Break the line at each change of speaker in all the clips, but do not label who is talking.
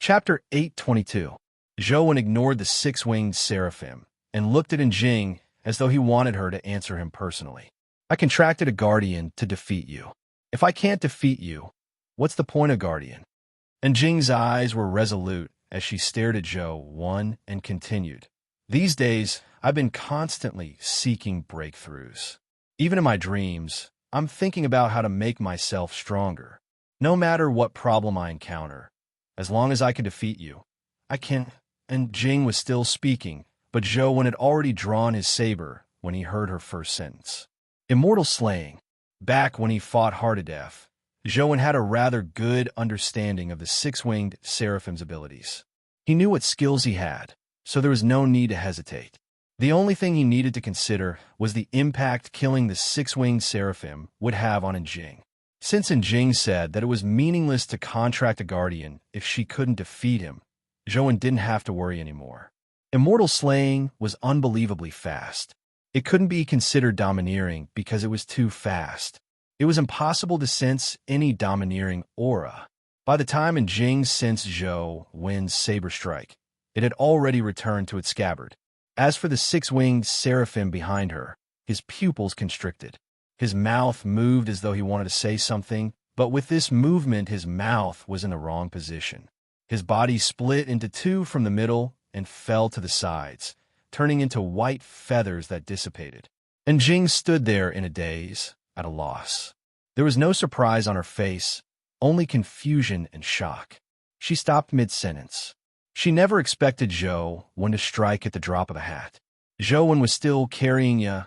Chapter 822. Zhou ignored the six-winged seraphim and looked at Jing as though he wanted her to answer him personally. I contracted a guardian to defeat you. If I can't defeat you, what's the point of guardian? And Jing's eyes were resolute as she stared at Zhou and continued. These days, I've been constantly seeking breakthroughs. Even in my dreams, I'm thinking about how to make myself stronger. No matter what problem I encounter, as long as I can defeat you, I can. And Jing was still speaking, but Zhou had already drawn his saber when he heard her first sentence. Immortal slaying. Back when he fought Death, Zhou had a rather good understanding of the six-winged seraphim's abilities. He knew what skills he had, so there was no need to hesitate. The only thing he needed to consider was the impact killing the six-winged seraphim would have on Jing. Since Jing said that it was meaningless to contract a guardian if she couldn't defeat him, Zhou didn't have to worry anymore. Immortal slaying was unbelievably fast. It couldn't be considered domineering because it was too fast. It was impossible to sense any domineering aura. By the time Jing sensed Zhou's saber strike, it had already returned to its scabbard. As for the six-winged seraphim behind her, his pupils constricted. His mouth moved as though he wanted to say something, but with this movement his mouth was in the wrong position. His body split into two from the middle and fell to the sides, turning into white feathers that dissipated. And Jing stood there in a daze, at a loss. There was no surprise on her face, only confusion and shock. She stopped mid-sentence. She never expected Zhou to strike at the drop of a hat. Zhou was still carrying in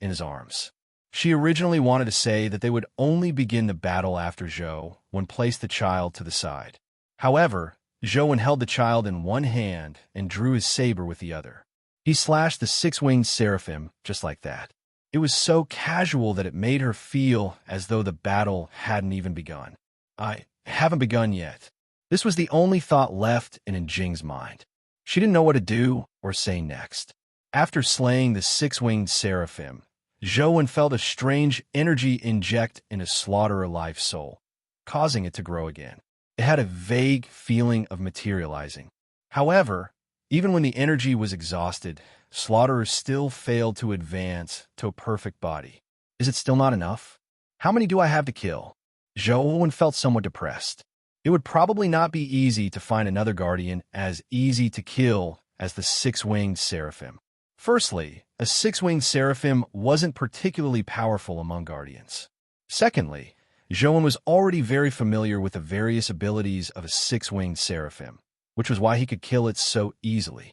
his arms. She originally wanted to say that they would only begin the battle after Zhou placed the child to the side. However, Zhou held the child in one hand and drew his saber with the other. He slashed the six-winged seraphim just like that. It was so casual that it made her feel as though the battle hadn't even begun. I haven't begun yet. This was the only thought left in Jing's mind. She didn't know what to do or say next. After slaying the six-winged seraphim, Zhou felt a strange energy inject in his slaughter-alive soul, causing it to grow again. It had a vague feeling of materializing. However, even when the energy was exhausted, Slaughterer still failed to advance to a perfect body. Is it still not enough? How many do I have to kill? Zhou felt somewhat depressed. It would probably not be easy to find another guardian as easy to kill as the six-winged seraphim. Firstly, a six-winged seraphim wasn't particularly powerful among guardians. Secondly, Zhou was already very familiar with the various abilities of a six-winged seraphim, which was why he could kill it so easily.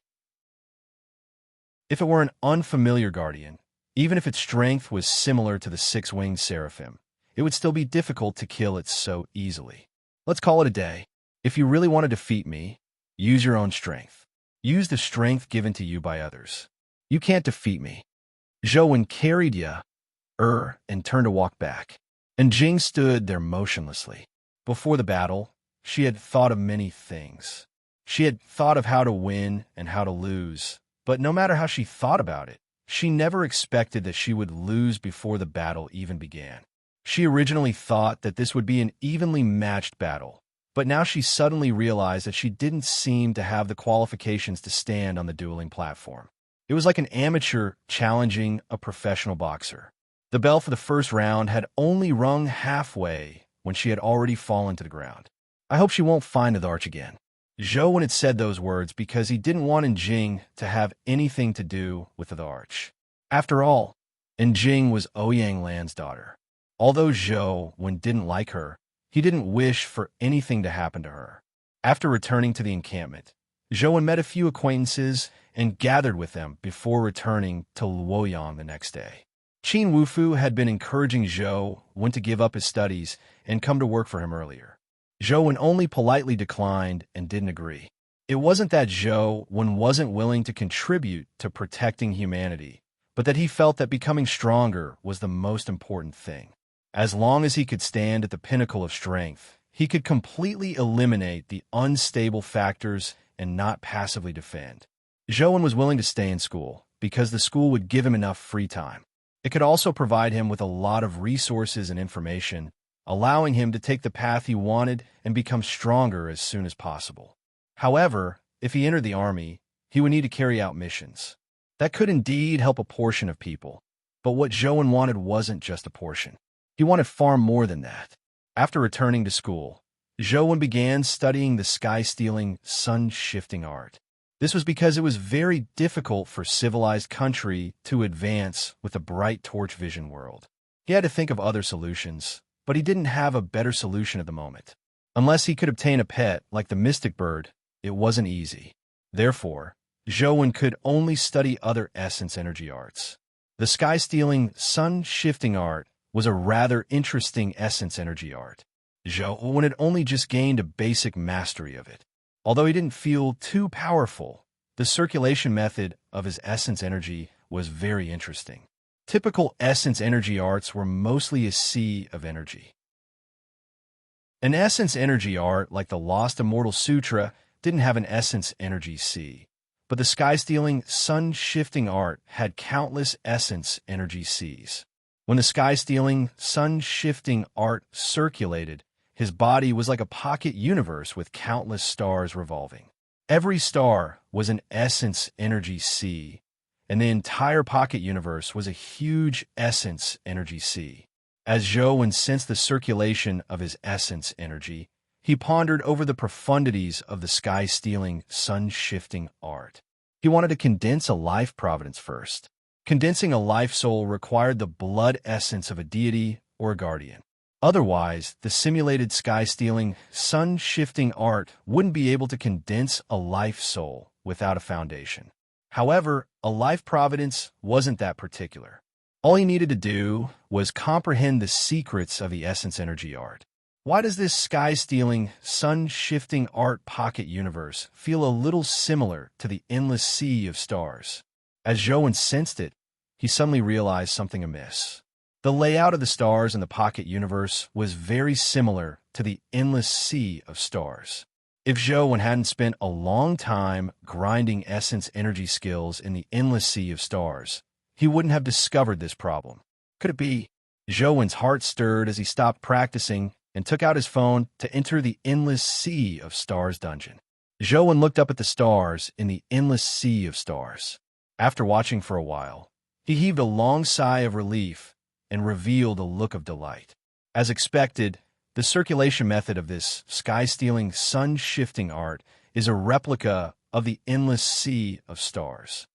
If it were an unfamiliar guardian, even if its strength was similar to the six-winged seraphim, it would still be difficult to kill it so easily. Let's call it a day. If you really want to defeat me, use your own strength. Use the strength given to you by others. You can't defeat me. Zhou carried and turned to walk back. And Jing stood there motionlessly. Before the battle, she had thought of many things. She had thought of how to win and how to lose. But no matter how she thought about it, she never expected that she would lose before the battle even began. She originally thought that this would be an evenly matched battle, but now she suddenly realized that she didn't seem to have the qualifications to stand on the dueling platform. It was like an amateur challenging a professional boxer. The bell for the first round had only rung halfway when she had already fallen to the ground. I hope she won't find the arch again. Zhou had said those words because he didn't want Jing to have anything to do with the arch. After all, Jing was Ouyang Lan's daughter. Although Zhou didn't like her, he didn't wish for anything to happen to her. After returning to the encampment, Zhou met a few acquaintances and gathered with them before returning to Luoyang the next day. Qin Wufu had been encouraging Zhou to give up his studies and come to work for him earlier. Zhou only politely declined and didn't agree. It wasn't that Zhou wasn't willing to contribute to protecting humanity, but that he felt that becoming stronger was the most important thing. As long as he could stand at the pinnacle of strength, he could completely eliminate the unstable factors and not passively defend. Zhou was willing to stay in school because the school would give him enough free time. It could also provide him with a lot of resources and information, allowing him to take the path he wanted and become stronger as soon as possible. However, if he entered the army, he would need to carry out missions. That could indeed help a portion of people, but what Zhou wanted wasn't just a portion. He wanted far more than that. After returning to school, Zhou began studying the sky-stealing, sun-shifting art. This was because it was very difficult for civilized country to advance with a bright torch vision world. He had to think of other solutions, but he didn't have a better solution at the moment. Unless he could obtain a pet like the mystic bird, it wasn't easy. Therefore, Zhou could only study other essence energy arts. The sky-stealing, sun-shifting art was a rather interesting essence energy art. Zhou had only just gained a basic mastery of it. Although he didn't feel too powerful, the circulation method of his essence energy was very interesting. Typical essence energy arts were mostly a sea of energy. An essence energy art like the Lost Immortal Sutra didn't have an essence energy sea, but the sky-stealing, sun-shifting art had countless essence energy seas. When the sky-stealing, sun-shifting art circulated, his body was like a pocket universe with countless stars revolving. Every star was an essence energy sea, and the entire pocket universe was a huge essence energy sea. As Zhou sensed the circulation of his essence energy, he pondered over the profundities of the sky-stealing, sun-shifting art. He wanted to condense a life providence first. Condensing a life soul required the blood essence of a deity or a guardian. Otherwise, the simulated sky-stealing, sun-shifting art wouldn't be able to condense a life soul without a foundation. However, a life providence wasn't that particular. All he needed to do was comprehend the secrets of the essence energy art. Why does this sky-stealing, sun-shifting art pocket universe feel a little similar to the endless sea of stars? As Zhou sensed it, he suddenly realized something amiss. The layout of the stars in the pocket universe was very similar to the endless sea of stars. If Zhou hadn't spent a long time grinding essence energy skills in the endless sea of stars, he wouldn't have discovered this problem. Could it be? Zhou's heart stirred as he stopped practicing and took out his phone to enter the endless sea of stars dungeon. Zhou looked up at the stars in the endless sea of stars. After watching for a while, he heaved a long sigh of relief and revealed a look of delight. As expected, the circulation method of this sky-stealing, sun-shifting art is a replica of the endless sea of stars.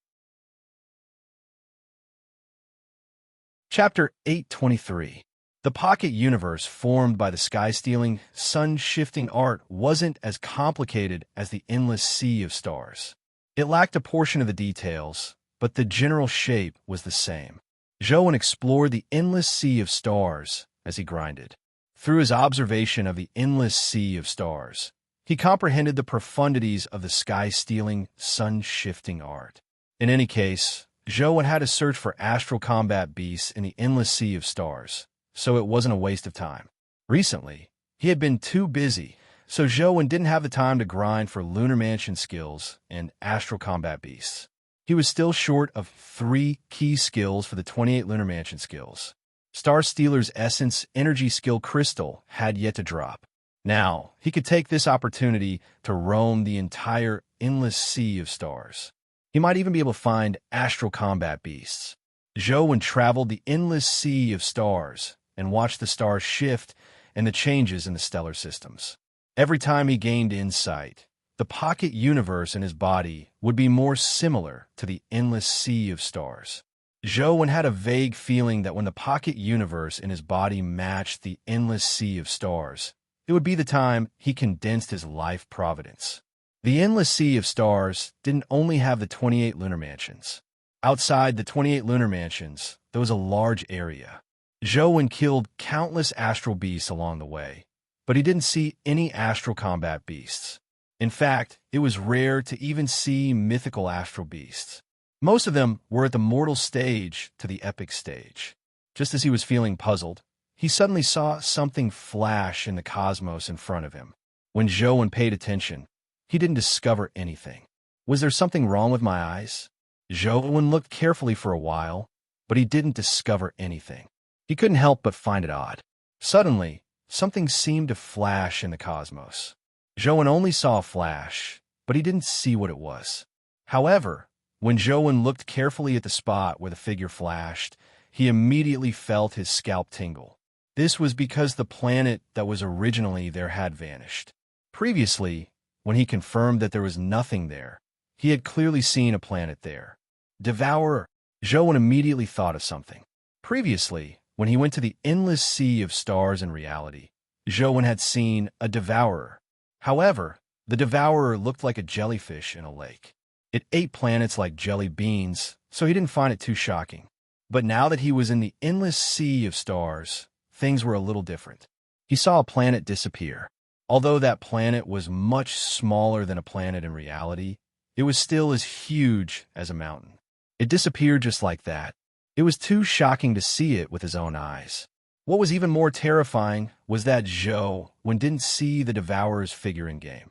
Chapter 823. The pocket universe formed by the sky-stealing, sun-shifting art wasn't as complicated as the endless sea of stars. It lacked a portion of the details, but the general shape was the same. Zhou explored the endless sea of stars as he grinded. Through his observation of the endless sea of stars, he comprehended the profundities of the sky-stealing, sun-shifting art. In any case, Zhou had to search for astral combat beasts in the endless sea of stars, so it wasn't a waste of time. Recently, he had been too busy, so Zhou didn't have the time to grind for lunar mansion skills and astral combat beasts. He was still short of 3 key skills for the 28 lunar mansion skills. Star Stealer's Essence Energy Skill Crystal had yet to drop. Now, he could take this opportunity to roam the entire endless sea of stars. He might even be able to find astral combat beasts. Zhou traveled the endless sea of stars and watched the stars shift and the changes in the stellar systems. Every time he gained insight, the pocket universe in his body would be more similar to the endless sea of stars. Zhou had a vague feeling that when the pocket universe in his body matched the endless sea of stars, it would be the time he condensed his life providence. The endless sea of stars didn't only have the 28 lunar mansions. Outside the 28 lunar mansions, there was a large area. Zhou killed countless astral beasts along the way, but he didn't see any astral combat beasts. In fact, it was rare to even see mythical astral beasts. Most of them were at the mortal stage to the epic stage. Just as he was feeling puzzled, he suddenly saw something flash in the cosmos in front of him. When Zhou paid attention, he didn't discover anything. Was there something wrong with my eyes? Zhou looked carefully for a while, but he didn't discover anything. He couldn't help but find it odd. Suddenly, something seemed to flash in the cosmos. Zhou only saw a flash, but he didn't see what it was. However, when Zhou looked carefully at the spot where the figure flashed, he immediately felt his scalp tingle. This was because the planet that was originally there had vanished. Previously, when he confirmed that there was nothing there, he had clearly seen a planet there. Devourer! Zhou immediately thought of something. Previously, when he went to the endless sea of stars in reality, Zhou had seen a devourer. However, the devourer looked like a jellyfish in a lake. It ate planets like jelly beans, so he didn't find it too shocking. But now that he was in the endless sea of stars, things were a little different. He saw a planet disappear. Although that planet was much smaller than a planet in reality, it was still as huge as a mountain. It disappeared just like that. It was too shocking to see it with his own eyes. What was even more terrifying was that Zhou didn't see the devourer's figure in game.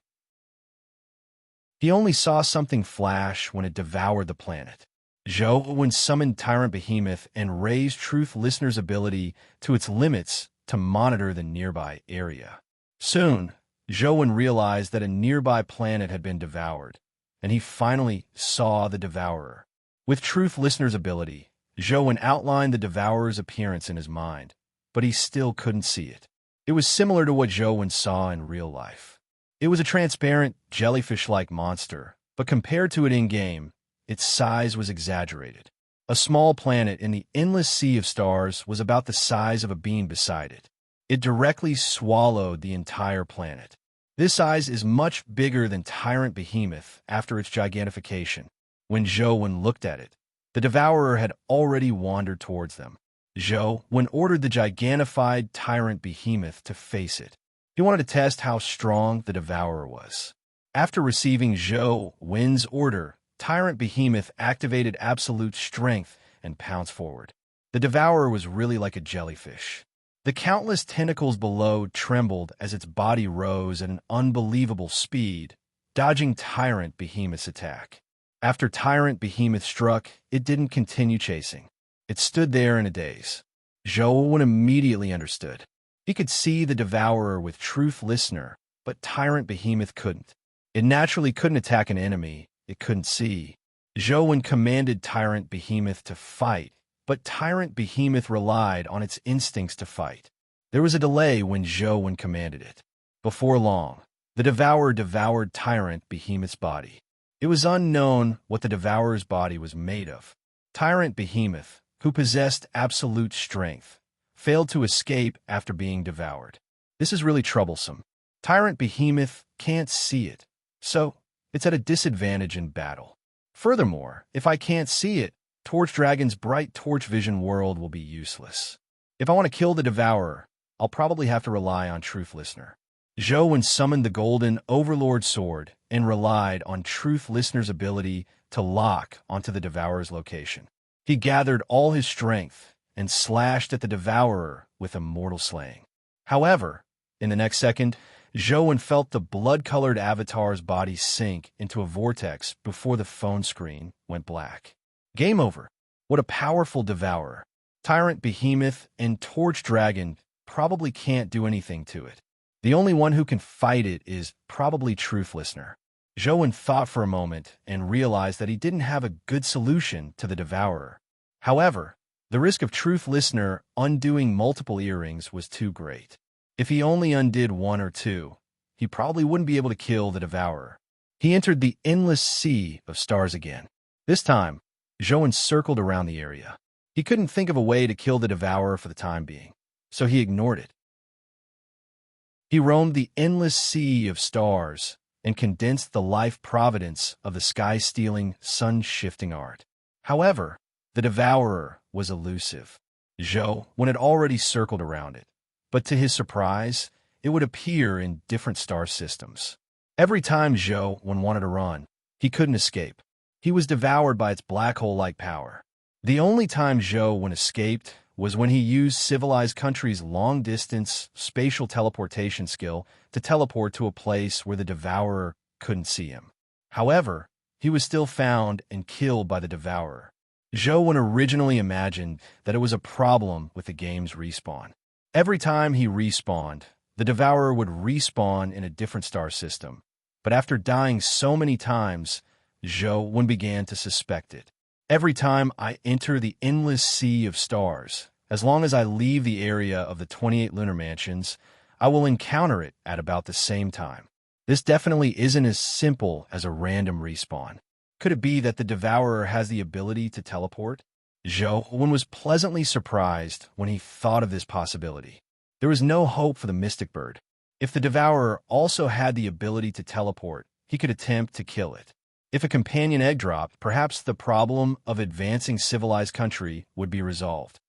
He only saw something flash when it devoured the planet. Zhou summoned Tyrant Behemoth and raised Truth Listener's ability to its limits to monitor the nearby area. Soon, Zhou realized that a nearby planet had been devoured, and he finally saw the devourer. With Truth Listener's ability, Zhou outlined the devourer's appearance in his mind, but he still couldn't see it. It was similar to what Zhou saw in real life. It was a transparent, jellyfish-like monster, but compared to it in-game, its size was exaggerated. A small planet in the endless sea of stars was about the size of a bean beside it. It directly swallowed the entire planet. This size is much bigger than Tyrant Behemoth after its gigantification. When Zhou looked at it, the devourer had already wandered towards them. Zhou ordered the gigantified Tyrant Behemoth to face it. He wanted to test how strong the devourer was. After receiving Zhou's order, Tyrant Behemoth activated absolute strength and pounced forward. The devourer was really like a jellyfish. The countless tentacles below trembled as its body rose at an unbelievable speed, dodging Tyrant Behemoth's attack. After Tyrant Behemoth struck, it didn't continue chasing. It stood there in a daze. Zhou immediately understood. He could see the devourer with Truth Listener, but Tyrant Behemoth couldn't. It naturally couldn't attack an enemy it couldn't see. Zhou commanded Tyrant Behemoth to fight, but Tyrant Behemoth relied on its instincts to fight. There was a delay when Zhou commanded it. Before long, the devourer devoured Tyrant Behemoth's body. It was unknown what the devourer's body was made of. Tyrant Behemoth, who possessed absolute strength, failed to escape after being devoured. This is really troublesome. Tyrant Behemoth can't see it, so it's at a disadvantage in battle. Furthermore, if I can't see it, Torch Dragon's bright torch vision world will be useless. If I want to kill the devourer, I'll probably have to rely on Truth Listener. Zhou summoned the Golden Overlord Sword and relied on Truth Listener's ability to lock onto the devourer's location. He gathered all his strength and slashed at the devourer with immortal slaying. However, in the next second, Zhou felt the blood-colored avatar's body sink into a vortex before the phone screen went black. Game over. What a powerful devourer. Tyrant Behemoth and Torch Dragon probably can't do anything to it. The only one who can fight it is probably Truth Listener. Zhou thought for a moment and realized that he didn't have a good solution to the devourer. However, the risk of Truth Listener undoing multiple earrings was too great. If he only undid one or two, he probably wouldn't be able to kill the devourer. He entered the endless sea of stars again. This time, Zhou circled around the area. He couldn't think of a way to kill the devourer for the time being, so he ignored it. He roamed the endless sea of stars and condensed the life providence of the sky-stealing, sun-shifting art. However, the devourer was elusive. Zhou had already circled around it, but to his surprise, it would appear in different star systems. Every time Zhou wanted to run, he couldn't escape. He was devoured by its black hole-like power. The only time Zhou escaped was when he used civilized countries' long-distance spatial teleportation skill to teleport to a place where the devourer couldn't see him. However, he was still found and killed by the devourer. Zhou originally imagined that it was a problem with the game's respawn. Every time he respawned, the Devourer would respawn in a different star system. But after dying so many times, Zhou began to suspect it. Every time I enter the endless sea of stars, as long as I leave the area of the 28 lunar mansions, I will encounter it at about the same time. This definitely isn't as simple as a random respawn. Could it be that the Devourer has the ability to teleport? Zhou was pleasantly surprised when he thought of this possibility. There was no hope for the mystic bird. If the Devourer also had the ability to teleport, he could attempt to kill it. If a companion egg dropped, perhaps the problem of advancing civilized country would be resolved.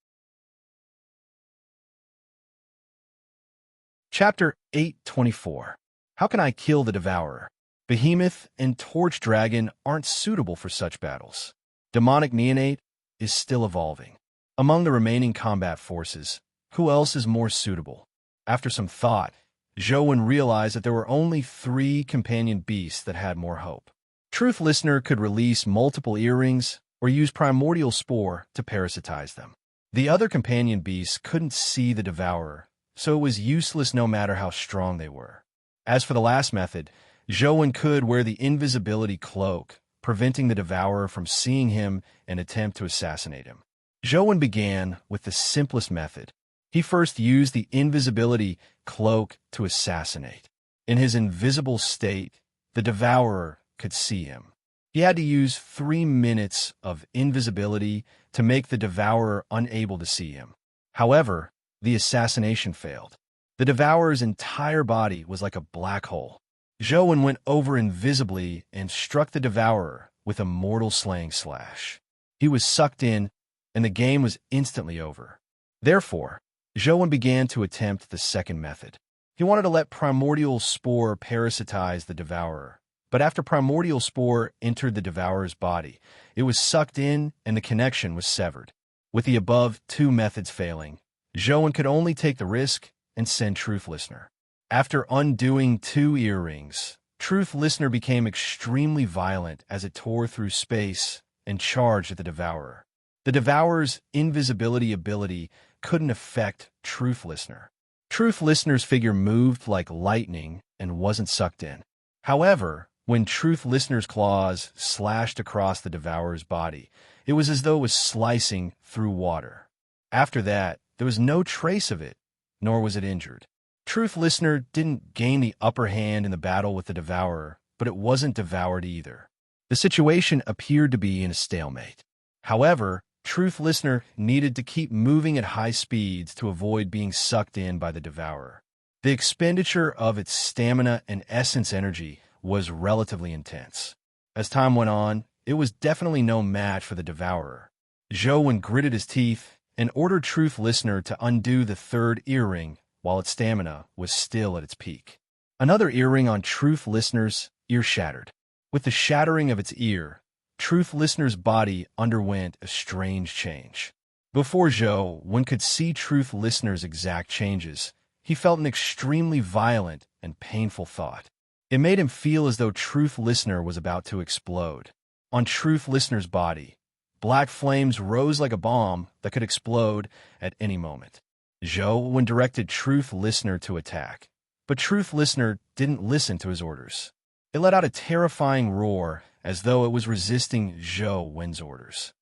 Chapter 824. How can I kill the Devourer? Behemoth and Torch Dragon aren't suitable for such battles. Demonic Neonate is still evolving. Among the remaining combat forces, who else is more suitable? After some thought, Zhou realized that there were only 3 companion beasts that had more hope. Truth Listener could release multiple earrings or use primordial spore to parasitize them. The other companion beasts couldn't see the Devourer, so it was useless no matter how strong they were. As for the last method, Zhou could wear the invisibility cloak, preventing the Devourer from seeing him and attempt to assassinate him. Zhou began with the simplest method. He first used the invisibility cloak to assassinate. In his invisible state, the Devourer could see him. He had to use 3 minutes of invisibility to make the Devourer unable to see him. However, the assassination failed. The Devourer's entire body was like a black hole. Zhou went over invisibly and struck the Devourer with a mortal slaying slash. He was sucked in, and the game was instantly over. Therefore, Zhou began to attempt the second method. He wanted to let primordial spore parasitize the Devourer, but after primordial spore entered the Devourer's body, it was sucked in and the connection was severed. With the above 2 methods failing, Zhou could only take the risk and send Truth Listener. After undoing 2 earrings, Truth Listener became extremely violent as it tore through space and charged at the Devourer. The Devourer's invisibility ability couldn't affect Truth Listener. Truth Listener's figure moved like lightning and wasn't sucked in. However, when Truth Listener's claws slashed across the Devourer's body, it was as though it was slicing through water. After that, there was no trace of it, nor was it injured. Truth Listener didn't gain the upper hand in the battle with the Devourer, but it wasn't devoured either. The situation appeared to be in a stalemate. However, Truth Listener needed to keep moving at high speeds to avoid being sucked in by the Devourer. The expenditure of its stamina and essence energy was relatively intense. As time went on, it was definitely no match for the Devourer. Zhou gritted his teeth and ordered Truth Listener to undo the 3rd earring while its stamina was still at its peak. Another earring on Truth Listener's ear shattered. With the shattering of its ear, Truth Listener's body underwent a strange change. Before Zhou could see Truth Listener's exact changes, he felt an extremely violent and painful thought. It made him feel as though Truth Listener was about to explode. On Truth Listener's body, black flames rose like a bomb that could explode at any moment. Zhou directed Truth Listener to attack, but Truth Listener didn't listen to his orders. It let out a terrifying roar as though it was resisting Zhou's orders.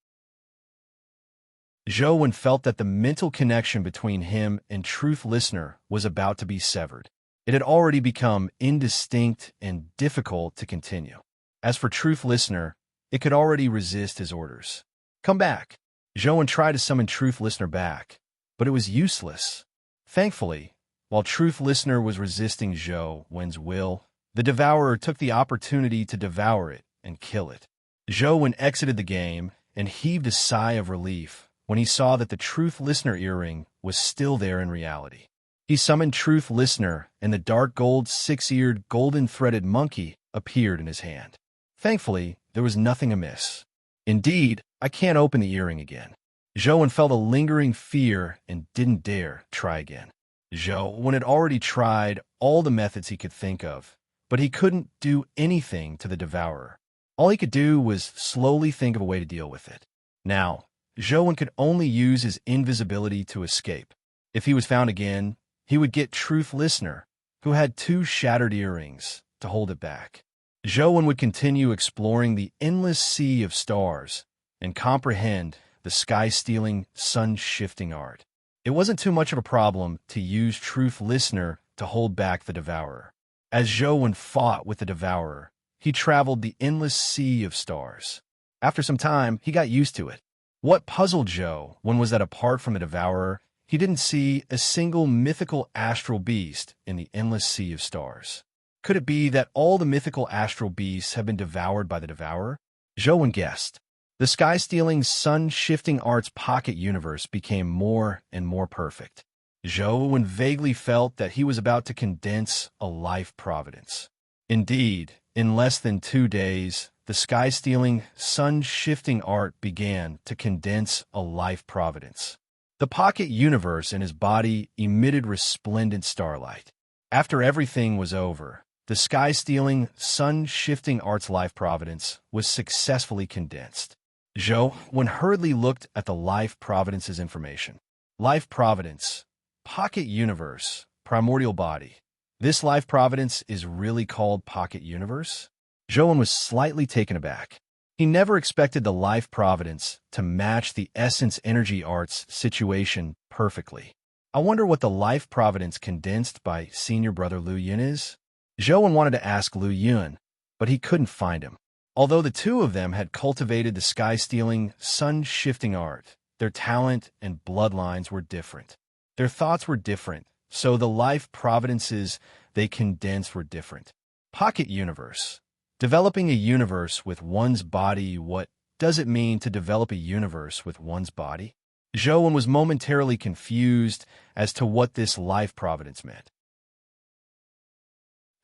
Zhou felt that the mental connection between him and Truth Listener was about to be severed. It had already become indistinct and difficult to continue. As for Truth Listener, it could already resist his orders. Come back. Zhou tried to summon Truth Listener back, but it was useless. Thankfully, while Truth Listener was resisting Zhou's will, the Devourer took the opportunity to devour it and kill it. Zhou exited the game and heaved a sigh of relief when he saw that the Truth Listener earring was still there in reality. He summoned Truth Listener, and the dark gold 6-eared golden-threaded monkey appeared in his hand. Thankfully, there was nothing amiss. Indeed, I can't open the earring again. Zhou felt a lingering fear and didn't dare try again. Zhou had already tried all the methods he could think of, but he couldn't do anything to the Devourer. All he could do was slowly think of a way to deal with it. Now, Zhou could only use his invisibility to escape. If he was found again, he would get Truth Listener, who had 2 shattered earrings, to hold it back. Zhou would continue exploring the endless sea of stars and comprehend the sky-stealing, sun-shifting art. It wasn't too much of a problem to use Truth Listener to hold back the Devourer. As Zhou fought with the Devourer, he traveled the endless sea of stars. After some time, he got used to it. What puzzled Zhou was that apart from the Devourer, he didn't see a single mythical astral beast in the endless sea of stars. Could it be that all the mythical astral beasts have been devoured by the Devourer? Zhou guessed. The sky-stealing, sun-shifting art's pocket universe became more and more perfect. Zhou vaguely felt that he was about to condense a life providence. Indeed, in less than 2 days, the sky-stealing, sun-shifting art began to condense a life providence. The pocket universe in his body emitted resplendent starlight. After everything was over, the sky-stealing, sun-shifting art's life providence was successfully condensed. Zhou hurriedly looked at the life providence's information. Life providence, pocket universe, primordial body. This life providence is really called pocket universe? Zhou was slightly taken aback. He never expected the life providence to match the essence energy art's situation perfectly. I wonder what the life providence condensed by senior brother Lu Yun is? Zhou wanted to ask Lu Yun, but he couldn't find him. Although the 2 of them had cultivated the sky-stealing, sun-shifting art, their talent and bloodlines were different. Their thoughts were different, so the life providences they condensed were different. Pocket universe. Developing a universe with one's body. What does it mean to develop a universe with one's body? Zhou was momentarily confused as to what this life providence meant.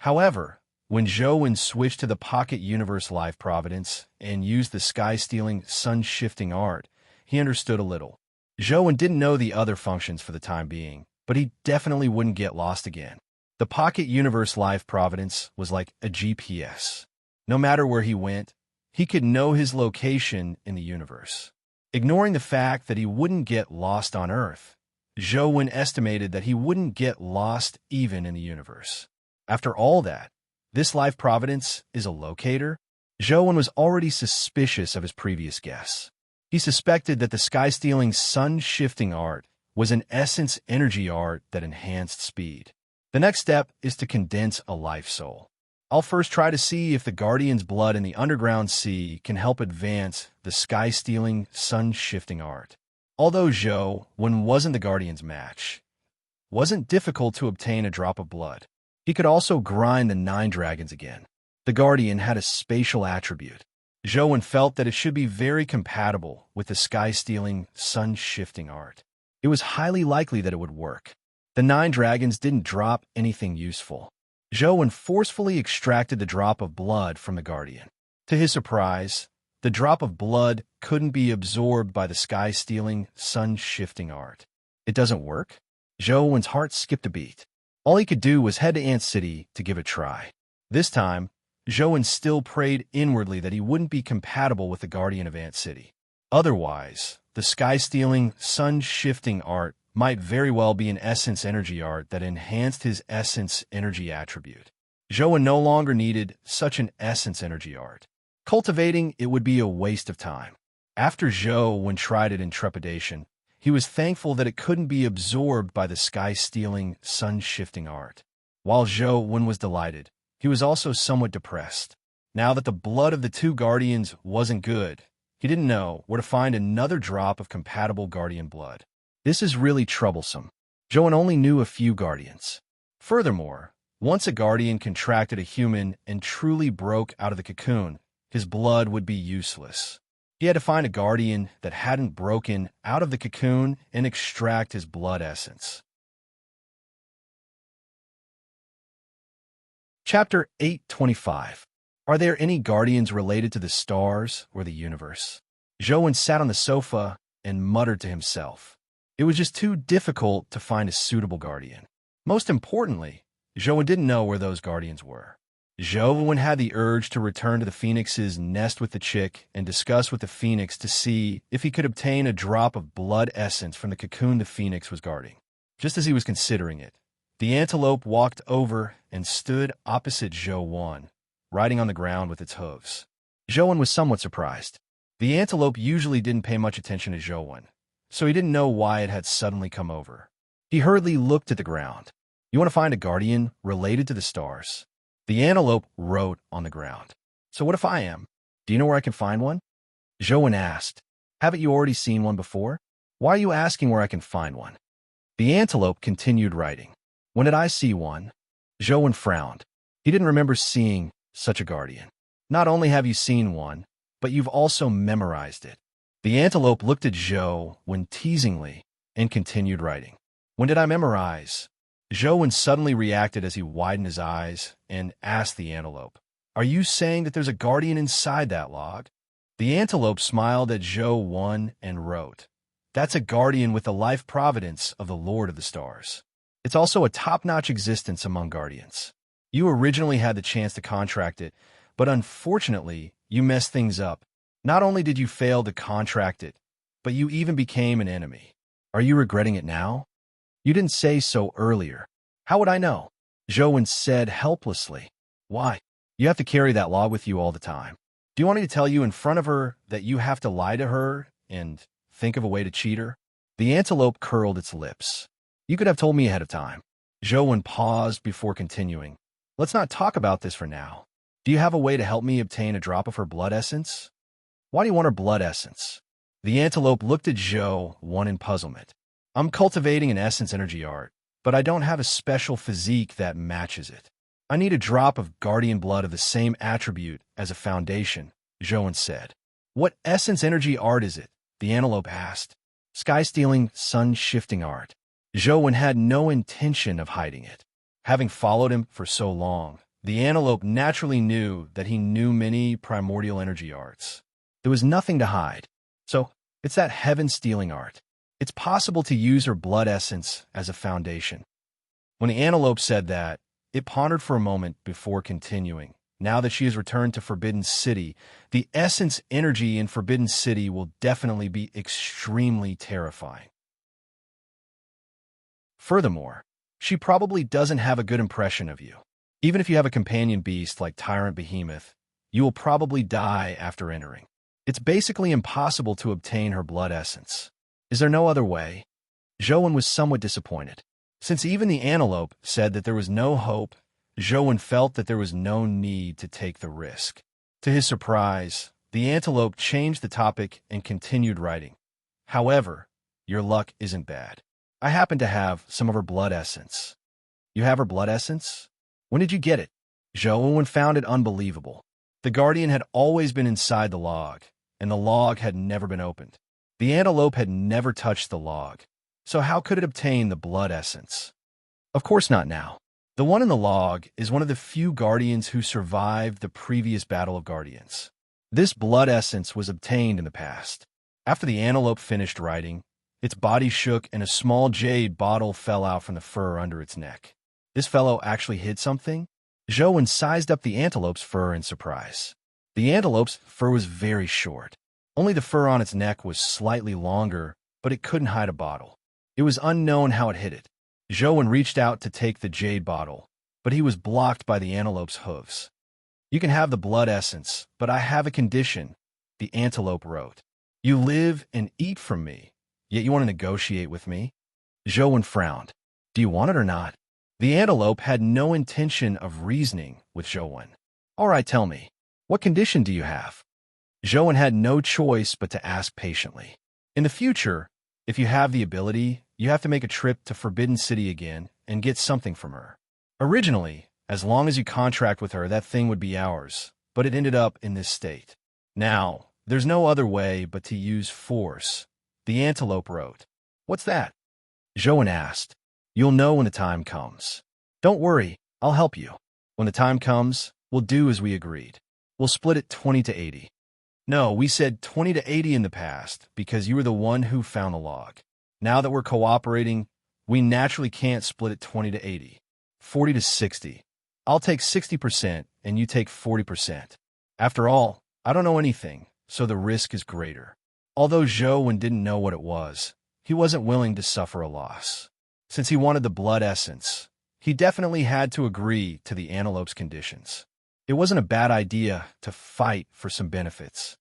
However, when Zhou switched to the pocket universe life providence and used the sky-stealing, sun-shifting art, he understood a little. Zhou didn't know the other functions for the time being, but he definitely wouldn't get lost again. The pocket universe life providence was like a GPS. No matter where he went, he could know his location in the universe. Ignoring the fact that he wouldn't get lost on Earth, Zhou estimated that he wouldn't get lost even in the universe. After all that, this life providence is a locator? Zhou was already suspicious of his previous guess. He suspected that the sky-stealing, sun-shifting art was an essence energy art that enhanced speed. The next step is to condense a life soul. I'll first try to see if the Guardian's blood in the underground sea can help advance the sky-stealing, sun-shifting art. Although Zhou wasn't the Guardian's match, wasn't difficult to obtain a drop of blood. He could also grind the 9 dragons again. The Guardian had a spatial attribute. Zhou felt that it should be very compatible with the sky-stealing, sun-shifting art. It was highly likely that it would work. The 9 dragons didn't drop anything useful. Zhou forcefully extracted the drop of blood from the Guardian. To his surprise, the drop of blood couldn't be absorbed by the sky-stealing, sun-shifting art. It doesn't work? Zhou's heart skipped a beat. All he could do was head to Ant City to give it a try. This time, Zhou still prayed inwardly that he wouldn't be compatible with the Guardian of Ant City. Otherwise, the sky-stealing, sun-shifting art might very well be an essence energy art that enhanced his essence energy attribute. Zhou no longer needed such an essence energy art. Cultivating it would be a waste of time. After Zhou tried it in trepidation, he was thankful that it couldn't be absorbed by the sky-stealing, sun-shifting art. While Zhou was delighted, he was also somewhat depressed. Now that the blood of the 2 Guardians wasn't good, he didn't know where to find another drop of compatible Guardian blood. This is really troublesome. Zhou only knew a few Guardians. Furthermore, once a Guardian contracted a human and truly broke out of the cocoon, his blood would be useless. He had to find a Guardian that hadn't broken out of the cocoon and extract his blood essence. Chapter 825. Are there any Guardians related to the stars or the universe? Zhou sat on the sofa and muttered to himself. It was just too difficult to find a suitable Guardian. Most importantly, Zhou didn't know where those Guardians were. Zhou had the urge to return to the Phoenix's nest with the chick and discuss with the Phoenix to see if he could obtain a drop of blood essence from the cocoon the Phoenix was guarding. Just as he was considering it, the antelope walked over and stood opposite Zhou, riding on the ground with its hooves. Zhou was somewhat surprised. The antelope usually didn't pay much attention to Zhou, so he didn't know why it had suddenly come over. He hurriedly looked at the ground. You want to find a guardian related to the stars? The antelope wrote on the ground. So what if I am? Do you know where I can find one? Zhou asked. Haven't you already seen one before? Why are you asking where I can find one? The antelope continued writing. When did I see one? Zhou frowned. He didn't remember seeing such a guardian. Not only have you seen one, but you've also memorized it. The antelope looked at Zhou teasingly and continued writing. When did I memorize? Zhou suddenly reacted as he widened his eyes and asked the antelope, Are you saying that there's a guardian inside that log? The antelope smiled at Zhou and wrote, That's a guardian with the life providence of the Lord of the Stars. It's also a top-notch existence among guardians. You originally had the chance to contract it, but unfortunately, you messed things up. Not only did you fail to contract it, but you even became an enemy. Are you regretting it now? You didn't say so earlier. How would I know? Zhou said helplessly. Why? You have to carry that log with you all the time. Do you want me to tell you in front of her that you have to lie to her and think of a way to cheat her? The antelope curled its lips. You could have told me ahead of time. Zhou paused before continuing. Let's not talk about this for now. Do you have a way to help me obtain a drop of her blood essence? Why do you want her blood essence? The antelope looked at Zhou in puzzlement. I'm cultivating an essence energy art, but I don't have a special physique that matches it. I need a drop of guardian blood of the same attribute as a foundation, Zhou said. What essence energy art is it? The antelope asked. Sky-stealing, sun-shifting art. Zhou had no intention of hiding it. Having followed him for so long, the antelope naturally knew that he knew many primordial energy arts. There was nothing to hide. So, it's that heaven-stealing art. It's possible to use her blood essence as a foundation. When the antelope said that, it pondered for a moment before continuing. Now that she has returned to Forbidden City, the essence energy in Forbidden City will definitely be extremely terrifying. Furthermore, she probably doesn't have a good impression of you. Even if you have a companion beast like Tyrant Behemoth, you will probably die after entering. It's basically impossible to obtain her blood essence. Is there no other way? Zhou was somewhat disappointed. Since even the antelope said that there was no hope, Zhou felt that there was no need to take the risk. To his surprise, the antelope changed the topic and continued writing. However, your luck isn't bad. I happen to have some of her blood essence. You have her blood essence? When did you get it? Zhou found it unbelievable. The guardian had always been inside the log, and the log had never been opened. The antelope had never touched the log, so how could it obtain the blood essence? Of course not now. The one in the log is one of the few guardians who survived the previous battle of guardians. This blood essence was obtained in the past. After the antelope finished writing, its body shook and a small jade bottle fell out from the fur under its neck. This fellow actually hid something? Zhou sized up the antelope's fur in surprise. The antelope's fur was very short. Only the fur on its neck was slightly longer, but it couldn't hide a bottle. It was unknown how it hid it. Zhou reached out to take the jade bottle, but he was blocked by the antelope's hooves. You can have the blood essence, but I have a condition, the antelope wrote. You live and eat from me, yet you want to negotiate with me? Zhou frowned. Do you want it or not? The antelope had no intention of reasoning with Zhou. All right, tell me, what condition do you have? Zhou had no choice but to ask patiently. In the future, if you have the ability, you have to make a trip to Forbidden City again and get something from her. Originally, as long as you contract with her, that thing would be ours, but it ended up in this state. Now, there's no other way but to use force, the antelope wrote. What's that? Zhou asked. You'll know when the time comes. Don't worry, I'll help you. When the time comes, we'll do as we agreed. We'll split it 20 to 80. No, we said 20 to 80 in the past because you were the one who found the log. Now that we're cooperating, we naturally can't split it 20 to 80. 40 to 60. I'll take 60% and you take 40%. After all, I don't know anything, so the risk is greater. Although Zhou didn't know what it was, he wasn't willing to suffer a loss. Since he wanted the blood essence, he definitely had to agree to the antelope's conditions. It wasn't a bad idea to fight for some benefits.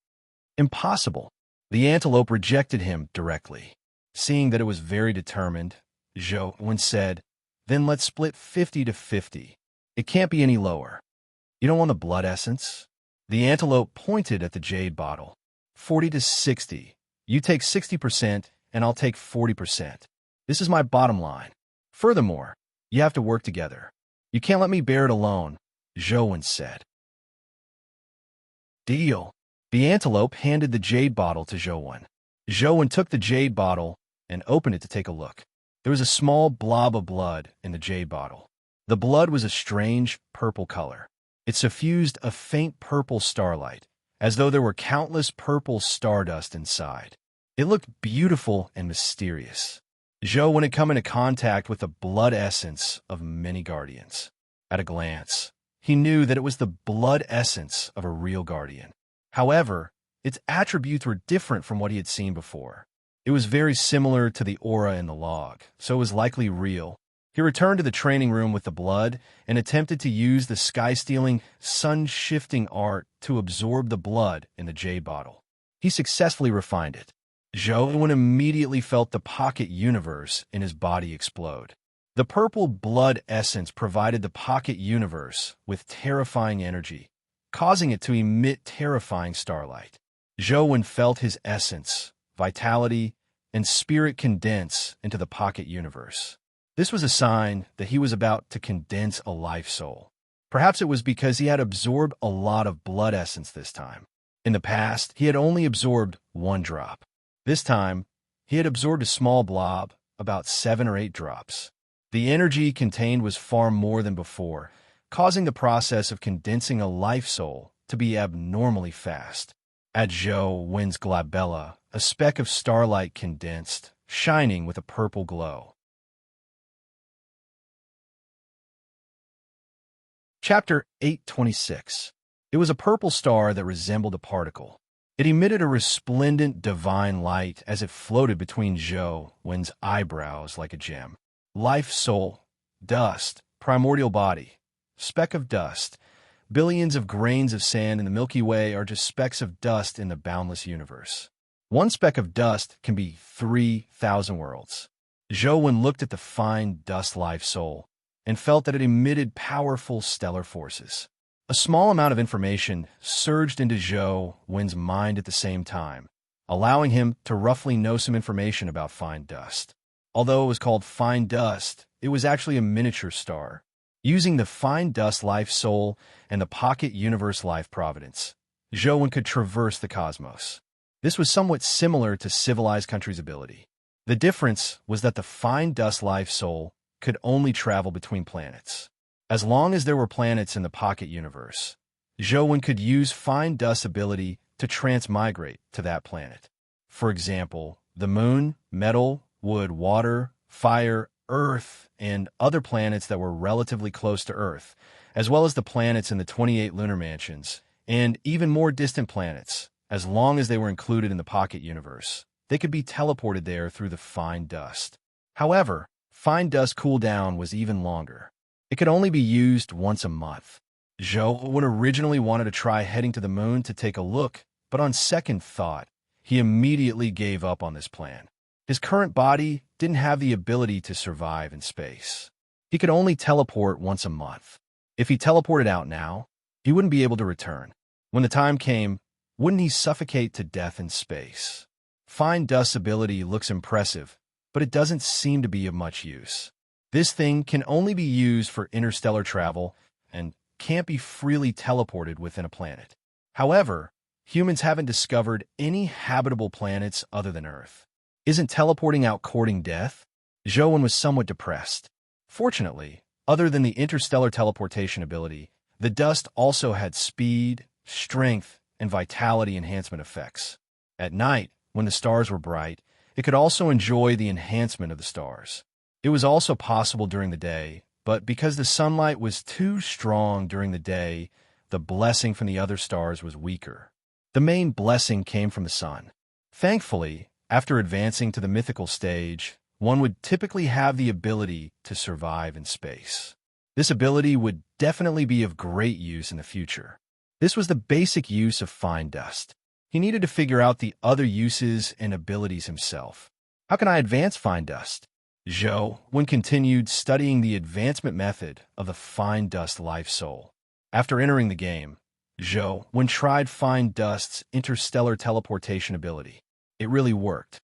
Impossible. The antelope rejected him directly. Seeing that it was very determined, Zhou Wen said, "Then let's split 50 to 50. It can't be any lower. You don't want the blood essence?" The antelope pointed at the jade bottle. 40 to 60. You take 60% and I'll take 40%. This is my bottom line. Furthermore, you have to work together. You can't let me bear it alone, Zhou Wen said. Deal. The antelope handed the jade bottle to Zhou Wen. Zhou Wen took the jade bottle and opened it to take a look. There was a small blob of blood in the jade bottle. The blood was a strange purple color. It suffused a faint purple starlight, as though there were countless purple stardust inside. It looked beautiful and mysterious. Zhou Wen had come into contact with the blood essence of many guardians. At a glance, he knew that it was the blood essence of a real guardian. However, its attributes were different from what he had seen before. It was very similar to the aura in the log, so it was likely real. He returned to the training room with the blood and attempted to use the sky-stealing, sun-shifting art to absorb the blood in the jade bottle. He successfully refined it. Zhou Wen immediately felt the pocket universe in his body explode. The purple blood essence provided the pocket universe with terrifying energy, causing it to emit terrifying starlight. Zhou Wen felt his essence, vitality, and spirit condense into the pocket universe. This was a sign that he was about to condense a life soul. Perhaps it was because he had absorbed a lot of blood essence this time. In the past, he had only absorbed one drop. This time, he had absorbed a small blob, about 7 or 8 drops. The energy contained was far more than before, causing the process of condensing a life soul to be abnormally fast. At Zhou Wen's glabella, a speck of starlight condensed, shining with a purple glow. Chapter 826. It was a purple star that resembled a particle. It emitted a resplendent divine light as it floated between Zhou Wen's eyebrows like a gem. Life soul, dust, primordial body, speck of dust. Billions of grains of sand in the Milky Way are just specks of dust in the boundless universe. One speck of dust can be 3,000 worlds. Zhou Wen looked at the fine dust life soul and felt that it emitted powerful stellar forces. A small amount of information surged into Zhou Wen's mind at the same time, allowing him to roughly know some information about fine dust. Although it was called fine dust, it was actually a miniature star. Using the fine dust life soul and the pocket universe life providence, Zhou Wen could traverse the cosmos. This was somewhat similar to civilized countries' ability. The difference was that the fine dust life soul could only travel between planets. As long as there were planets in the pocket universe, Zhou Wen could use fine dust's ability to transmigrate to that planet. For example, the moon, metal, wood, water, fire, Earth, and other planets that were relatively close to Earth, as well as the planets in the 28 lunar mansions, and even more distant planets, as long as they were included in the pocket universe. They could be teleported there through the fine dust. However, fine dust cooldown was even longer. It could only be used once a month. Zhou Wen originally wanted to try heading to the moon to take a look, but on second thought, he immediately gave up on this plan. His current body didn't have the ability to survive in space. He could only teleport once a month. If he teleported out now, he wouldn't be able to return. When the time came, wouldn't he suffocate to death in space? Fine dust's ability looks impressive, but it doesn't seem to be of much use. This thing can only be used for interstellar travel and can't be freely teleported within a planet. However, humans haven't discovered any habitable planets other than Earth. Isn't teleporting out courting death? Zhou Wen was somewhat depressed. Fortunately, other than the interstellar teleportation ability, the dust also had speed, strength, and vitality enhancement effects. At night, when the stars were bright, it could also enjoy the enhancement of the stars. It was also possible during the day, but because the sunlight was too strong during the day, the blessing from the other stars was weaker. The main blessing came from the sun. Thankfully, after advancing to the mythical stage, one would typically have the ability to survive in space. This ability would definitely be of great use in the future. This was the basic use of fine dust. He needed to figure out the other uses and abilities himself. How can I advance fine dust? Zhou Wen continued studying the advancement method of the fine dust life soul. After entering the game, Zhou Wen tried fine dust's interstellar teleportation ability. It really worked.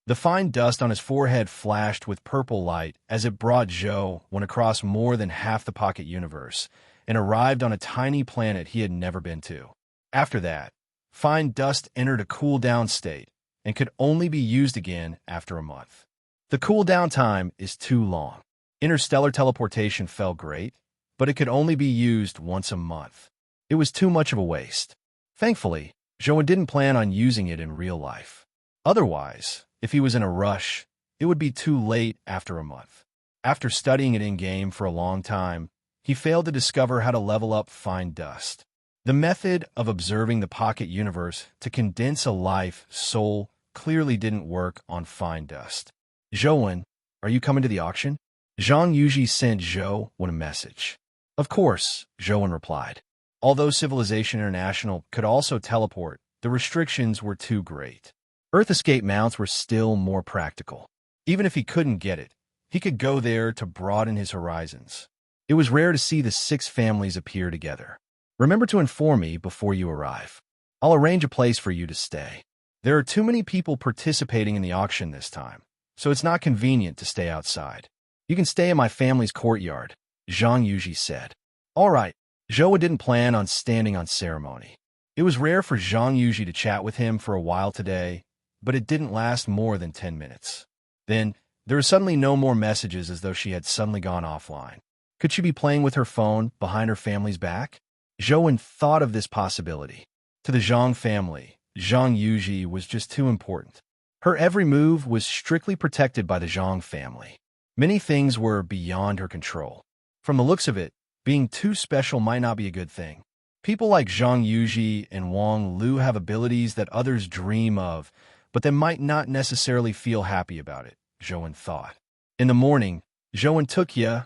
The fine dust on his forehead flashed with purple light as it brought Zhou Wen across more than half the pocket universe and arrived on a tiny planet he had never been to. After that, fine dust entered a cool-down state and could only be used again after a month. The cool-down time is too long. Interstellar teleportation felt great, but it could only be used once a month. It was too much of a waste. Thankfully, Zhou Wen didn't plan on using it in real life. Otherwise, if he was in a rush, it would be too late after a month. After studying it in-game for a long time, he failed to discover how to level up fine dust. The method of observing the pocket universe to condense a life soul clearly didn't work on fine dust. Zhou Wen, are you coming to the auction? Zhang Yuji sent Zhou Wen a message. Of course, Zhou Wen replied. Although Civilization International could also teleport, the restrictions were too great. Earth escape mounts were still more practical. Even if he couldn't get it, he could go there to broaden his horizons. It was rare to see the 6 families appear together. Remember to inform me before you arrive. I'll arrange a place for you to stay. There are too many people participating in the auction this time, so it's not convenient to stay outside. You can stay in my family's courtyard, Zhang Yuji said. All right, Zhou Wen didn't plan on standing on ceremony. It was rare for Zhang Yuji to chat with him for a while today, but it didn't last more than 10 minutes. Then, there were suddenly no more messages as though she had suddenly gone offline. Could she be playing with her phone behind her family's back? Zhou Wen thought of this possibility. To the Zhang family, Zhang Yuji was just too important. Her every move was strictly protected by the Zhang family. Many things were beyond her control. From the looks of it, being too special might not be a good thing. People like Zhang Yuji and Wang Lu have abilities that others dream of, but they might not necessarily feel happy about it, Zhou Wen thought. In the morning, Zhou Wen took Ye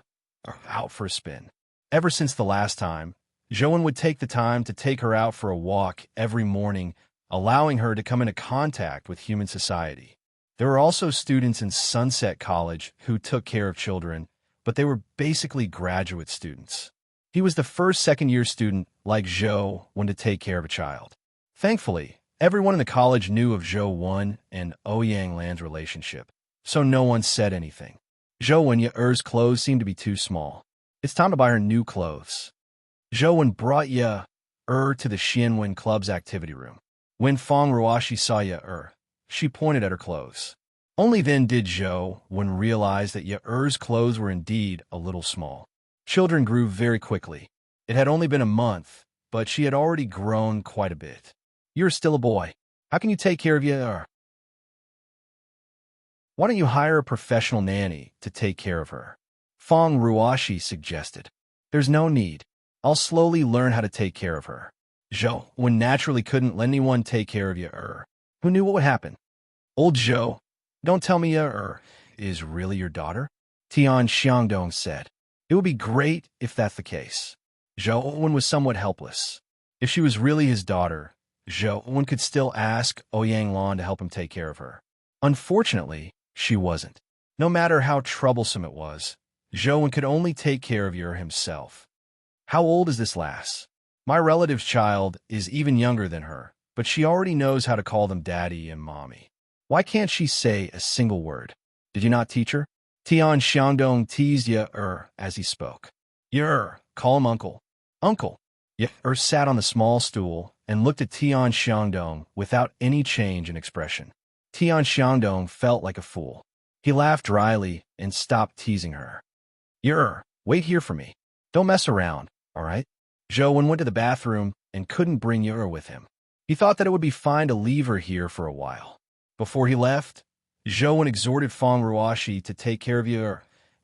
out for a spin. Ever since the last time, Zhou Wen would take the time to take her out for a walk every morning, allowing her to come into contact with human society. There were also students in Sunset College who took care of children, but they were basically graduate students. He was the first second-year student like Zhou Wen to take care of a child. Thankfully, everyone in the college knew of Zhou Wen and Ouyang Lan's relationship, so no one said anything. Zhou Wen Ye's clothes seemed to be too small. It's time to buy her new clothes. Zhou Wen brought Ye to the Xianwen Club's activity room. When Feng Ruoxi saw Ye, she pointed at her clothes. Only then did Zhou Wen realize that Ye's clothes were indeed a little small. Children grew very quickly. It had only been a month, but she had already grown quite a bit. You're still a boy. How can you take care of Ye? Why don't you hire a professional nanny to take care of her? Feng Ruoxi suggested. There's no need. I'll slowly learn how to take care of her. Zhou Wen naturally couldn't let anyone take care of Ye. Who knew what would happen? Old Zhou, don't tell me Ye is really your daughter? Tian Xiangdong said. It would be great if that's the case. Zhou Wen was somewhat helpless. If she was really his daughter, Zhou Wen could still ask Ouyang Lan to help him take care of her. Unfortunately, she wasn't. No matter how troublesome it was, Zhou Wen could only take care of Ye himself. How old is this lass? My relative's child is even younger than her, but she already knows how to call them daddy and mommy. Why can't she say a single word? Did you not teach her? Tian Xiangdong teased Ye as he spoke. Ye, call him uncle. Uncle. Ye sat on the small stool and looked at Tian Xiangdong without any change in expression. Tian Xiangdong felt like a fool. He laughed dryly and stopped teasing her. Ye, wait here for me. Don't mess around, all right? Zhou Wen went to the bathroom and couldn't bring Ye with him. He thought that it would be fine to leave her here for a while. Before he left, Zhou Wen exhorted Feng Ruoxi to take care of Ye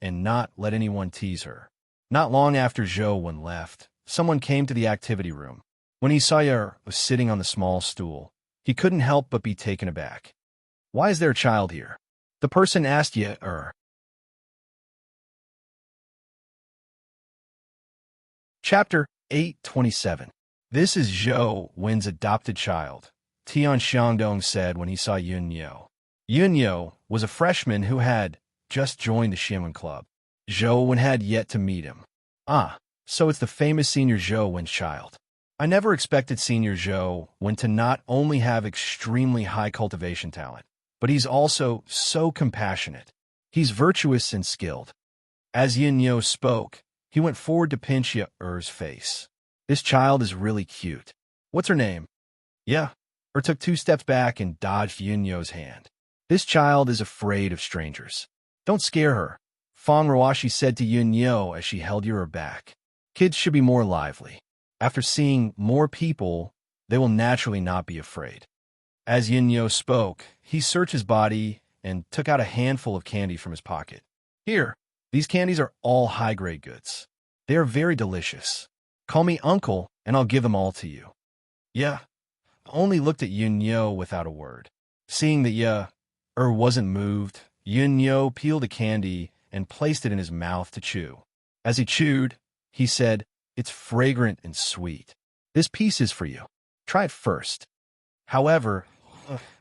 and not let anyone tease her. Not long after Zhou Wen left, someone came to the activity room. When he saw Ye was sitting on the small stool, he couldn't help but be taken aback. Why is there a child here? The person asked Ye. Chapter 827. This is Zhou Wen's adopted child, Tian Xiangdong said when he saw Yun Yo. Yun Yo was a freshman who had just joined the Xianwen Club. Zhou Wen had yet to meet him. Ah, so it's the famous senior Zhou Wen's child. I never expected senior Zhou Wen to not only have extremely high cultivation talent, but he's also so compassionate. He's virtuous and skilled. As Yin Yo spoke, he went forward to pinch Ye-er's face. This child is really cute. What's her name? Yeah. Took 2 steps back and dodged Yin Yo's hand. This child is afraid of strangers. Don't scare her, Fang Ruashi said to Yin Yo as she held Ye back. Kids should be more lively. After seeing more people, they will naturally not be afraid. As Yin Yo spoke, he searched his body and took out a handful of candy from his pocket. Here, these candies are all high-grade goods. They are very delicious. Call me uncle, and I'll give them all to you. Yeah. Only looked at Yin Yo without a word. Seeing that Ye-er wasn't moved, Yin Yo peeled a candy and placed it in his mouth to chew. As he chewed, he said, "It's fragrant and sweet. This piece is for you. Try it first." However,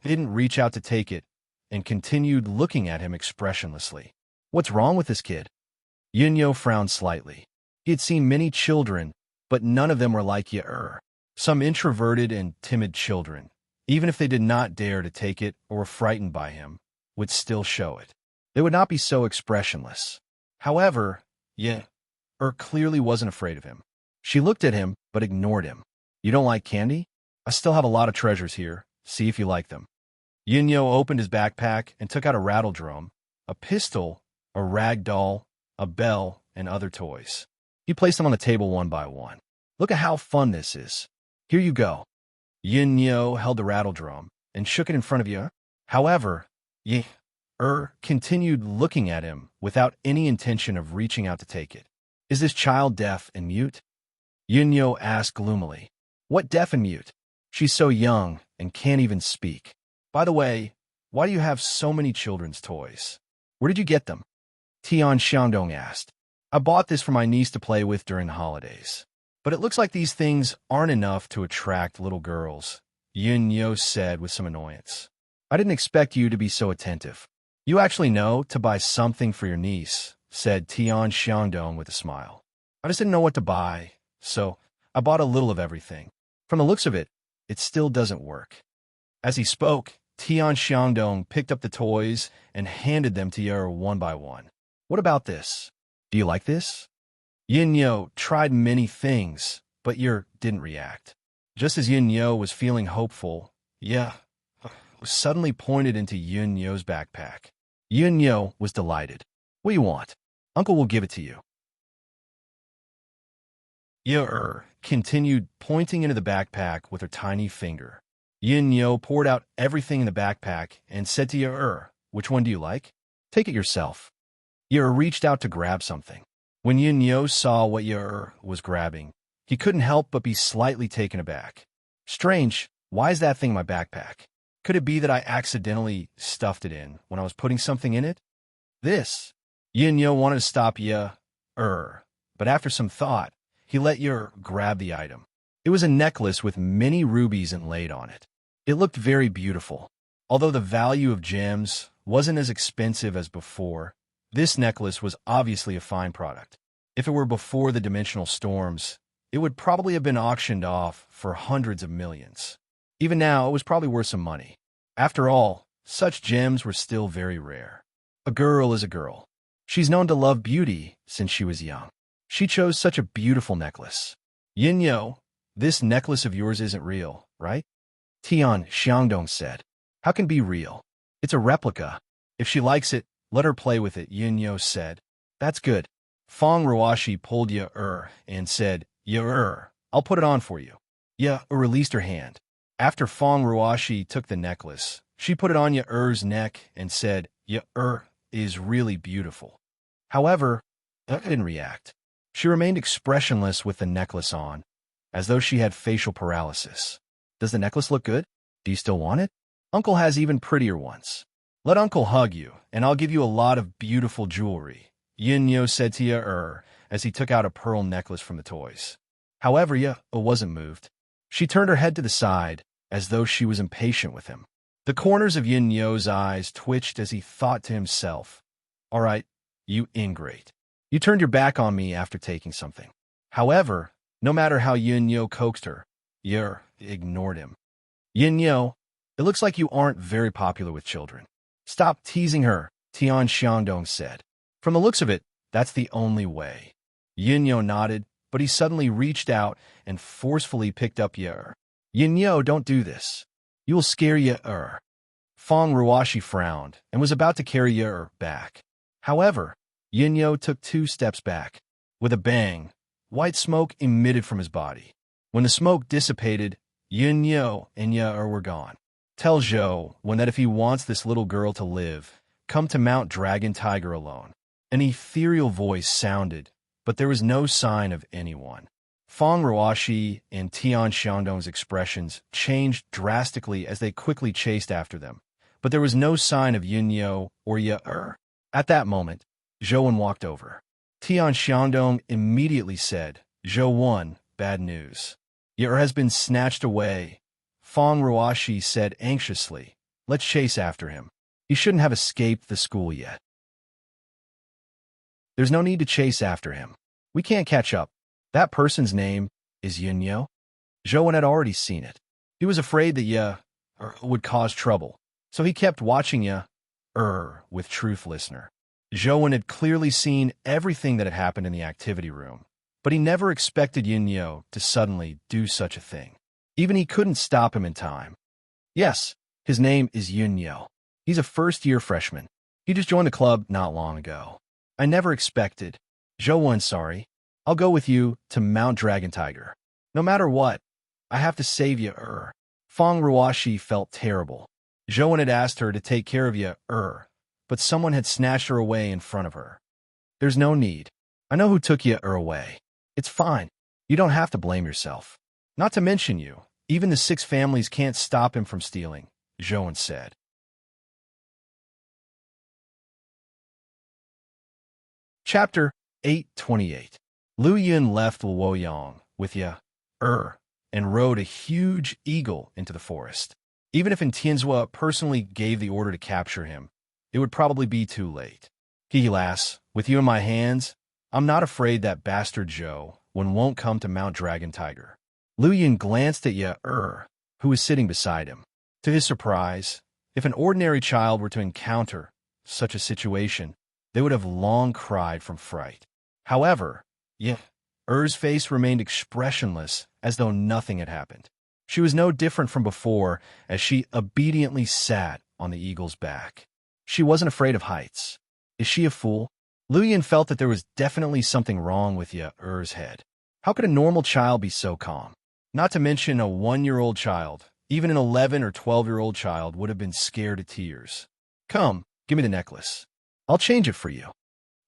he didn't reach out to take it and continued looking at him expressionlessly. What's wrong with this kid? Yin Yo frowned slightly. He had seen many children, but none of them were like Ye-er. Some introverted and timid children, even if they did not dare to take it or were frightened by him, would still show it. They would not be so expressionless. However, Ye-er clearly wasn't afraid of him. She looked at him, but ignored him. You don't like candy? I still have a lot of treasures here. See if you like them. Yin Yo opened his backpack and took out a rattle drum, a pistol, a rag doll, a bell, and other toys. He placed them on the table one by one. Look at how fun this is. Here you go. Yin Yo held the rattle drum and shook it in front of Ye. However, Ye-er continued looking at him without any intention of reaching out to take it. Is this child deaf and mute? Yin Yo asked gloomily. What deaf and mute? She's so young and can't even speak. By the way, why do you have so many children's toys? Where did you get them? Tian Xiangdong asked. I bought this for my niece to play with during the holidays. But it looks like these things aren't enough to attract little girls, Yin Yo said with some annoyance. I didn't expect you to be so attentive. You actually know to buy something for your niece, said Tian Xiangdong with a smile. I just didn't know what to buy, so I bought a little of everything. From the looks of it, it still doesn't work. As he spoke, Tian Xiangdong picked up the toys and handed them to Ye one by one. What about this? Do you like this? Yin Yo tried many things, but Ye didn't react. Just as Yin Yo was feeling hopeful, Ye suddenly pointed into Yin Yo's backpack. Yin Yo was delighted. What do you want? Uncle will give it to you. Ye continued pointing into the backpack with her tiny finger. Yin Yo poured out everything in the backpack and said to Ye, which one do you like? Take it yourself. Ye reached out to grab something. When Yin Yo saw what Ye was grabbing, he couldn't help but be slightly taken aback. Strange, why is that thing in my backpack? Could it be that I accidentally stuffed it in when I was putting something in it? This. Yin Yo wanted to stop Ye, but after some thought, he let Ye grab the item. It was a necklace with many rubies inlaid on it. It looked very beautiful. Although the value of gems wasn't as expensive as before, this necklace was obviously a fine product. If it were before the dimensional storms, it would probably have been auctioned off for hundreds of millions. Even now, it was probably worth some money. After all, such gems were still very rare. A girl is a girl. She's known to love beauty since she was young. She chose such a beautiful necklace. Yin Yo, this necklace of yours isn't real, right? Tian Xiangdong said. How can it be real? It's a replica. If she likes it, let her play with it, Yin Yo said. That's good. Fang Ruashi pulled Ye and said, Ye, I'll put it on for you. Ye released her hand. After Fang Ruashi took the necklace, she put it on Ye-er's neck and said, Ye is really beautiful. However, Ye didn't react. She remained expressionless with the necklace on, as though she had facial paralysis. Does the necklace look good? Do you still want it? Uncle has even prettier ones. Let Uncle hug you, and I'll give you a lot of beautiful jewelry, Yin-Yo said to Ya as he took out a pearl necklace from the toys. However, Ya wasn't moved. She turned her head to the side, as though she was impatient with him. The corners of Yin-Yo's eyes twitched as he thought to himself, "All right, you ingrate. You turned your back on me after taking something." However, no matter how Yin-Yo coaxed her, Ya ignored him. "Yin-Yo, it looks like you aren't very popular with children. Stop teasing her," Tian Xiangdong said. "From the looks of it, that's the only way." Yin-Yo nodded, but he suddenly reached out and forcefully picked up Ya. "Yin-Yo, don't do this. You will scare Ya." Feng Ruashi frowned and was about to carry Ya back. However, Yin-Yo took 2 steps back. With a bang, white smoke emitted from his body. When the smoke dissipated, Yin-Yo and Ya were gone. "Tell Zhou when that if he wants this little girl to live, come to Mount Dragon Tiger alone." An ethereal voice sounded, but there was no sign of anyone. Feng Ruashi and Tian Xiangdong's expressions changed drastically as they quickly chased after them, but there was no sign of Yin-Yo or Ya. At that moment, Zhou walked over. Tian Xiangdong immediately said, "Zhou, bad news. Ya has been snatched away." Feng Ruashi said anxiously, "Let's chase after him. He shouldn't have escaped the school yet." "There's no need to chase after him. We can't catch up. That person's name is Yin-Yo." Zhou had already seen it. He was afraid that Ya would cause trouble, so he kept watching Ya with truth listener. Zhou had clearly seen everything that had happened in the activity room, but he never expected Yin-Yo to suddenly do such a thing. Even he couldn't stop him in time. "Yes, his name is Yin-Yo. He's a first-year freshman. He just joined the club not long ago. I never expected." "Zhou, sorry. I'll go with you to Mount Dragon Tiger. No matter what, I have to save Ya." Feng Ruashi felt terrible. Zhou had asked her to take care of Ya, but someone had snatched her away in front of her. "There's no need. I know who took Ya away. It's fine. You don't have to blame yourself. Not to mention you. Even the 6 families can't stop him from stealing," Zhou said. Chapter 828. Lu Yun left Luoyang with Ya, and rode a huge eagle into the forest. Even if Tianzhua personally gave the order to capture him, it would probably be too late. "Lass, with you in my hands, I'm not afraid that bastard Zhou won't come to Mount Dragon Tiger." Lu Yun glanced at Ya, who was sitting beside him. To his surprise, if an ordinary child were to encounter such a situation, they would have long cried from fright. However, Ya's face remained expressionless as though nothing had happened. She was no different from before as she obediently sat on the eagle's back. She wasn't afraid of heights. Is she a fool? Lu Yun felt that there was definitely something wrong with Ya's head. How could a normal child be so calm? Not to mention a 1-year-old child. Even an 11 or 12-year-old child would have been scared to tears. "Come, give me the necklace. I'll change it for you."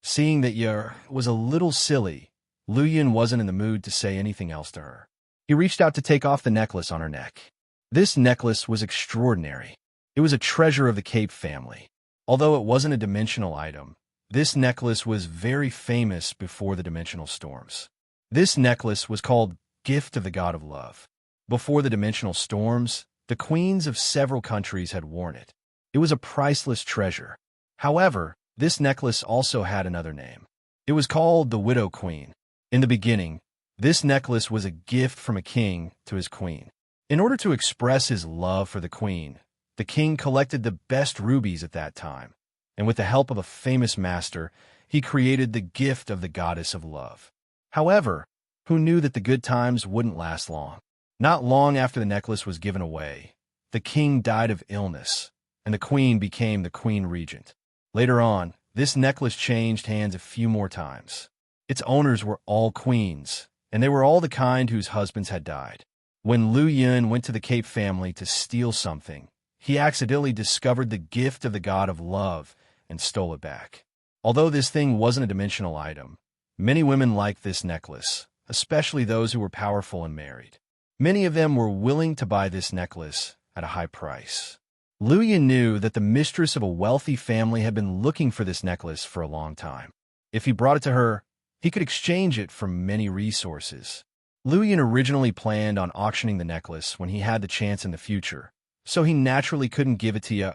Seeing that Ya was a little silly, Lu Yun wasn't in the mood to say anything else to her. He reached out to take off the necklace on her neck. This necklace was extraordinary. It was a treasure of the Cape family. Although it wasn't a dimensional item, this necklace was very famous before the dimensional storms. This necklace was called Gift of the God of Love. Before the dimensional storms, the queens of several countries had worn it. It was a priceless treasure. However, this necklace also had another name. It was called the Widow Queen. In the beginning, this necklace was a gift from a king to his queen. In order to express his love for the queen, the king collected the best rubies at that time, and with the help of a famous master, he created the gift of the goddess of love. However, who knew that the good times wouldn't last long? Not long after the necklace was given away, the king died of illness, and the queen became the queen regent. Later on, this necklace changed hands a few more times. Its owners were all queens, and they were all the kind whose husbands had died. When Lu Yun went to the Cape family to steal something, he accidentally discovered the gift of the god of love and stole it back. Although this thing wasn't a dimensional item, many women liked this necklace, especially those who were powerful and married. Many of them were willing to buy this necklace at a high price. Lu Yin knew that the mistress of a wealthy family had been looking for this necklace for a long time. If he brought it to her, he could exchange it for many resources. Lu Yin originally planned on auctioning the necklace when he had the chance in the future, so he naturally couldn't give it to Ye.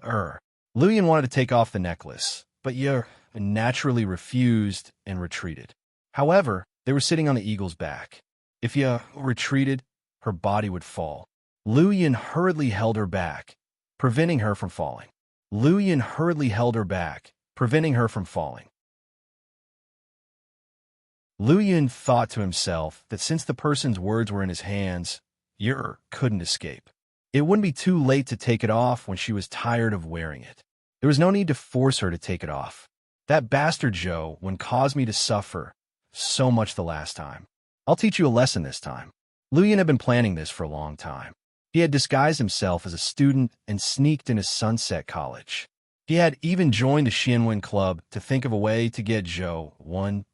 Lu Yin wanted to take off the necklace, but Ye naturally refused and retreated. However, they were sitting on the eagle's back. If Ye retreated, her body would fall. Lu Yin hurriedly held her back, preventing her from falling. Lu Yin hurriedly held her back, preventing her from falling. Lu Yin thought to himself that since the person's words were in his hands, Ye couldn't escape. It wouldn't be too late to take it off when she was tired of wearing it. There was no need to force her to take it off. That bastard Zhou caused me to suffer so much the last time. I'll teach you a lesson this time. Lu Yin had been planning this for a long time. He had disguised himself as a student and sneaked into Sunset College. He had even joined the Xianwen Club to think of a way to get Zhou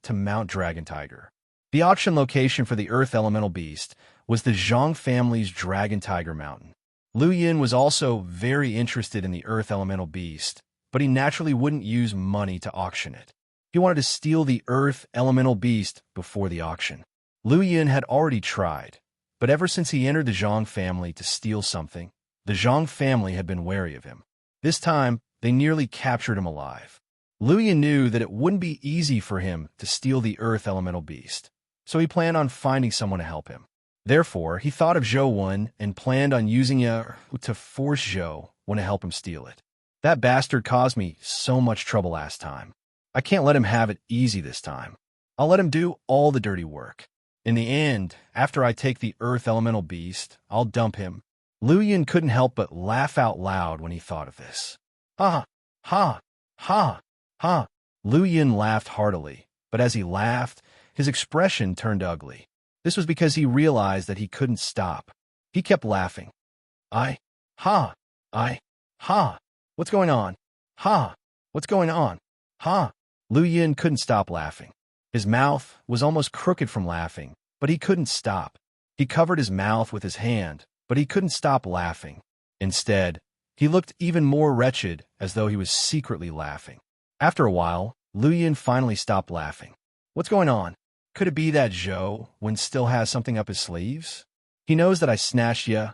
to mount Dragon Tiger. The auction location for the Earth Elemental Beast was the Zhang family's Dragon Tiger Mountain. Lu Yin was also very interested in the Earth Elemental Beast, but he naturally wouldn't use money to auction it. He wanted to steal the Earth Elemental Beast before the auction. Lu Yin had already tried, but ever since he entered the Zhang family to steal something, the Zhang family had been wary of him. This time, they nearly captured him alive. Lu Yin knew that it wouldn't be easy for him to steal the Earth Elemental Beast, so he planned on finding someone to help him. Therefore, he thought of Zhou and planned on using Ye to force Zhou to help him steal it. That bastard caused me so much trouble last time. I can't let him have it easy this time. I'll let him do all the dirty work. In the end, after I take the Earth Elemental Beast, I'll dump him. Lu Yin couldn't help but laugh out loud when he thought of this. Ha, ha, ha, ha. Lu Yin laughed heartily, but as he laughed, his expression turned ugly. This was because he realized that he couldn't stop. He kept laughing. Ha, what's going on? Ha, what's going on? Ha. Lu Yin couldn't stop laughing. His mouth was almost crooked from laughing, but he couldn't stop. He covered his mouth with his hand, but he couldn't stop laughing. Instead, he looked even more wretched, as though he was secretly laughing. After a while, Lu Yin finally stopped laughing. What's going on? Could it be that Zhou still has something up his sleeves? He knows that I snatched Ye,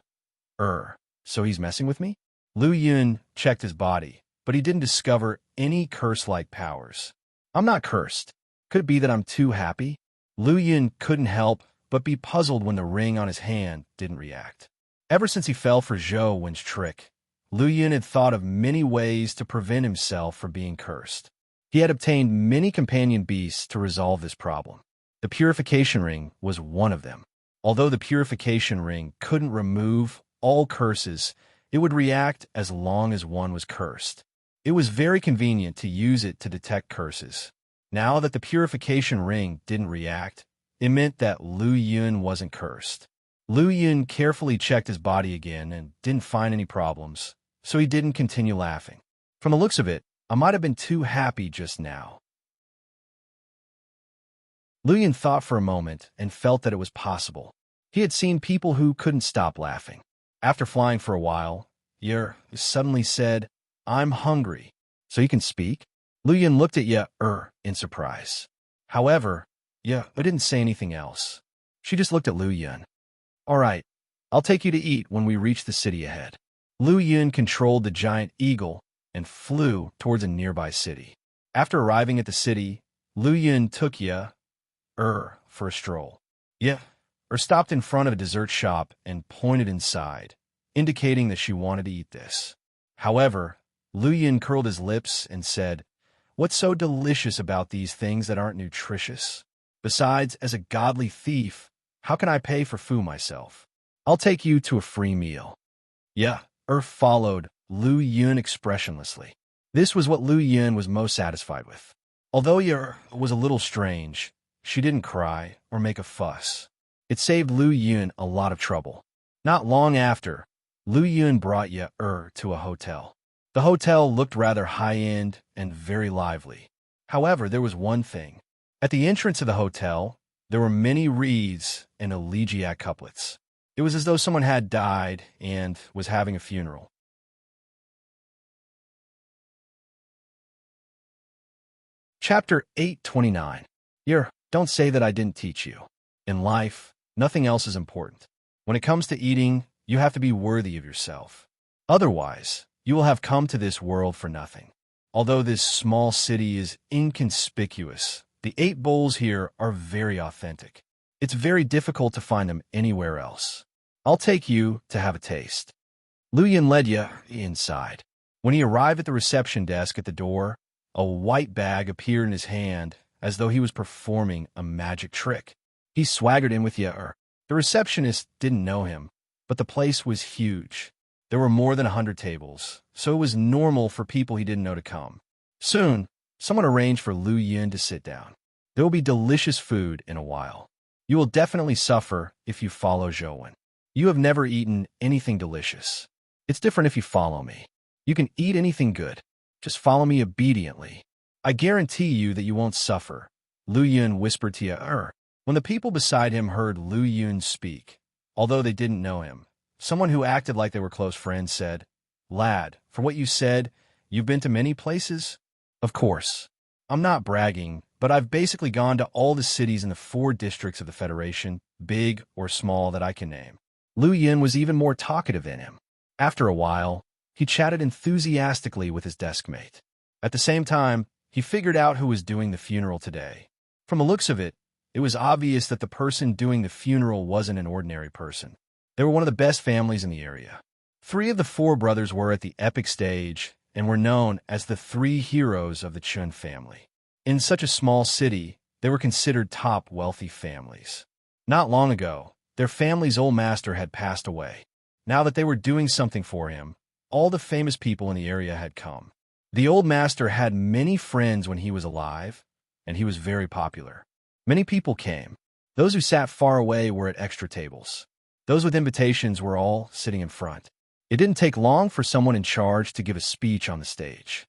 so he's messing with me? Lu Yin checked his body, but he didn't discover any curse-like powers. I'm not cursed. Could it be that I'm too happy? Lu Yin couldn't help but be puzzled when the ring on his hand didn't react. Ever since he fell for Zhou's trick, Lu Yin had thought of many ways to prevent himself from being cursed. He had obtained many companion beasts to resolve this problem. The purification ring was one of them. Although the purification ring couldn't remove all curses, it would react as long as one was cursed. It was very convenient to use it to detect curses. Now that the purification ring didn't react, it meant that Lu Yin wasn't cursed. Lu Yin carefully checked his body again and didn't find any problems, so he didn't continue laughing. From the looks of it, I might have been too happy just now. Lu Yin thought for a moment and felt that it was possible. He had seen people who couldn't stop laughing. After flying for a while, Ye suddenly said, I'm hungry. So you can speak? Lu Yin looked at Ye in surprise. However, Ye didn't say anything else. She just looked at Lu Yin. All right, I'll take you to eat when we reach the city ahead. Lu Yin controlled the giant eagle and flew towards a nearby city. After arriving at the city, Lu Yin took Ye for a stroll. Ye stopped in front of a dessert shop and pointed inside, indicating that she wanted to eat this. However, Lu Yin curled his lips and said, What's so delicious about these things that aren't nutritious? Besides, as a godly thief, how can I pay for food myself? I'll take you to a free meal. Ye followed Lu Yin expressionlessly. This was what Lu Yin was most satisfied with. Although Ye was a little strange, she didn't cry or make a fuss. It saved Lu Yin a lot of trouble. Not long after, Lu Yin brought Ye to a hotel. The hotel looked rather high-end and very lively. However, there was one thing. At the entrance of the hotel, there were many wreaths and elegiac couplets. It was as though someone had died and was having a funeral. Chapter 829. Don't say that I didn't teach you. In life, nothing else is important. When it comes to eating, you have to be worthy of yourself. Otherwise, you will have come to this world for nothing. Although this small city is inconspicuous, the 8 bowls here are very authentic. It's very difficult to find them anywhere else. I'll take you to have a taste. Lu Yun led you inside. When he arrived at the reception desk at the door, a white bag appeared in his hand as though he was performing a magic trick. He swaggered in with you. The receptionist didn't know him, but the place was huge. There were more than 100 tables, so it was normal for people he didn't know to come. Soon, someone arranged for Lu Yun to sit down. There will be delicious food in a while. You will definitely suffer if you follow Zhou. You have never eaten anything delicious. It's different if you follow me. You can eat anything good. Just follow me obediently. I guarantee you that you won't suffer. Lu Yun whispered to you. When the people beside him heard Lu Yun speak, although they didn't know him, someone who acted like they were close friends said, "Lad, for what you said, you've been to many places?" Of course. I'm not bragging, but I've basically gone to all the cities in the 4 districts of the Federation, big or small, that I can name. Lu Yun was even more talkative than him. After a while, he chatted enthusiastically with his deskmate. At the same time, he figured out who was doing the funeral today. From the looks of it, it was obvious that the person doing the funeral wasn't an ordinary person. They were one of the best families in the area. 3 of the 4 brothers were at the epic stage and were known as the 3 heroes of the Chun family. In such a small city, they were considered top wealthy families. Not long ago, their family's old master had passed away. Now that they were doing something for him, all the famous people in the area had come. The old master had many friends when he was alive, and he was very popular. Many people came. Those who sat far away were at extra tables. Those with invitations were all sitting in front. It didn't take long for someone in charge to give a speech on the stage.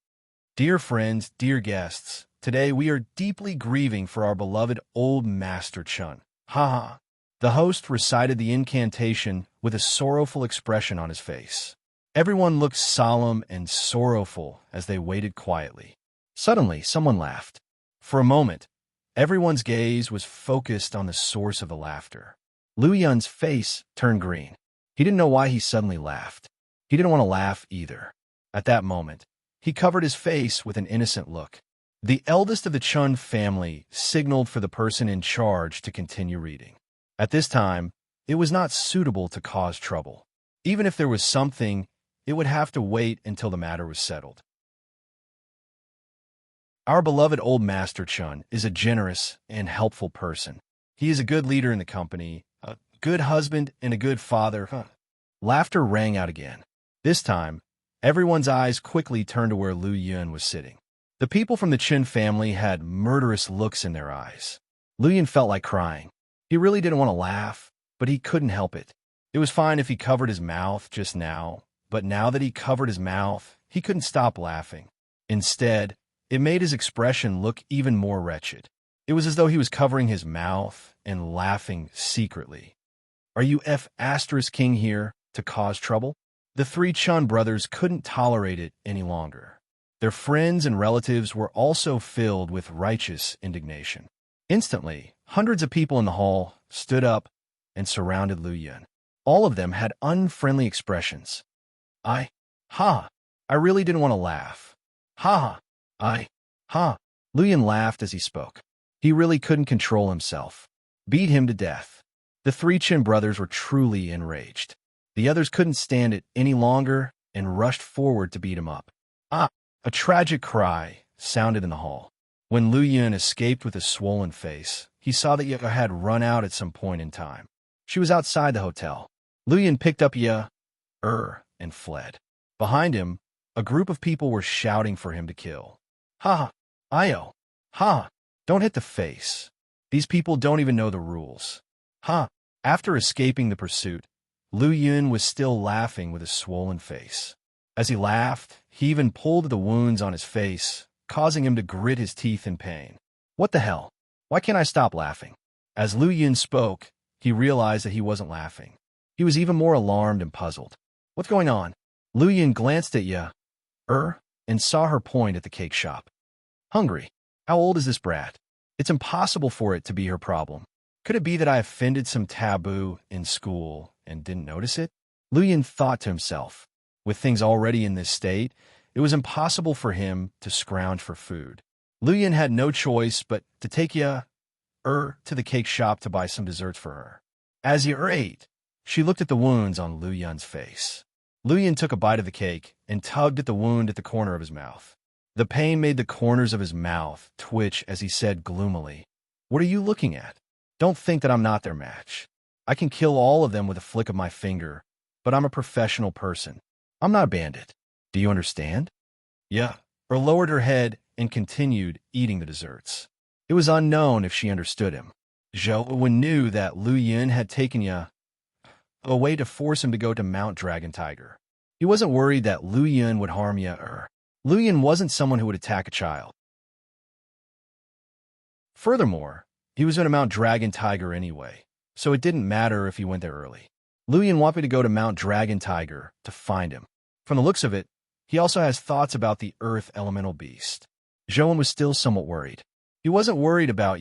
Dear friends, dear guests, today we are deeply grieving for our beloved old master Chun. Ha! The host recited the incantation with a sorrowful expression on his face. Everyone looked solemn and sorrowful as they waited quietly. Suddenly, someone laughed. For a moment, everyone's gaze was focused on the source of the laughter. Lu Yun's face turned green. He didn't know why he suddenly laughed. He didn't want to laugh either. At that moment, he covered his face with an innocent look. The eldest of the Chun family signaled for the person in charge to continue reading. At this time, it was not suitable to cause trouble. Even if there was something, it would have to wait until the matter was settled. Our beloved old Master Chun is a generous and helpful person. He is a good leader in the company, a good husband, and a good father. Laughter rang out again. This time, everyone's eyes quickly turned to where Lu Yun was sitting. The people from the Chun family had murderous looks in their eyes. Lu Yun felt like crying. He really didn't want to laugh, but he couldn't help it. It was fine if he covered his mouth just now, but now that he covered his mouth, he couldn't stop laughing. Instead, it made his expression look even more wretched. It was as though he was covering his mouth and laughing secretly. Are you King here to cause trouble? The 3 Chun brothers couldn't tolerate it any longer. Their friends and relatives were also filled with righteous indignation. Instantly, hundreds of people in the hall stood up and surrounded Lu Yun. All of them had unfriendly expressions. I really didn't want to laugh. Lu Yun laughed as he spoke. He really couldn't control himself. Beat him to death. The 3 Chin brothers were truly enraged. The others couldn't stand it any longer and rushed forward to beat him up. A tragic cry sounded in the hall. When Lu Yun escaped with a swollen face, he saw that Ye had run out at some point in time. She was outside the hotel. Lu Yun picked up Ye and fled. Behind him, a group of people were shouting for him to kill. Don't hit the face. These people don't even know the rules. After escaping the pursuit, Lu Yun was still laughing with a swollen face. As he laughed, he even pulled at the wounds on his face, causing him to grit his teeth in pain. What the hell? Why can't I stop laughing? As Lu Yun spoke, he realized that he wasn't laughing. He was even more alarmed and puzzled. What's going on? Lu Yun glanced at Ye and saw her point at the cake shop. Hungry. How old is this brat? It's impossible for it to be her problem. Could it be that I offended some taboo in school and didn't notice it? Luyan thought to himself. With things already in this state, it was impossible for him to scrounge for food. Luyan had no choice but to take to the cake shop to buy some desserts for her. As ate, she looked at the wounds on Luyan's face. Luyan took a bite of the cake and tugged at the wound at the corner of his mouth. The pain made the corners of his mouth twitch as he said gloomily, "What are you looking at? Don't think that I'm not their match. I can kill all of them with a flick of my finger, but I'm a professional person. I'm not a bandit. Do you understand?" Yeah. Or lowered her head and continued eating the desserts. It was unknown if she understood him. Zhou knew that Luyan had taken away to force him to go to Mount Dragon Tiger. He wasn't worried that Luyan would harm Luyan wasn't someone who would attack a child. Furthermore, he was going to Mount Dragon Tiger anyway, so it didn't matter if he went there early. Luyan wanted to go to Mount Dragon Tiger to find him. From the looks of it, he also has thoughts about the Earth Elemental Beast. Zhou was still somewhat worried. He wasn't worried about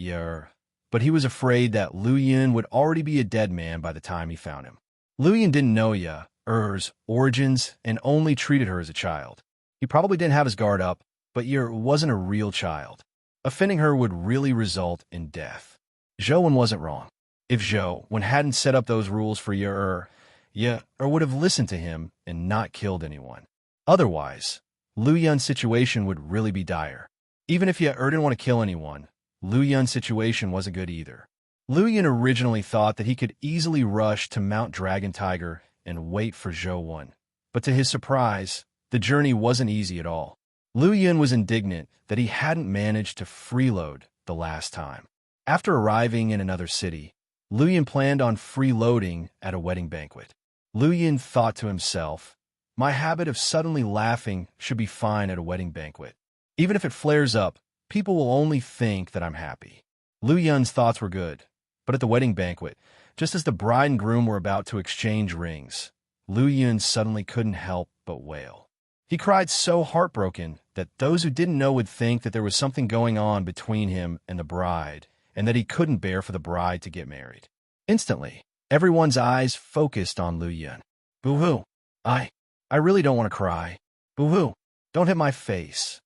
but he was afraid that Luyan would already be a dead man by the time he found him. Luyan didn't know Er's origins and only treated her as a child. He probably didn't have his guard up, but wasn't a real child. Offending her would really result in death. Zhou wasn't wrong. If Zhou hadn't set up those rules for would have listened to him and not killed anyone. Otherwise, Luyan's situation would really be dire. Even if didn't want to kill anyone, Luyan's situation wasn't good either. Luyan originally thought that he could easily rush to Mount Dragon Tiger and wait for Zhou, but to his surprise, the journey wasn't easy at all. Luyan was indignant that he hadn't managed to freeload the last time. After arriving in another city, Luyan planned on freeloading at a wedding banquet. Luyan thought to himself, "My habit of suddenly laughing should be fine at a wedding banquet. Even if it flares up, people will only think that I'm happy." Luyan's thoughts were good, but at the wedding banquet, just as the bride and groom were about to exchange rings, Luyan suddenly couldn't help but wail. He cried so heartbroken that those who didn't know would think that there was something going on between him and the bride, and that he couldn't bear for the bride to get married. Instantly, everyone's eyes focused on Luyan. "Boo-hoo. I really don't want to cry. Boo-hoo. Don't hit my face."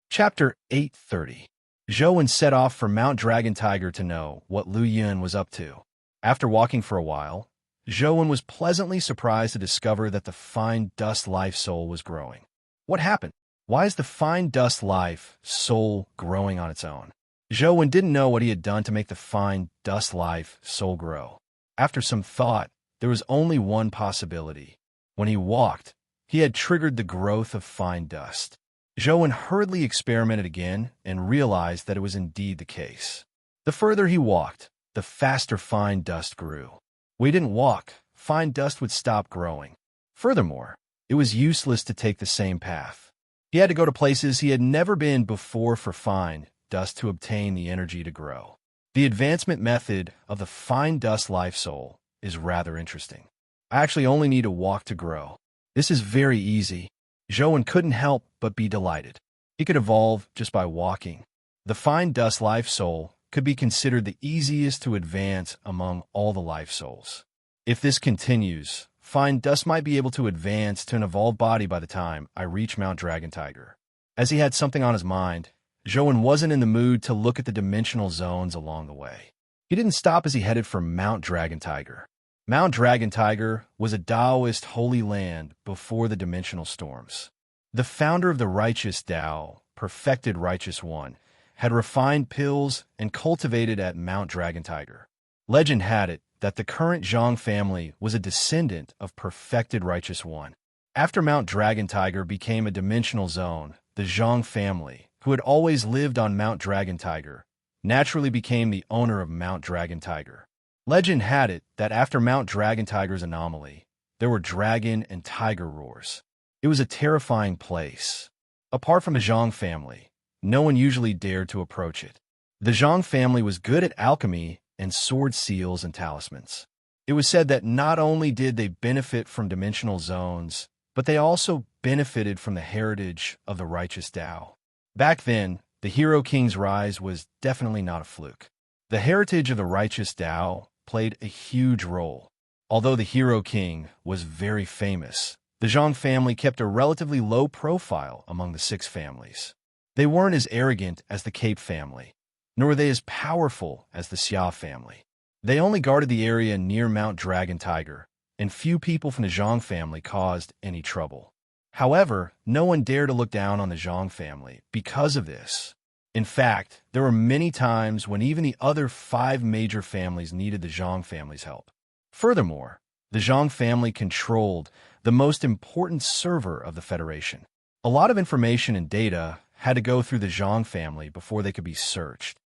Chapter 830. Zhou set off for Mount Dragon Tiger to know what Luyan was up to. After walking for a while, Zhou was pleasantly surprised to discover that the fine dust life soul was growing. What happened? Why is the fine dust life soul growing on its own? Zhou didn't know what he had done to make the fine dust life soul grow. After some thought, there was only one possibility. When he walked, he had triggered the growth of fine dust. Zhou hurriedly experimented again and realized that it was indeed the case. The further he walked, the faster fine dust grew. When he didn't walk, fine dust would stop growing. Furthermore, it was useless to take the same path. He had to go to places he had never been before for fine dust to obtain the energy to grow. The advancement method of the fine dust life soul is rather interesting. I actually only need to walk to grow. This is very easy. Zhou couldn't help but be delighted. He could evolve just by walking. The fine dust life soul could be considered the easiest to advance among all the life souls. If this continues, fine dust might be able to advance to an evolved body by the time I reach Mount Dragon Tiger. As he had something on his mind, Zhou wasn't in the mood to look at the dimensional zones along the way. He didn't stop as he headed for Mount Dragon Tiger. Mount Dragon Tiger was a Taoist holy land before the dimensional storms. The founder of the righteous Tao, perfected righteous one, had refined pills and cultivated at Mount Dragon Tiger. Legend had it that the current Zhang family was a descendant of perfected righteous one. After Mount Dragon Tiger became a dimensional zone, the Zhang family, who had always lived on Mount Dragon Tiger, naturally became the owner of Mount Dragon Tiger. Legend had it that after Mount Dragon Tiger's anomaly, there were dragon and tiger roars. It was a terrifying place. Apart from the Zhang family, no one usually dared to approach it. The Zhang family was good at alchemy and sword seals and talismans. It was said that not only did they benefit from dimensional zones, but they also benefited from the heritage of the righteous Tao. Back then, the Hero King's rise was definitely not a fluke. The heritage of the righteous Tao played a huge role. Although the Hero King was very famous, the Zhang family kept a relatively low profile among the six families. They weren't as arrogant as the Cape family, nor were they as powerful as the Xia family. They only guarded the area near Mount Dragon Tiger, and few people from the Zhang family caused any trouble. However, no one dared to look down on the Zhang family because of this. In fact, there were many times when even the other 5 major families needed the Zhang family's help. Furthermore, the Zhang family controlled the most important server of the Federation. A lot of information and data had to go through the Zhang family before they could be searched.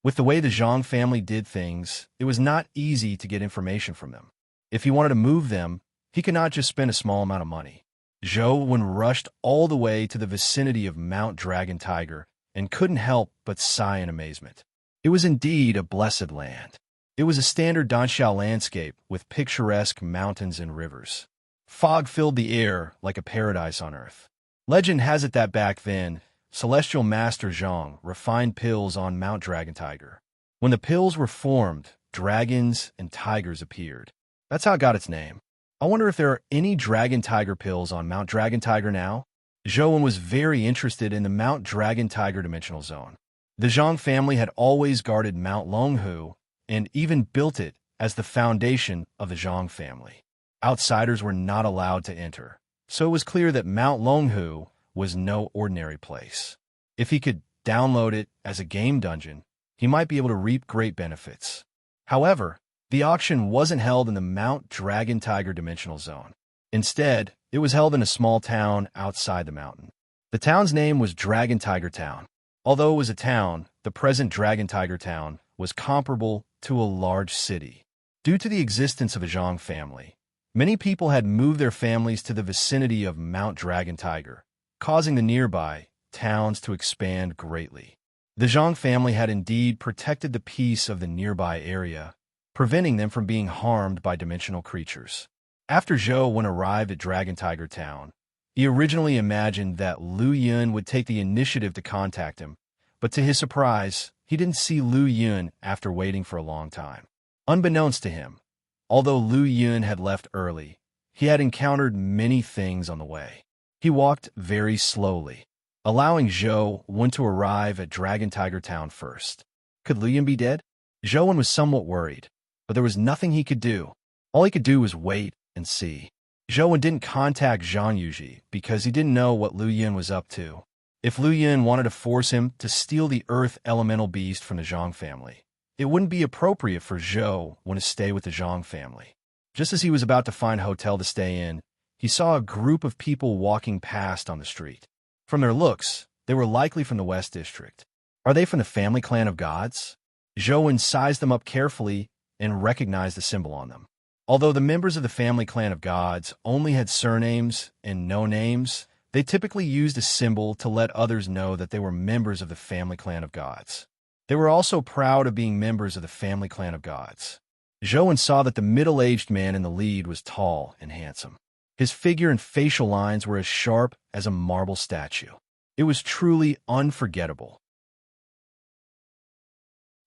With the way the Zhang family did things, it was not easy to get information from them. If he wanted to move them, he could not just spend a small amount of money. Zhou Wen rushed all the way to the vicinity of Mount Dragon Tiger and couldn't help but sigh in amazement. It was indeed a blessed land. It was a standard Danxiao landscape with picturesque mountains and rivers. Fog filled the air like a paradise on earth. Legend has it that back then, Celestial Master Zhang refined pills on Mount Dragon Tiger. When the pills were formed, dragons and tigers appeared. That's how it got its name. I wonder if there are any Dragon Tiger pills on Mount Dragon Tiger now? Zhou Wen was very interested in the Mount Dragon Tiger dimensional zone. The Zhang family had always guarded Mount Longhu and even built it as the foundation of the Zhang family. Outsiders were not allowed to enter, so it was clear that Mount Longhu was no ordinary place. If he could download it as a game dungeon, he might be able to reap great benefits. However, the auction wasn't held in the Mount Dragon Tiger dimensional zone. Instead, it was held in a small town outside the mountain. The town's name was Dragon Tiger Town. Although it was a town, the present Dragon Tiger Town was comparable to a large city. Due to the existence of a Zhang family, many people had moved their families to the vicinity of Mount Dragon Tiger, causing the nearby towns to expand greatly. The Zhang family had indeed protected the peace of the nearby area, preventing them from being harmed by dimensional creatures. After Zhou Wen arrived at Dragon Tiger Town, he originally imagined that Lu Yun would take the initiative to contact him, but to his surprise, he didn't see Lu Yun after waiting for a long time. Unbeknownst to him, although Lu Yun had left early, he had encountered many things on the way. He walked very slowly, allowing Zhou Wen to arrive at Dragon Tiger Town first. Could Lu Yun be dead? Zhou Wen was somewhat worried, but there was nothing he could do. All he could do was wait and see. Zhou Wen didn't contact Zhang Yuji because he didn't know what Lu Yun was up to. If Lu Yun wanted to force him to steal the earth elemental beast from the Zhang family, it wouldn't be appropriate for Zhou Wen to stay with the Zhang family. Just as he was about to find a hotel to stay in, he saw a group of people walking past on the street. From their looks, they were likely from the West District. Are they from the family clan of gods? Zhou Wen sized them up carefully and recognized the symbol on them. Although the members of the family clan of gods only had surnames and no names, they typically used a symbol to let others know that they were members of the family clan of gods. They were also proud of being members of the family clan of gods. Zhou Wen saw that the middle-aged man in the lead was tall and handsome. His figure and facial lines were as sharp as a marble statue. It was truly unforgettable.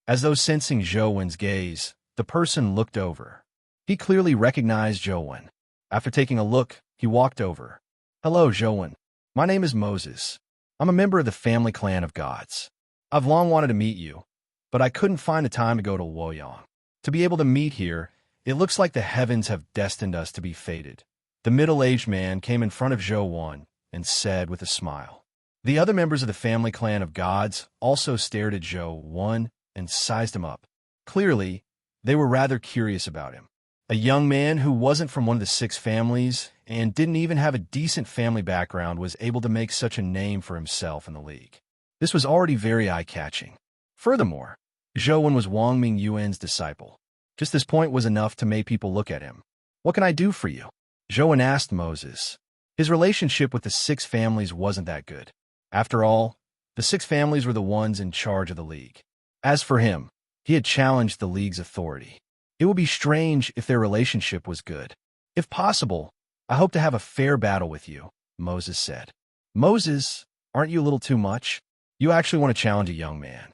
As though sensing Zhou Wen's gaze, the person looked over. He clearly recognized Zhou Wen. After taking a look, he walked over. Hello, Zhou Wen. My name is Moses. I'm a member of the family clan of gods. I've long wanted to meet you, but I couldn't find the time to go to Luoyang. To be able to meet here, it looks like the heavens have destined us to be fated. The middle-aged man came in front of Zhou Wen and said with a smile. The other members of the family clan of gods also stared at Zhou Wen and sized him up. Clearly, they were rather curious about him. A young man who wasn't from one of the 6 families and didn't even have a decent family background was able to make such a name for himself in the league. This was already very eye-catching. Furthermore, Zhou Wen was Wang Mingyuan's disciple. Just this point was enough to make people look at him. What can I do for you? Zhou Wen asked Moses. His relationship with the 6 families wasn't that good. After all, the 6 families were the ones in charge of the league. As for him, he had challenged the league's authority. It would be strange if their relationship was good. If possible, I hope to have a fair battle with you, Moses said. Moses, aren't you a little too much? You actually want to challenge a young man.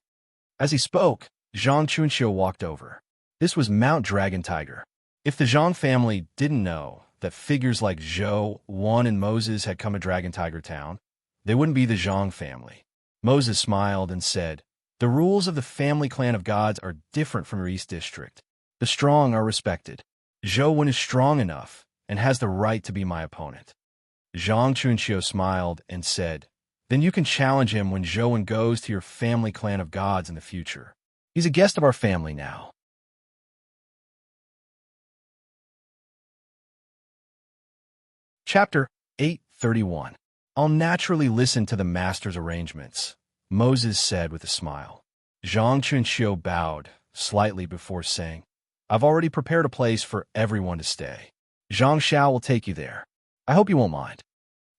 As he spoke, Zhang Chunxiu walked over. This was Mount Dragon Tiger. If the Zhang family didn't know that figures like Zhou, Wan, and Moses had come to Dragon Tiger Town, they wouldn't be the Zhang family. Moses smiled and said, "The rules of the family clan of gods are different from your East District. The strong are respected. Zhou Wan is strong enough and has the right to be my opponent." Zhang Chunxiu smiled and said, "Then you can challenge him when Zhou Wan goes to your family clan of gods in the future. He's a guest of our family now." Chapter 831. I'll naturally listen to the master's arrangements, Moses said with a smile. Zhang Chunxiu bowed slightly before saying, "I've already prepared a place for everyone to stay. Zhang Xiao will take you there. I hope you won't mind."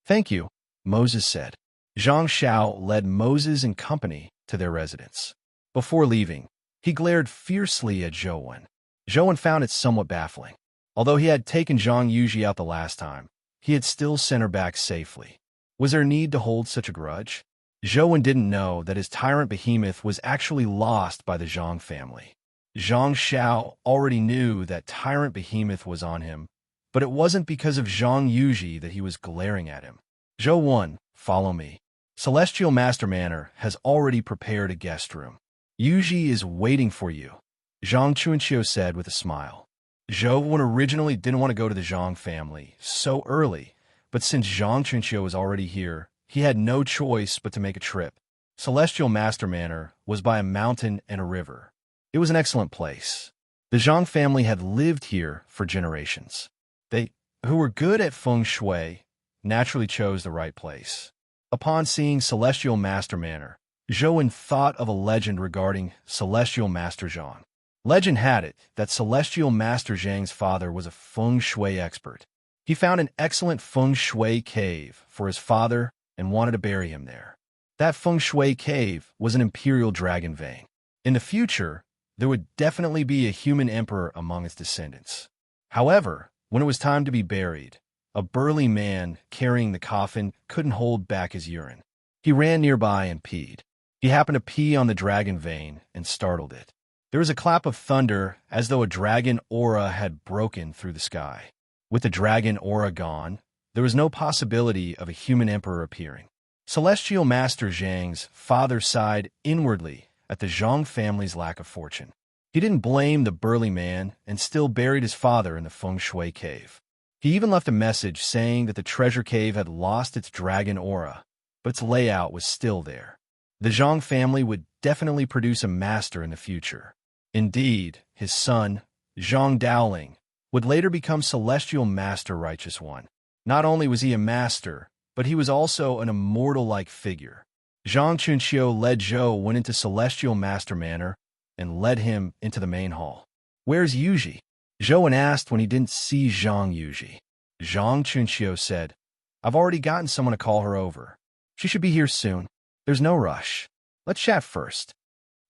"Thank you," Moses said. Zhang Xiao led Moses and company to their residence. Before leaving, he glared fiercely at Zhou Wan. Zhou Wan found it somewhat baffling. Although he had taken Zhang Yuji out the last time, he had still sent her back safely. Was there need to hold such a grudge? Zhou Wan didn't know that his tyrant behemoth was actually lost by the Zhang family. Zhang Xiao already knew that tyrant behemoth was on him, but it wasn't because of Zhang Yuji that he was glaring at him. "Zhou Wan, follow me. Celestial Master Manor has already prepared a guest room. Yuji is waiting for you," Zhang Chunqiu said with a smile. Zhou Wan originally didn't want to go to the Zhang family so early, but since Zhang Chunqiu was already here, he had no choice but to make a trip. Celestial Master Manor was by a mountain and a river. It was an excellent place. The Zhang family had lived here for generations. They, who were good at feng shui, naturally chose the right place. Upon seeing Celestial Master Manor, Zhou Wan thought of a legend regarding Celestial Master Zhang. Legend had it that Celestial Master Zhang's father was a feng shui expert. He found an excellent feng shui cave for his father and wanted to bury him there. That feng shui cave was an imperial dragon vein. In the future, there would definitely be a human emperor among his descendants. However, when it was time to be buried, a burly man carrying the coffin couldn't hold back his urine. He ran nearby and peed. He happened to pee on the dragon vein and startled it. There was a clap of thunder as though a dragon aura had broken through the sky. With the dragon aura gone, there was no possibility of a human emperor appearing. Celestial Master Zhang's father sighed inwardly at the Zhang family's lack of fortune. He didn't blame the burly man and still buried his father in the feng shui cave. He even left a message saying that the treasure cave had lost its dragon aura, but its layout was still there. The Zhang family would definitely produce a master in the future. Indeed, his son, Zhang Daoling, would later become Celestial Master Righteous One. Not only was he a master, but he was also an immortal-like figure. Zhang Chunqiu led Zhou Wan into Celestial Master Manor and led him into the main hall. "Where's Yuji?" Zhou Wan asked when he didn't see Zhang Yuji. Zhang Chunqiu said, "I've already gotten someone to call her over. She should be here soon. There's no rush. Let's chat first."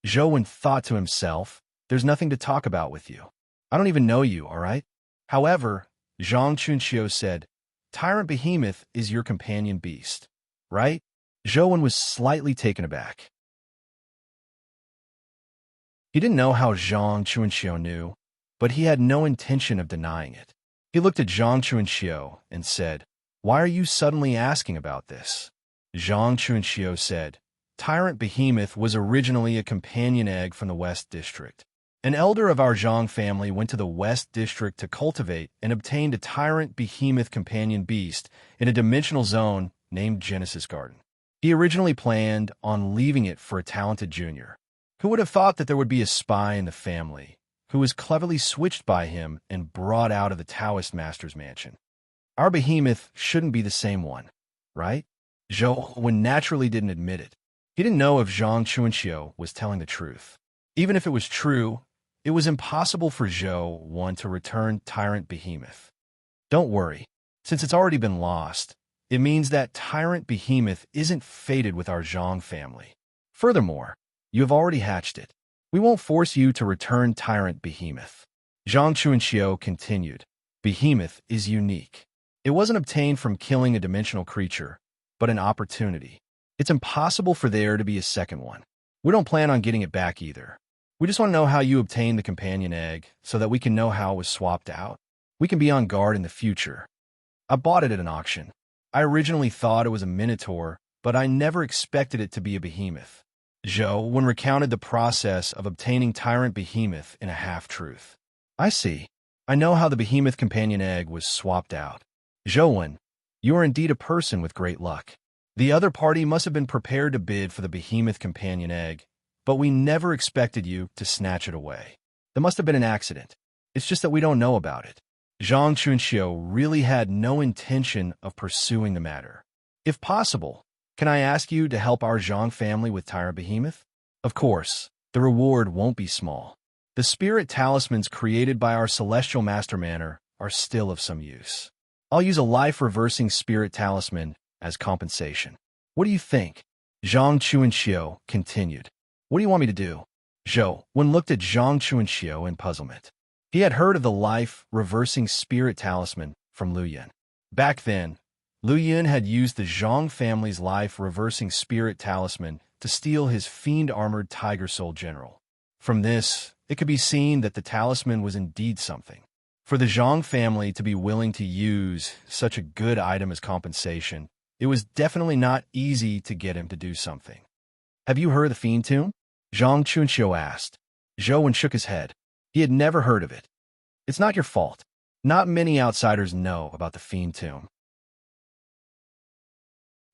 Zhou Wan thought to himself, "There's nothing to talk about with you. I don't even know you, all right?" However, Zhang Chunqiu said, "Tyrant Behemoth is your companion beast, right?" Zhou Wan was slightly taken aback. He didn't know how Zhang Chunqiu knew, but he had no intention of denying it. He looked at Zhang Chunqiu and said, "Why are you suddenly asking about this?" Zhang Chunqiu said, "Tyrant Behemoth was originally a companion egg from the West District. An elder of our Zhang family went to the West District to cultivate and obtained a Tyrant Behemoth companion beast in a dimensional zone named Genesis Garden. He originally planned on leaving it for a talented junior. Who would have thought that there would be a spy in the family, who was cleverly switched by him and brought out of the Taoist master's mansion? Our behemoth shouldn't be the same one, right?" Zhou Wan naturally didn't admit it. He didn't know if Zhang Chunqiu was telling the truth. Even if it was true, it was impossible for Zhou Wan to return Tyrant Behemoth. "Don't worry. Since it's already been lost, it means that Tyrant Behemoth isn't fated with our Zhang family. Furthermore, you have already hatched it. We won't force you to return Tyrant Behemoth." Zhang Chunqiu continued, behemoth is unique. It wasn't obtained from killing a dimensional creature, but an opportunity. It's impossible for there to be a second one. We don't plan on getting it back either. We just want to know how you obtained the companion egg so that we can know how it was swapped out. We can be on guard in the future. I bought it at an auction. I originally thought it was a minotaur, but I never expected it to be a behemoth. Zhou recounted the process of obtaining Tyrant Behemoth in a half-truth. I see. I know how the behemoth companion egg was swapped out. Zhou, you are indeed a person with great luck. The other party must have been prepared to bid for the behemoth companion egg, but we never expected you to snatch it away. There must have been an accident. It's just that we don't know about it. Zhang Chunxiu really had no intention of pursuing the matter. If possible, can I ask you to help our Zhang family with Tyrant Behemoth? Of course, the reward won't be small. The spirit talismans created by our celestial master manor are still of some use. I'll use a life-reversing spirit talisman as compensation. What do you think? Zhang Chunxiu continued. What do you want me to do? Zhou looked at Zhang Chunxiu in puzzlement. He had heard of the life-reversing spirit talisman from Lu Yun. Back then, Lu Yun had used the Zhang family's life-reversing spirit talisman to steal his fiend-armored tiger soul general. From this, it could be seen that the talisman was indeed something. For the Zhang family to be willing to use such a good item as compensation, it was definitely not easy to get him to do something. Have you heard of the Fiend Tomb? Zhang Chunxiu asked. Zhou shook his head. He had never heard of it. It's not your fault. Not many outsiders know about the Fiend Tomb.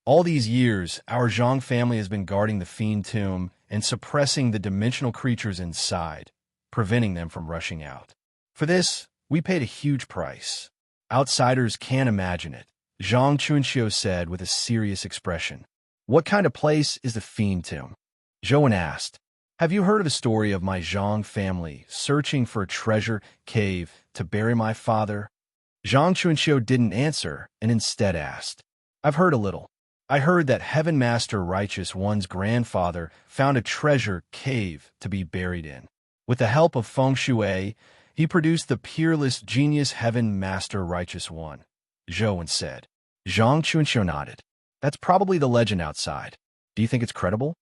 All these years, our Zhang family has been guarding the Fiend Tomb and suppressing the dimensional creatures inside, preventing them from rushing out. For this, we paid a huge price. Outsiders can't imagine it, Zhang Chunxiu said with a serious expression. What kind of place is the Fiend Tomb? Zhou asked. Have you heard of the story of my Zhang family searching for a treasure cave to bury my father? Zhang Chunxiu didn't answer and instead asked. I've heard a little. I heard that Heaven Master Righteous One's grandfather found a treasure cave to be buried in. With the help of Feng Shui, he produced the peerless genius Heaven Master Righteous One, Zhou said. Zhang Chunxiu nodded. That's probably the legend outside. Do you think it's credible?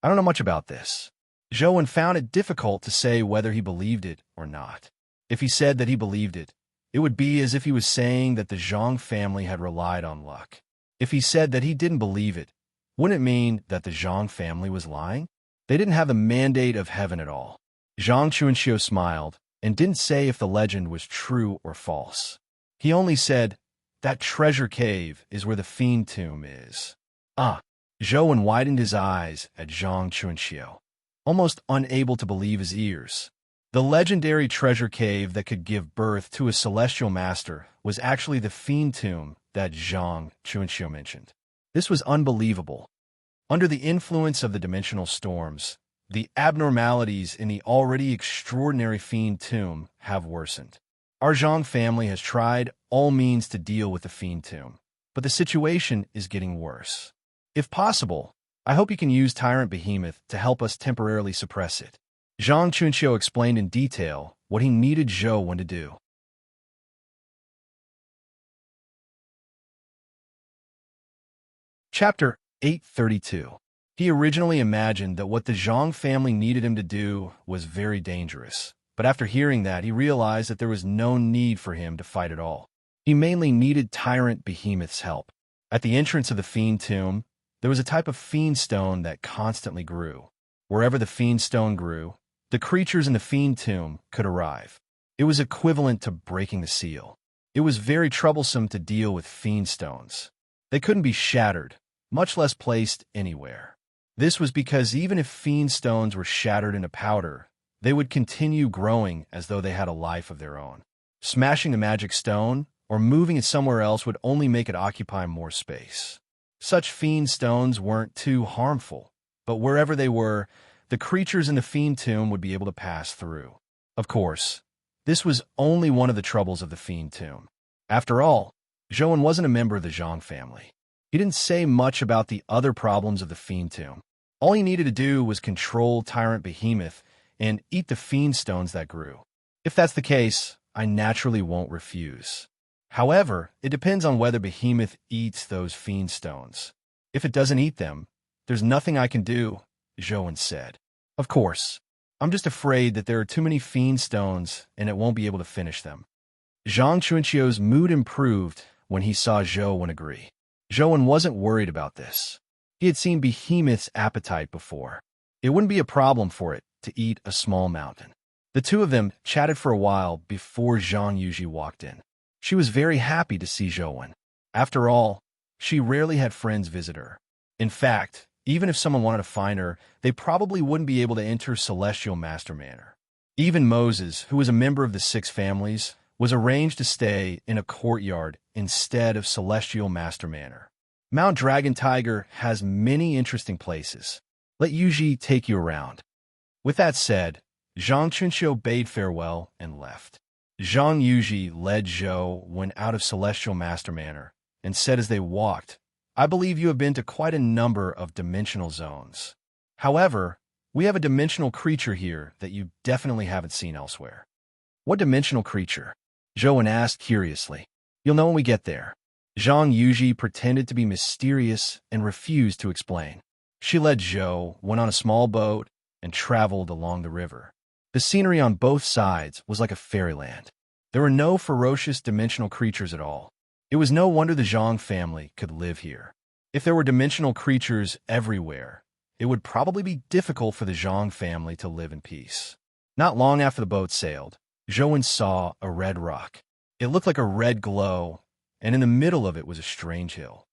I don't know much about this. Zhou found it difficult to say whether he believed it or not. If he said that he believed it, it would be as if he was saying that the Zhang family had relied on luck. If he said that he didn't believe it, wouldn't it mean that the Zhang family was lying? They didn't have the mandate of heaven at all. Zhang Chunxiu smiled and didn't say if the legend was true or false. He only said, that treasure cave is where the Fiend Tomb is. Zhou widened his eyes at Zhang Chunxiu, almost unable to believe his ears. The legendary treasure cave that could give birth to a celestial master was actually the Fiend Tomb that Zhang Chunxiu mentioned. This was unbelievable. Under the influence of the dimensional storms, the abnormalities in the already extraordinary Fiend Tomb have worsened. Our Zhang family has tried all means to deal with the Fiend Tomb, but the situation is getting worse. If possible, I hope you can use Tyrant Behemoth to help us temporarily suppress it. Zhang Chunxiu explained in detail what he needed Zhou to do. Chapter 832. He originally imagined that what the Zhang family needed him to do was very dangerous, but after hearing that, he realized that there was no need for him to fight at all. He mainly needed Tyrant Behemoth's help. At the entrance of the Fiend Tomb, there was a type of fiend stone that constantly grew. Wherever the fiend stone grew, the creatures in the Fiend Tomb could arrive. It was equivalent to breaking the seal. It was very troublesome to deal with fiend stones. They couldn't be shattered, much less placed anywhere. This was because even if fiend stones were shattered into powder, they would continue growing as though they had a life of their own. Smashing the magic stone or moving it somewhere else would only make it occupy more space. Such fiend stones weren't too harmful, but wherever they were, the creatures in the Fiend Tomb would be able to pass through. Of course, this was only one of the troubles of the Fiend Tomb. After all, Zhou wasn't a member of the Zhang family. He didn't say much about the other problems of the Fiend Tomb. All he needed to do was control Tyrant Behemoth and eat the fiend stones that grew. If that's the case, I naturally won't refuse. However, it depends on whether Behemoth eats those fiend stones. If it doesn't eat them, there's nothing I can do, Zhou said. Of course. I'm just afraid that there are too many fiend stones and it won't be able to finish them. Zhang Chunqiu's mood improved when he saw Zhou agree. Zhou wasn't worried about this. He had seen Behemoth's appetite before. It wouldn't be a problem for it to eat a small mountain. The two of them chatted for a while before Zhang Yuji walked in. She was very happy to see Zhou. After all, she rarely had friends visit her. In fact, even if someone wanted to find her, they probably wouldn't be able to enter Celestial Master Manor. Even Moses, who was a member of the Six Families, was arranged to stay in a courtyard instead of Celestial Master Manor. Mount Dragon Tiger has many interesting places. Let Yuji take you around. With that said, Zhang Chunqiu bade farewell and left. Zhang Yuji led Zhou out of Celestial Master Manor and said as they walked, I believe you have been to quite a number of dimensional zones. However, we have a dimensional creature here that you definitely haven't seen elsewhere. What dimensional creature? Zhou asked curiously. You'll know when we get there. Zhang Yuji pretended to be mysterious and refused to explain. She led Zhou, went on a small boat, and traveled along the river. The scenery on both sides was like a fairyland. There were no ferocious dimensional creatures at all. It was no wonder the Zhang family could live here. If there were dimensional creatures everywhere, it would probably be difficult for the Zhang family to live in peace. Not long after the boat sailed, Zhou saw a red rock. It looked like a red glow, and in the middle of it was a strange hill.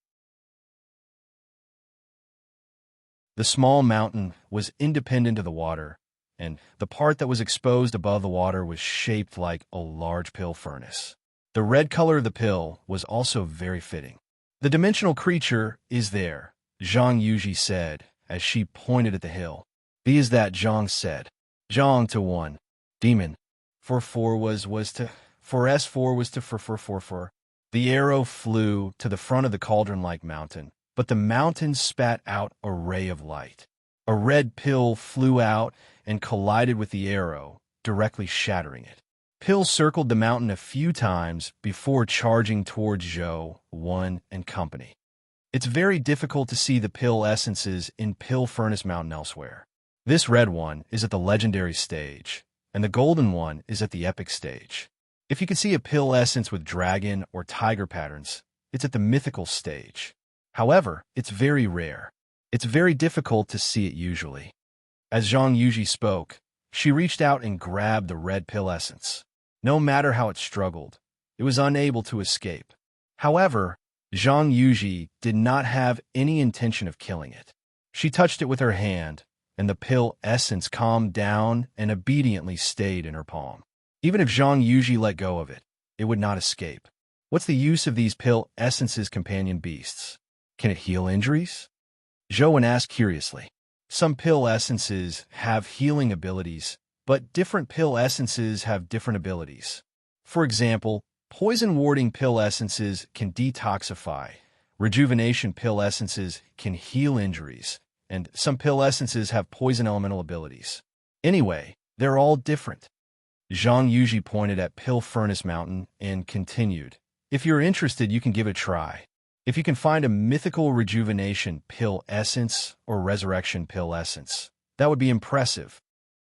The small mountain was independent of the water, and the part that was exposed above the water was shaped like a large pill furnace. The red color of the pill was also very fitting. The dimensional creature is there, Zhang Yuji said, as she pointed at the hill. Be as that, Zhang said. Zhang to 1. Demon. For 4 was to. For S4 was to for. The arrow flew to the front of the cauldron-like mountain, but the mountain spat out a ray of light. A red pill flew out and collided with the arrow, directly shattering it. Pill circled the mountain a few times before charging towards Zhou, and company. It's very difficult to see the pill essences in Pill Furnace Mountain elsewhere. This red one is at the legendary stage, and the golden one is at the epic stage. If you can see a pill essence with dragon or tiger patterns, it's at the mythical stage. However, it's very rare. It's very difficult to see it usually. As Zhang Yuji spoke, she reached out and grabbed the red pill essence. No matter how it struggled, it was unable to escape. However, Zhang Yuji did not have any intention of killing it. She touched it with her hand, and the pill essence calmed down and obediently stayed in her palm. Even if Zhang Yuji let go of it, it would not escape. What's the use of these pill essences, companion beasts? Can it heal injuries? Zhou asked curiously. Some pill essences have healing abilities, but different pill essences have different abilities. For example, poison-warding pill essences can detoxify, rejuvenation pill essences can heal injuries, and some pill essences have poison elemental abilities. Anyway, they're all different. Zhang Yuji pointed at Pill Furnace Mountain and continued, if you're interested, you can give it a try. If you can find a mythical rejuvenation pill essence or resurrection pill essence, that would be impressive.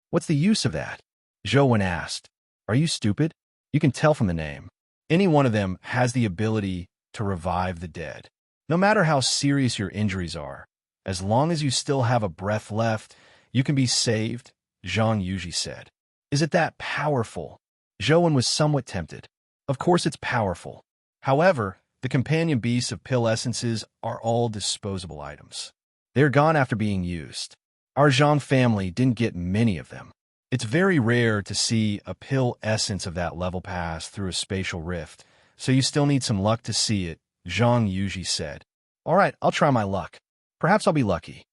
What's the use of that? Zhou asked. Are you stupid? You can tell from the name. Any one of them has the ability to revive the dead. No matter how serious your injuries are, as long as you still have a breath left, you can be saved, Zhang Yuji said. Is it that powerful? Zhou was somewhat tempted. Of course it's powerful. However, the companion beasts of pill essences are all disposable items. They're gone after being used. Our Zhang family didn't get many of them. It's very rare to see a pill essence of that level pass through a spatial rift, so you still need some luck to see it, Zhang Yuji said. All right, I'll try my luck. Perhaps I'll be lucky.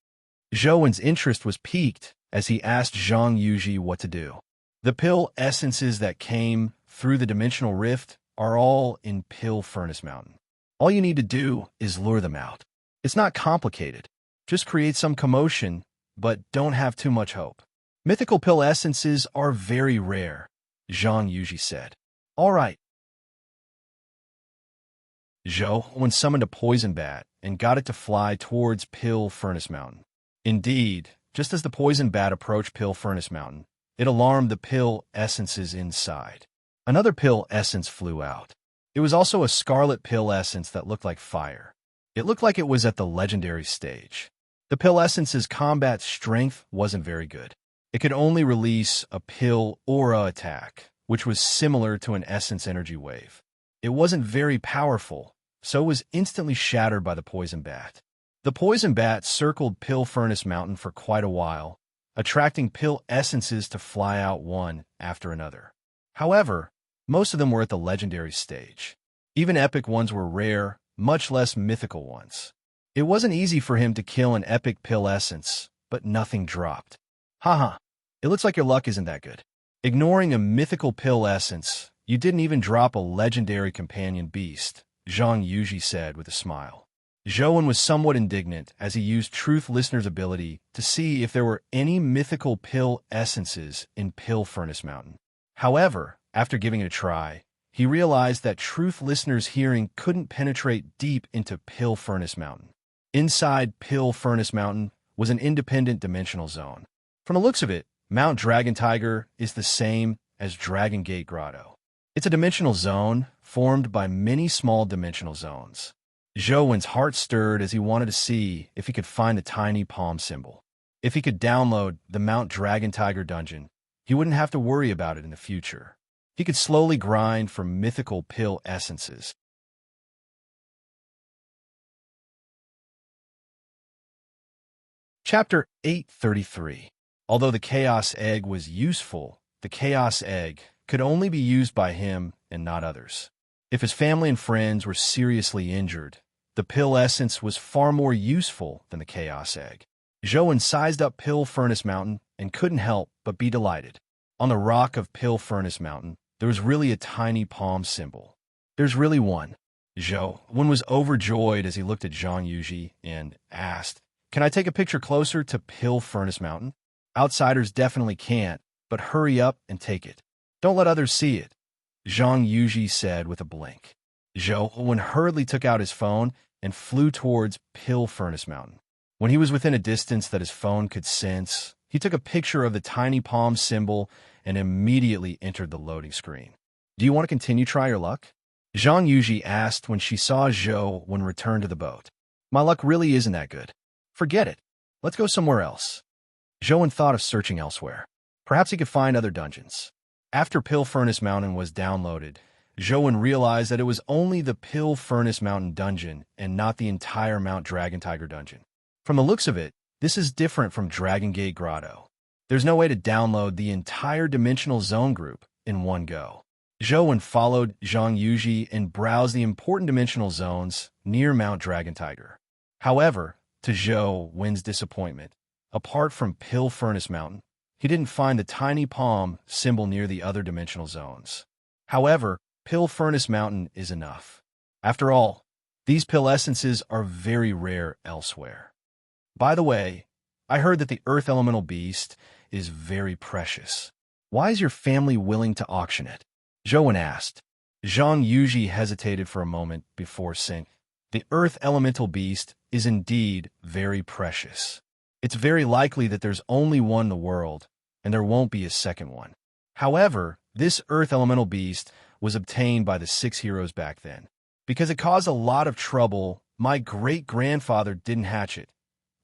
Zhou's interest was piqued as he asked Zhang Yuji what to do. The pill essences that came through the dimensional rift are all in Pill Furnace Mountain. All you need to do is lure them out. It's not complicated. Just create some commotion, but don't have too much hope. Mythical pill essences are very rare, Zhang Yuji said. All right. Zhou summoned a poison bat and got it to fly towards Pill Furnace Mountain. Indeed, just as the poison bat approached Pill Furnace Mountain, it alarmed the pill essences inside. Another pill essence flew out. It was also a scarlet pill essence that looked like fire. It looked like it was at the legendary stage. The pill essence's combat strength wasn't very good. It could only release a pill aura attack, which was similar to an essence energy wave. It wasn't very powerful, so it was instantly shattered by the poison bat. The poison bat circled Pill Furnace Mountain for quite a while, attracting pill essences to fly out one after another. However, most of them were at the legendary stage. Even epic ones were rare, much less mythical ones. It wasn't easy for him to kill an epic pill essence, but nothing dropped. Haha, it looks like your luck isn't that good. Ignoring a mythical pill essence, you didn't even drop a legendary companion beast, Zhang Yuji said with a smile. Zhou was somewhat indignant as he used Truth Listener's ability to see if there were any mythical pill essences in Pill Furnace Mountain. However, after giving it a try, he realized that Truth Listener's hearing couldn't penetrate deep into Pill Furnace Mountain. Inside Pill Furnace Mountain was an independent dimensional zone. From the looks of it, Mount Dragon Tiger is the same as Dragon Gate Grotto. It's a dimensional zone formed by many small dimensional zones. Zhou's heart stirred as he wanted to see if he could find the tiny palm symbol. If he could download the Mount Dragon Tiger dungeon, he wouldn't have to worry about it in the future. He could slowly grind for mythical pill essences. Chapter 833. Although the Chaos Egg was useful, the Chaos Egg could only be used by him and not others. If his family and friends were seriously injured, the pill essence was far more useful than the Chaos Egg. Zhou sized up Pill Furnace Mountain and couldn't help but be delighted. On the rock of Pill Furnace Mountain, there was really a tiny palm symbol. There's really one. Zhou was overjoyed as he looked at Zhang Yuji and asked, "Can I take a picture closer to Pill Furnace Mountain? Outsiders definitely can't, but hurry up and take it. Don't let others see it," Zhang Yuji said with a blink. Zhou hurriedly took out his phone and flew towards Pill Furnace Mountain. When he was within a distance that his phone could sense, he took a picture of the tiny palm symbol and immediately entered the loading screen. "Do you want to continue try your luck?" Zhang Yuji asked when she saw Zhou return to the boat. "My luck really isn't that good. Forget it. Let's go somewhere else." Zhou thought of searching elsewhere. Perhaps he could find other dungeons. After Pill Furnace Mountain was downloaded, Zhou realized that it was only the Pill Furnace Mountain dungeon and not the entire Mount Dragon Tiger dungeon. From the looks of it, this is different from Dragon Gate Grotto. There's no way to download the entire dimensional zone group in one go. Zhou followed Zhang Yuji and browsed the important dimensional zones near Mount Dragon Tiger. However, to Zhou's disappointment, apart from Pill Furnace Mountain, he didn't find the tiny palm symbol near the other dimensional zones. However, Pill Furnace Mountain is enough. After all, these pill essences are very rare elsewhere. By the way, I heard that the Earth Elemental Beast is very precious. Why is your family willing to auction it? Zhou asked. Zhang Yuji hesitated for a moment before saying, "The Earth Elemental Beast is indeed very precious. It's very likely that there's only one in the world, and there won't be a second one. However, this Earth Elemental Beast was obtained by the 6 heroes back then. Because it caused a lot of trouble, my great-grandfather didn't hatch it,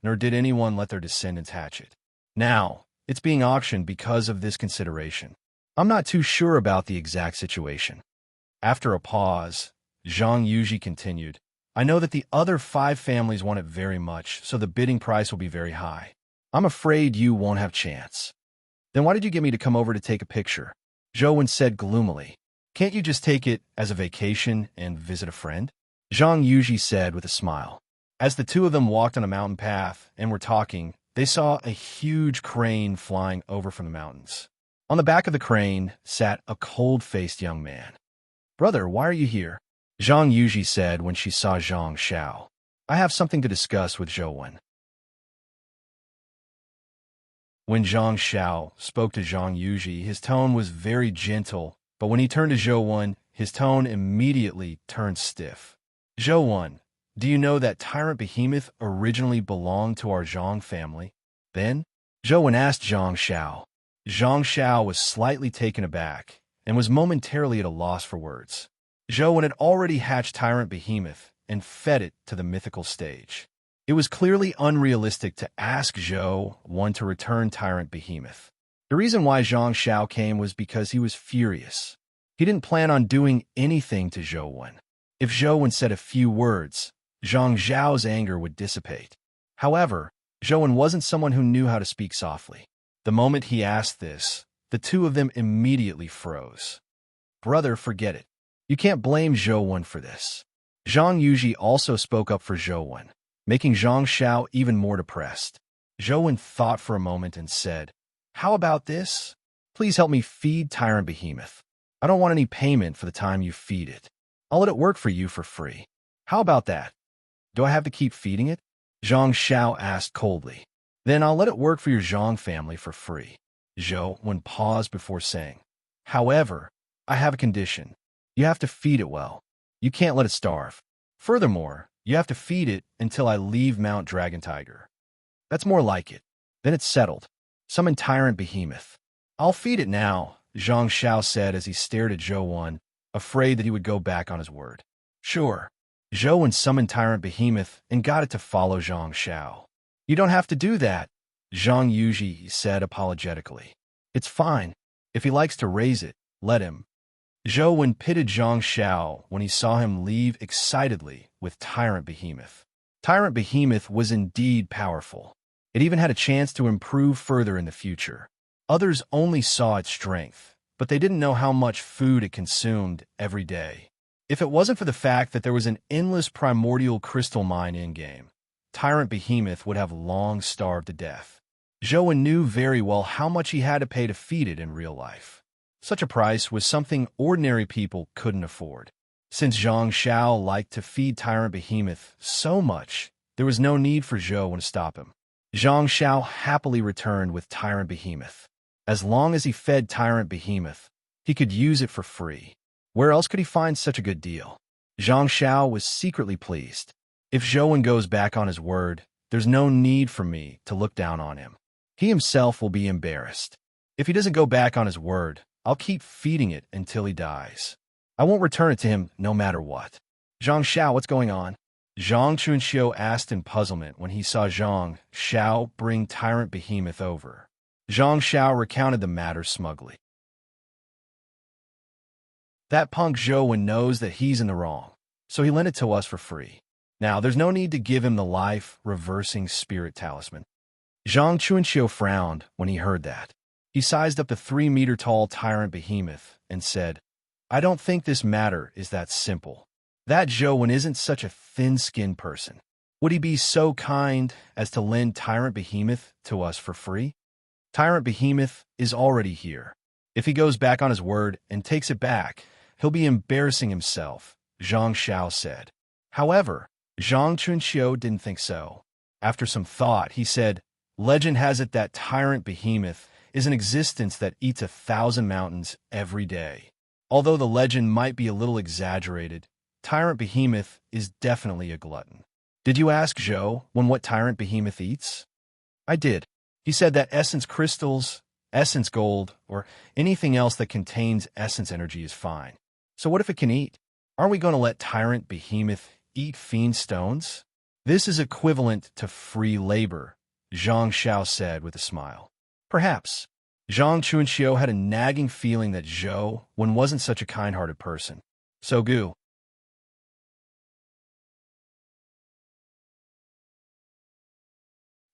nor did anyone let their descendants hatch it. Now, it's being auctioned because of this consideration. I'm not too sure about the exact situation." After a pause, Zhang Yuji continued, "I know that the other 5 families want it very much, so the bidding price will be very high. I'm afraid you won't have chance." "Then why did you get me to come over to take a picture?" Zhou said gloomily. "Can't you just take it as a vacation and visit a friend?" Zhang Yuji said with a smile. As the two of them walked on a mountain path and were talking, they saw a huge crane flying over from the mountains. On the back of the crane sat a cold-faced young man. "Brother, why are you here?" Zhang Yuji said when she saw Zhang Xiao. "I have something to discuss with Zhou." When Zhang Xiao spoke to Zhang Yuji, his tone was very gentle But when he turned to Zhou, his tone immediately turned stiff. Zhou, do you know that Tyrant Behemoth originally belonged to our Zhang family? Then, Zhou asked Zhang Xiao. Zhang Xiao was slightly taken aback and was momentarily at a loss for words. Zhou had already hatched Tyrant Behemoth and fed it to the mythical stage. It was clearly unrealistic to ask Zhou to return Tyrant Behemoth. The reason why Zhang Xiao came was because he was furious. He didn't plan on doing anything to Zhou. If Zhou said a few words, Zhang Xiao's anger would dissipate. However, Zhou wasn't someone who knew how to speak softly. The moment he asked this, the two of them immediately froze. Brother, forget it. You can't blame Zhou for this. Zhang Yuji also spoke up for Zhou, making Zhang Xiao even more depressed. Zhou thought for a moment and said, "How about this? Please help me feed Tyrant Behemoth. I don't want any payment for the time you feed it. I'll let it work for you for free. How about that? Do I have to keep feeding it?" Zhang Xiao asked coldly. "Then I'll let it work for your Zhang family for free." Zhou paused before saying, "However, I have a condition. You have to feed it well. You can't let it starve. Furthermore, you have to feed it until I leave Mount Dragon Tiger." "That's more like it. Then it's settled. Summon Tyrant Behemoth." "I'll feed it now," Zhang Xiao said as he stared at Zhou, afraid that he would go back on his word. "Sure." Zhou summoned Tyrant Behemoth and got it to follow Zhang Xiao. "You don't have to do that," Zhang Yuji said apologetically. "It's fine. If he likes to raise it, let him." Zhou pitted Zhang Xiao when he saw him leave excitedly with Tyrant Behemoth. Tyrant Behemoth was indeed powerful. It even had a chance to improve further in the future. Others only saw its strength, but they didn't know how much food it consumed every day. If it wasn't for the fact that there was an endless primordial crystal mine in-game, Tyrant Behemoth would have long starved to death. Zhou knew very well how much he had to pay to feed it in real life. Such a price was something ordinary people couldn't afford. Since Zhang Xiao liked to feed Tyrant Behemoth so much, there was no need for Zhou to stop him. Zhang Xiao happily returned with Tyrant Behemoth. As long as he fed Tyrant Behemoth, he could use it for free. Where else could he find such a good deal? Zhang Xiao was secretly pleased. If Zhou goes back on his word, there's no need for me to look down on him. He himself will be embarrassed. If he doesn't go back on his word, I'll keep feeding it until he dies. I won't return it to him no matter what. "Zhang Xiao, what's going on?" Zhang Chunxiu asked in puzzlement when he saw Zhang Xiao bring Tyrant Behemoth over. Zhang Xiao recounted the matter smugly. "That punk Zhou knows that he's in the wrong, so he lent it to us for free. Now, there's no need to give him the life-reversing spirit talisman." Zhang Chunxiu frowned when he heard that. He sized up the 3-meter-tall Tyrant Behemoth and said, "I don't think this matter is that simple. That Zhou isn't such a thin-skinned person. Would he be so kind as to lend Tyrant Behemoth to us for free? Tyrant Behemoth is already here. If he goes back on his word and takes it back, he'll be embarrassing himself," Zhang Xiao said. However, Zhang Chunxiu didn't think so. After some thought, he said, "Legend has it that Tyrant Behemoth is an existence that eats 1,000 mountains every day. Although the legend might be a little exaggerated, Tyrant Behemoth is definitely a glutton." "Did you ask Zhou what Tyrant Behemoth eats?" "I did. He said that essence crystals, essence gold, or anything else that contains essence energy is fine. So what if it can eat? Aren't we going to let Tyrant Behemoth eat fiend stones?" "This is equivalent to free labor," Zhang Xiao said with a smile. "Perhaps." Zhang Chunxiu had a nagging feeling that Zhou wasn't such a kind-hearted person. So Gu.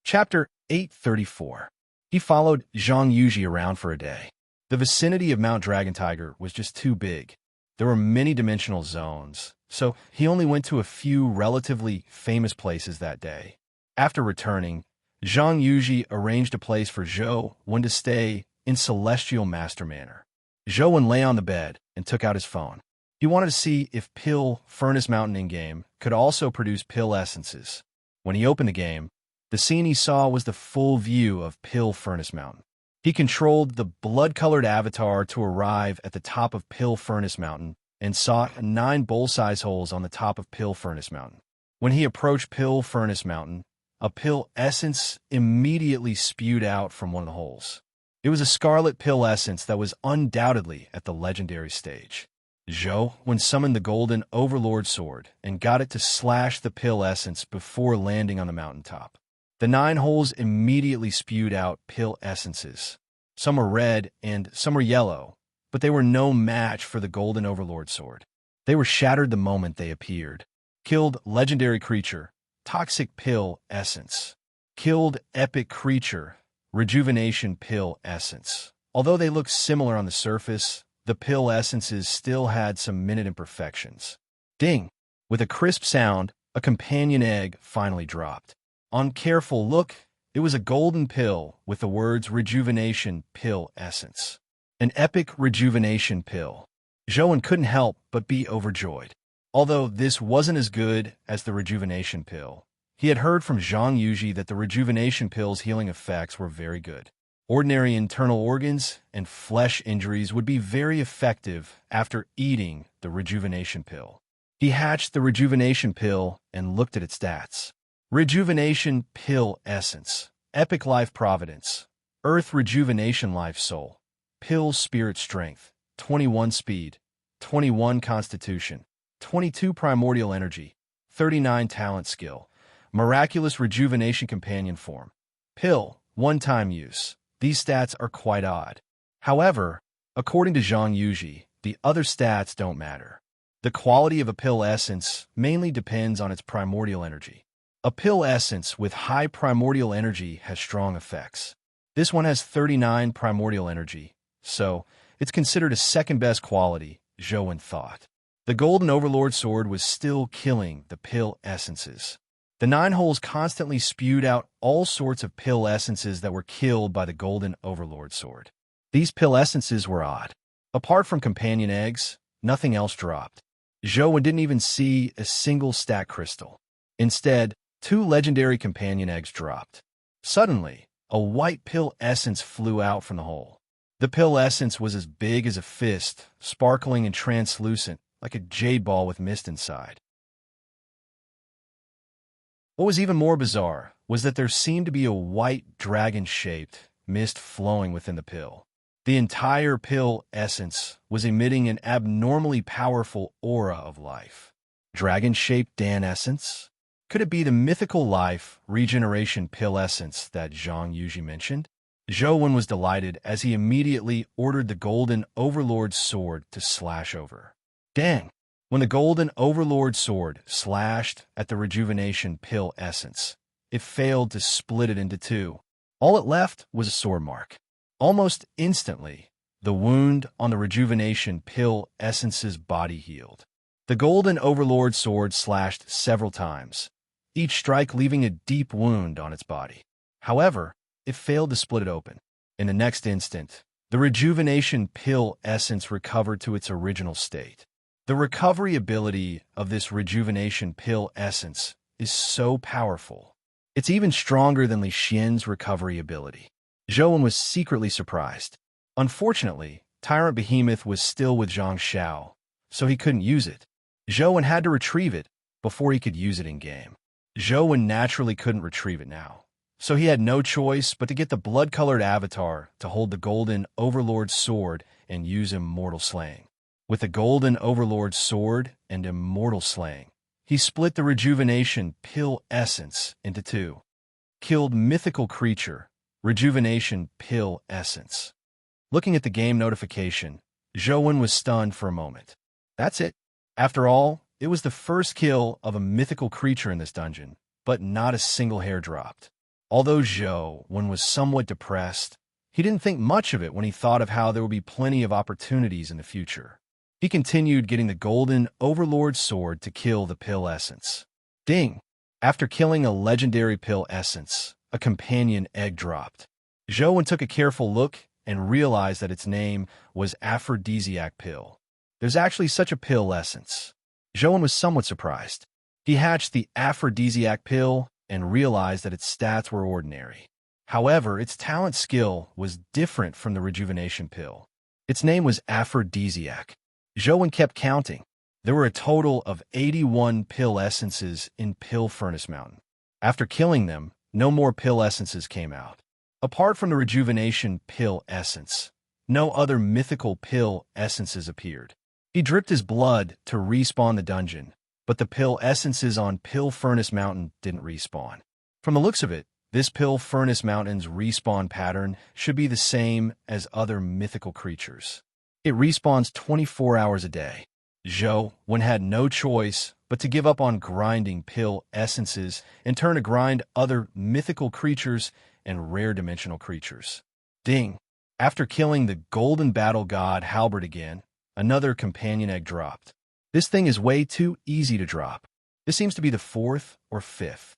Chapter 834. He followed Zhang Yuji around for a day. The vicinity of Mount Dragon Tiger was just too big. There were many dimensional zones, so he only went to a few relatively famous places that day. After returning, Zhang Yuji arranged a place for Zhou to stay in Celestial Master Manor. Zhou lay on the bed and took out his phone. He wanted to see if Pill Furnace Mountain in-game could also produce pill essences. When he opened the game, the scene he saw was the full view of Pill Furnace Mountain. He controlled the blood-colored avatar to arrive at the top of Pill Furnace Mountain and sought 9 bowl-size holes on the top of Pill Furnace Mountain. When he approached Pill Furnace Mountain, a pill essence immediately spewed out from one of the holes. It was a scarlet pill essence that was undoubtedly at the legendary stage. Zhou summoned the Golden Overlord Sword and got it to slash the pill essence before landing on the mountaintop. The 9 holes immediately spewed out pill essences. Some were red and some were yellow, but they were no match for the Golden Overlord Sword. They were shattered the moment they appeared. Killed legendary creature, toxic pill essence. Killed epic creature, rejuvenation pill essence. Although they looked similar on the surface, the pill essences still had some minute imperfections. Ding! With a crisp sound, a companion egg finally dropped. On careful look, it was a golden pill with the words Rejuvenation Pill Essence. An epic rejuvenation pill. Zhou couldn't help but be overjoyed. Although this wasn't as good as the rejuvenation pill, he had heard from Zhang Yuji that the rejuvenation pill's healing effects were very good. Ordinary internal organs and flesh injuries would be very effective after eating the rejuvenation pill. He hatched the rejuvenation pill and looked at its stats. Rejuvenation Pill Essence, Epic Life Providence, Earth Rejuvenation Life Soul, Pill Spirit Strength, 21 Speed, 21 Constitution, 22 Primordial Energy, 39 Talent Skill, Miraculous Rejuvenation Companion Form, Pill, One-Time Use. These stats are quite odd. However, according to Zhang Yuji, the other stats don't matter. The quality of a pill essence mainly depends on its primordial energy. A pill essence with high primordial energy has strong effects. This one has 39 primordial energy, so it's considered a second-best quality, Zhou thought. The Golden Overlord Sword was still killing the pill essences. The 9 holes constantly spewed out all sorts of pill essences that were killed by the Golden Overlord Sword. These pill essences were odd. Apart from companion eggs, nothing else dropped. Zhou didn't even see a single stat crystal. Instead, 2 legendary companion eggs dropped. Suddenly, a white pill essence flew out from the hole. The pill essence was as big as a fist, sparkling and translucent, like a jade ball with mist inside. What was even more bizarre was that there seemed to be a white dragon-shaped mist flowing within the pill. The entire pill essence was emitting an abnormally powerful aura of life. Dragon-shaped Dan essence? Could it be the mythical life regeneration pill essence that Zhang Yuji mentioned? Zhou was delighted as he immediately ordered the Golden Overlord Sword to slash over. Dang! When the Golden Overlord Sword slashed at the rejuvenation pill essence, it failed to split it into 2. All it left was a sword mark. Almost instantly, the wound on the rejuvenation pill essence's body healed. The Golden Overlord Sword slashed several times, each strike leaving a deep wound on its body. However, it failed to split it open. In the next instant, the rejuvenation pill essence recovered to its original state. The recovery ability of this rejuvenation pill essence is so powerful. It's even stronger than Li Xian's recovery ability. Zhou was secretly surprised. Unfortunately, Tyrant Behemoth was still with Zhang Xiao, so he couldn't use it. Zhou had to retrieve it before he could use it in-game. Zhou naturally couldn't retrieve it now, so he had no choice but to get the blood-colored avatar to hold the Golden Overlord Sword and use Immortal Slaying. With the Golden Overlord Sword and Immortal Slaying, he split the rejuvenation pill essence into 2. Killed mythical creature, rejuvenation pill essence. Looking at the game notification, Zhou was stunned for a moment. That's it. After all, it was the first kill of a mythical creature in this dungeon, but not a single hair dropped. Although Zhou was somewhat depressed, he didn't think much of it when he thought of how there would be plenty of opportunities in the future. He continued getting the Golden Overlord Sword to kill the pill essence. Ding! After killing a legendary pill essence, a companion egg dropped. Zhou took a careful look and realized that its name was Aphrodisiac Pill. There's actually such a pill essence. Zhou was somewhat surprised. He hatched the Aphrodisiac Pill and realized that its stats were ordinary. However, its talent skill was different from the rejuvenation pill. Its name was aphrodisiac. Zhou kept counting. There were a total of 81 pill essences in Pill Furnace Mountain. After killing them, no more pill essences came out. Apart from the rejuvenation pill essence, no other mythical pill essences appeared. He dripped his blood to respawn the dungeon, but the pill essences on Pill Furnace Mountain didn't respawn. From the looks of it, this Pill Furnace Mountain's respawn pattern should be the same as other mythical creatures. It respawns 24 hours a day. Zhou had no choice but to give up on grinding pill essences and turn to grind other mythical creatures and rare dimensional creatures. Ding! After killing the golden battle god Halberd again, another companion egg dropped. This thing is way too easy to drop. This seems to be the fourth or fifth.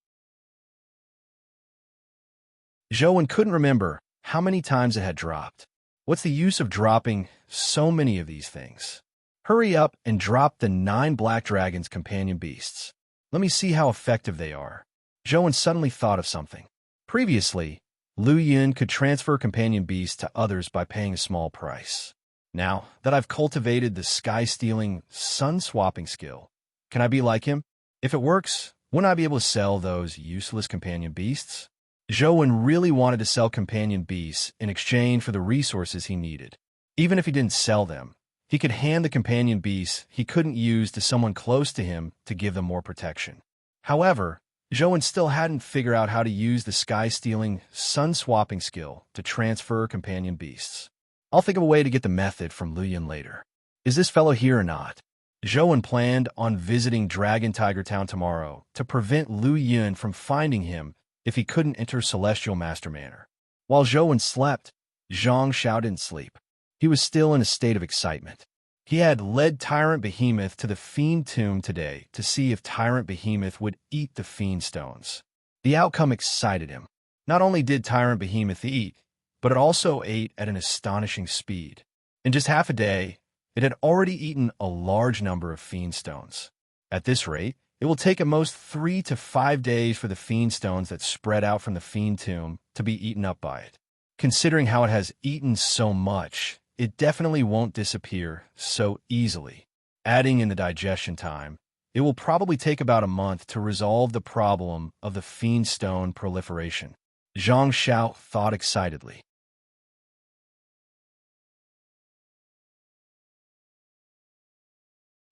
Zhou couldn't remember how many times it had dropped. What's the use of dropping so many of these things? Hurry up and drop the 9 Black Dragon's companion beasts. Let me see how effective they are. Zhou suddenly thought of something. Previously, Lu Yun could transfer companion beasts to others by paying a small price. Now that I've cultivated the sky-stealing, sun-swapping skill, can I be like him? If it works, wouldn't I be able to sell those useless companion beasts? Zhou really wanted to sell companion beasts in exchange for the resources he needed. Even if he didn't sell them, he could hand the companion beasts he couldn't use to someone close to him to give them more protection. However, Zhou still hadn't figured out how to use the sky-stealing, sun-swapping skill to transfer companion beasts. I'll think of a way to get the method from Lu Yun later. Is this fellow here or not? Zhou planned on visiting Dragon Tiger Town tomorrow to prevent Lu Yun from finding him if he couldn't enter Celestial Master Manor. While Zhou slept, Zhang Xiao didn't sleep. He was still in a state of excitement. He had led Tyrant Behemoth to the Fiend Tomb today to see if Tyrant Behemoth would eat the Fiend Stones. The outcome excited him. Not only did Tyrant Behemoth eat, but it also ate at an astonishing speed. In just half a day, it had already eaten a large number of Fiend Stones. At this rate, it will take at most 3 to 5 days for the Fiend Stones that spread out from the Fiend Tomb to be eaten up by it. Considering how it has eaten so much, it definitely won't disappear so easily. Adding in the digestion time, it will probably take about a month to resolve the problem of the Fiend Stone proliferation. Zhang Xiao thought excitedly.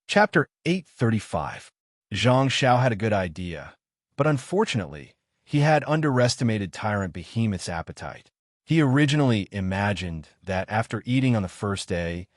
Chapter 835. Zhang Xiao had a good idea, but unfortunately, he had underestimated Tyrant Behemoth's appetite. He originally imagined that after eating on the first day,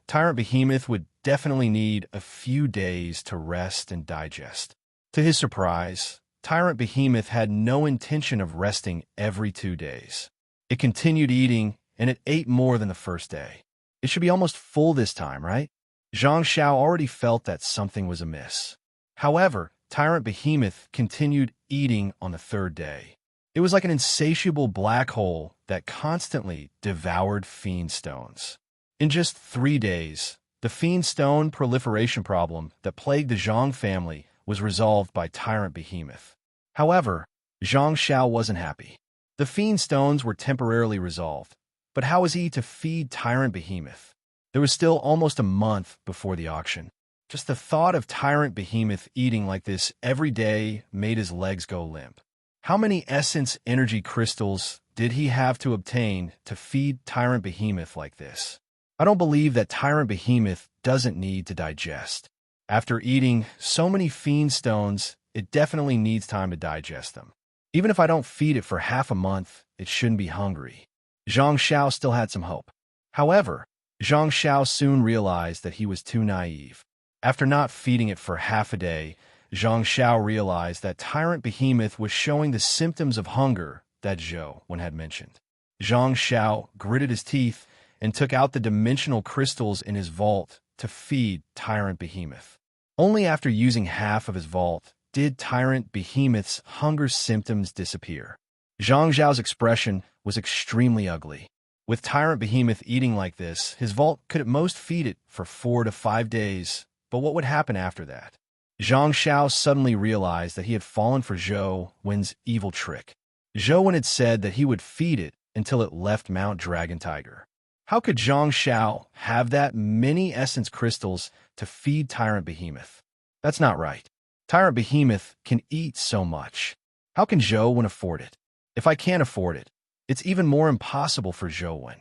Tyrant Behemoth would definitely need a few days to rest and digest. To his surprise, Tyrant Behemoth had no intention of resting every 2 days. It continued eating, and it ate more than the first day. It should be almost full this time, right? Zhang Xiao already felt that something was amiss. However, Tyrant Behemoth continued eating on the 3rd day. It was like an insatiable black hole that constantly devoured Fiend Stones. In just 3 days, the Fiend Stone proliferation problem that plagued the Zhang family was resolved by Tyrant Behemoth. However, Zhang Xiao wasn't happy. The Fiend Stones were temporarily resolved, but how was he to feed Tyrant Behemoth? There was still almost a month before the auction. Just the thought of Tyrant Behemoth eating like this every day made his legs go limp. How many essence energy crystals did he have to obtain to feed Tyrant Behemoth like this? I don't believe that Tyrant Behemoth doesn't need to digest. After eating so many Fiend Stones, it definitely needs time to digest them. Even if I don't feed it for half a month, it shouldn't be hungry. Zhang Xiao still had some hope. However, Zhang Xiao soon realized that he was too naive. After not feeding it for half a day, Zhang Xiao realized that Tyrant Behemoth was showing the symptoms of hunger that Zhou had mentioned. Zhang Xiao gritted his teeth and took out the dimensional crystals in his vault to feed Tyrant Behemoth. Only after using half of his vault did Tyrant Behemoth's hunger symptoms disappear. Zhang Xiao's expression was extremely ugly. With Tyrant Behemoth eating like this, his vault could at most feed it for 4 to 5 days, but what would happen after that? Zhang Xiao suddenly realized that he had fallen for Zhou Wen's evil trick. Zhou had said that he would feed it until it left Mount Dragon Tiger. How could Zhang Xiao have that many essence crystals to feed Tyrant Behemoth? That's not right. Tyrant Behemoth can eat so much. How can Zhou afford it? If I can't afford it, it's even more impossible for Zhou.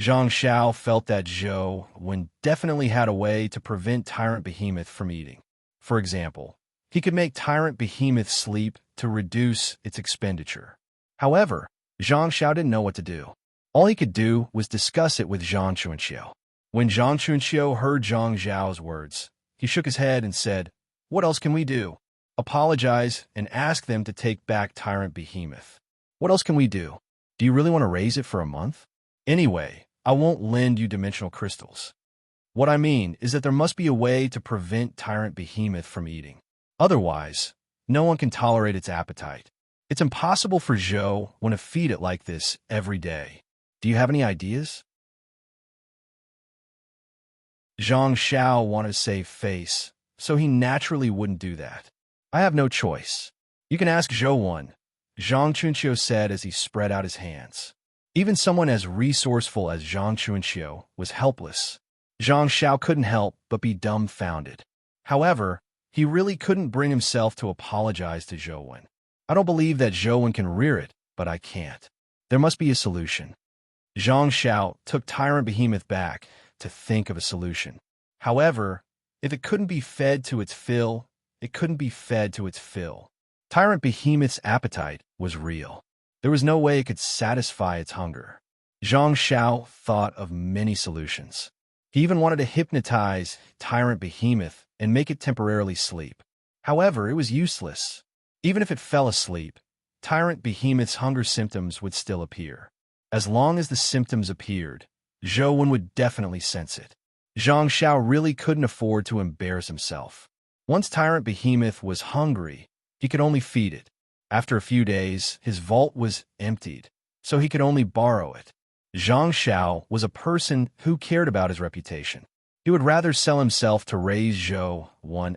Zhang Xiao felt that Zhou definitely had a way to prevent Tyrant Behemoth from eating. For example, he could make Tyrant Behemoth sleep to reduce its expenditure. However, Zhang Xiao didn't know what to do. All he could do was discuss it with Zhang Chunxiu. When Zhang Chunxiu heard Zhang Zhao's words, he shook his head and said, "What else can we do? Apologize and ask them to take back Tyrant Behemoth. What else can we do? Do you really want to raise it for a month? Anyway, I won't lend you dimensional crystals. What I mean is that there must be a way to prevent Tyrant Behemoth from eating. Otherwise, no one can tolerate its appetite. It's impossible for Zhou to feed it like this every day. Do you have any ideas?" Zhang Xiao wanted to save face, so he naturally wouldn't do that. "I have no choice. You can ask Zhou," Zhang Chunxiu said as he spread out his hands. Even someone as resourceful as Zhang Chunxiu was helpless. Zhang Xiao couldn't help but be dumbfounded. However, he really couldn't bring himself to apologize to Zhou. "I don't believe that Zhou can rear it, but I can't. There must be a solution." Zhang Xiao took Tyrant Behemoth back to think of a solution. However, if it couldn't be fed to its fill, it couldn't be fed to its fill. Tyrant Behemoth's appetite was real. There was no way it could satisfy its hunger. Zhang Xiao thought of many solutions. He even wanted to hypnotize Tyrant Behemoth and make it temporarily sleep. However, it was useless. Even if it fell asleep, Tyrant Behemoth's hunger symptoms would still appear. As long as the symptoms appeared, Zhou would definitely sense it. Zhang Xiao really couldn't afford to embarrass himself. Once Tyrant Behemoth was hungry, he could only feed it. After a few days, his vault was emptied, so he could only borrow it. Zhang Xiao was a person who cared about his reputation. He would rather sell himself to raise Zhou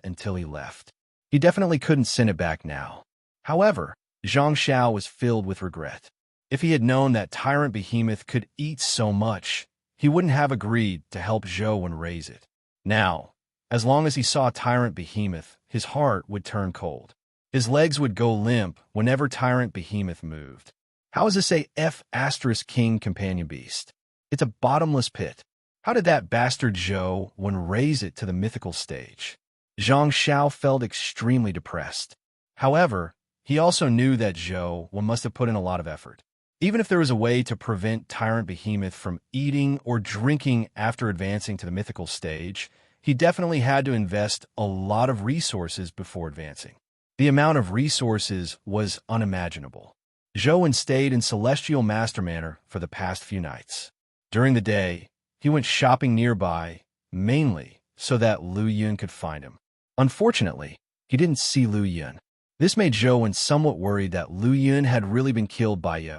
until he left. He definitely couldn't send it back now. However, Zhang Xiao was filled with regret. If he had known that Tyrant Behemoth could eat so much, he wouldn't have agreed to help Zhou raise it. Now, as long as he saw Tyrant Behemoth, his heart would turn cold. His legs would go limp whenever Tyrant Behemoth moved. How is this a F*** companion beast? It's a bottomless pit. How did that bastard Zhou raise it to the mythical stage? Zhang Xiao felt extremely depressed. However, he also knew that Zhou must have put in a lot of effort. Even if there was a way to prevent Tyrant Behemoth from eating or drinking after advancing to the mythical stage, he definitely had to invest a lot of resources before advancing. The amount of resources was unimaginable. Zhou stayed in Celestial Master Manor for the past few nights. During the day, he went shopping nearby, mainly so that Lu Yun could find him. Unfortunately, he didn't see Lu Yun. This made Zhou somewhat worried that Lu Yun had really been killed by Ye.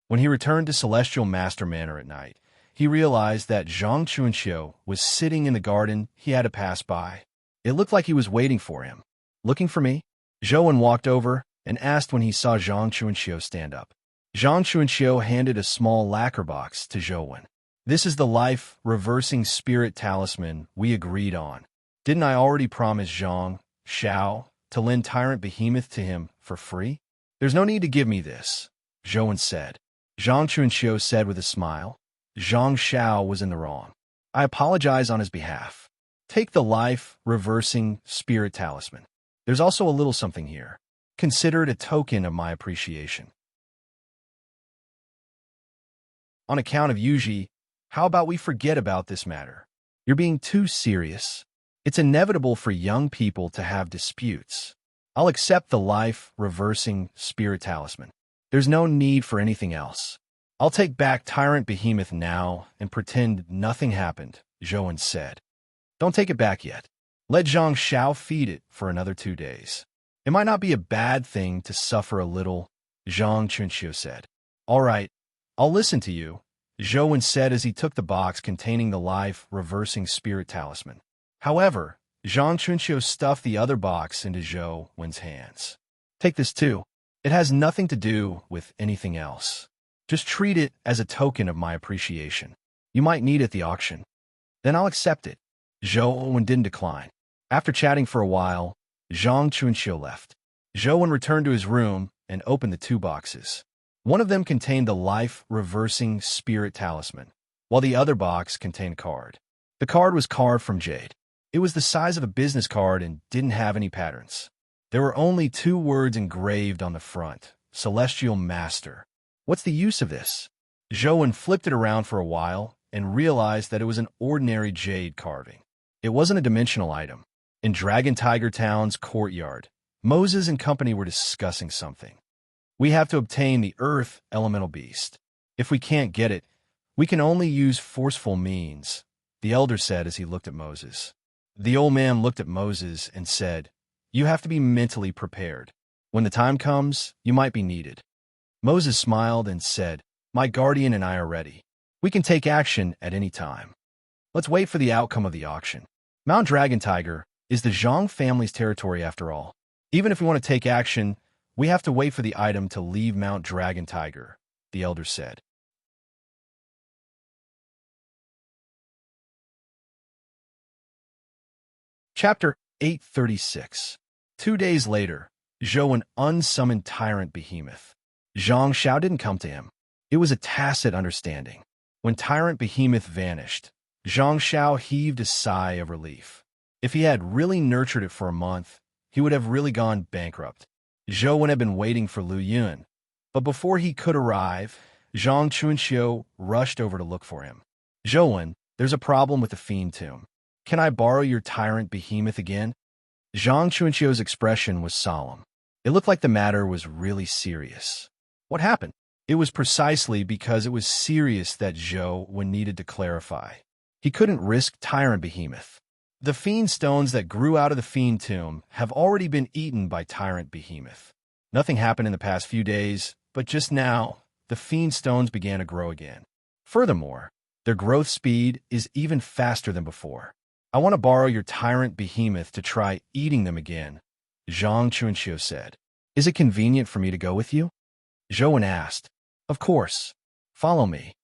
When he returned to Celestial Master Manor at night, he realized that Zhang Chunxiu was sitting in the garden he had to pass by. It looked like he was waiting for him. "Looking for me?" Zhou walked over and asked when he saw Zhang Chunxiu stand up. Zhang Chunxiu handed a small lacquer box to Zhou. "This is the life-reversing spirit talisman we agreed on. Didn't I already promise Zhang Xiao to lend Tyrant Behemoth to him for free? There's no need to give me this," Zhou said. Zhang Chunxiu said with a smile. Zhang Xiao was in the wrong. "I apologize on his behalf. Take the life-reversing spirit talisman. There's also a little something here. Consider it a token of my appreciation." On account of Yuji, how about we forget about this matter? You're being too serious. It's inevitable for young people to have disputes. I'll accept the life-reversing spirit talisman. There's no need for anything else. I'll take back Tyrant Behemoth now and pretend nothing happened, Zhou said. "Don't take it back yet. Let Zhang Xiao feed it for another 2 days. It might not be a bad thing to suffer a little," Zhang Chunxiu said. "All right, I'll listen to you," Zhou said as he took the box containing the life-reversing spirit talisman. However, Zhang Chunxiu stuffed the other box into Zhou's hands. "Take this too. It has nothing to do with anything else. Just treat it as a token of my appreciation. You might need it at the auction. Then I'll accept it. Zhou didn't decline. After chatting for a while, Zhang Chunxiu left. Zhou returned to his room and opened the two boxes. One of them contained the life-reversing spirit talisman, while the other box contained a card. The card was carved from jade. It was the size of a business card and didn't have any patterns. There were only two words engraved on the front: Celestial Master. What's the use of this? Zhou flipped it around for a while and realized that it was an ordinary jade carving. It wasn't a dimensional item. In Dragon Tiger Town's courtyard, Moses and company were discussing something. We have to obtain the Earth Elemental Beast. If we can't get it, we can only use forceful means, the elder said as he looked at Moses. The old man looked at Moses and said, "You have to be mentally prepared. When the time comes, you might be needed." Moses smiled and said, "My guardian and I are ready. We can take action at any time. Let's wait for the outcome of the auction. Mount Dragon Tiger is the Zhang family's territory after all. Even if we want to take action, we have to wait for the item to leave Mount Dragon Tiger," the elder said. Chapter 836. 2 days later, Zhou unsummoned Tyrant Behemoth. Zhang Xiao didn't come to him. It was a tacit understanding. When Tyrant Behemoth vanished, Zhang Xiao heaved a sigh of relief. If he had really nurtured it for a month, he would have really gone bankrupt. Zhou had been waiting for Lu Yun, but before he could arrive, Zhang Chunxiu rushed over to look for him. "Zhou, there's a problem with the Fiend Tomb. Can I borrow your Tyrant Behemoth again?" Zhang Chunxiu's expression was solemn. It looked like the matter was really serious. What happened? It was precisely because it was serious that Zhou needed to clarify. He couldn't risk Tyrant Behemoth. The Fiend Stones that grew out of the Fiend Tomb have already been eaten by Tyrant Behemoth. Nothing happened in the past few days, but just now, the Fiend Stones began to grow again. Furthermore, their growth speed is even faster than before. "I want to borrow your Tyrant Behemoth to try eating them again," Zhang Chunxiu said. "Is it convenient for me to go with you?" Zhou asked. "Of course. Follow me."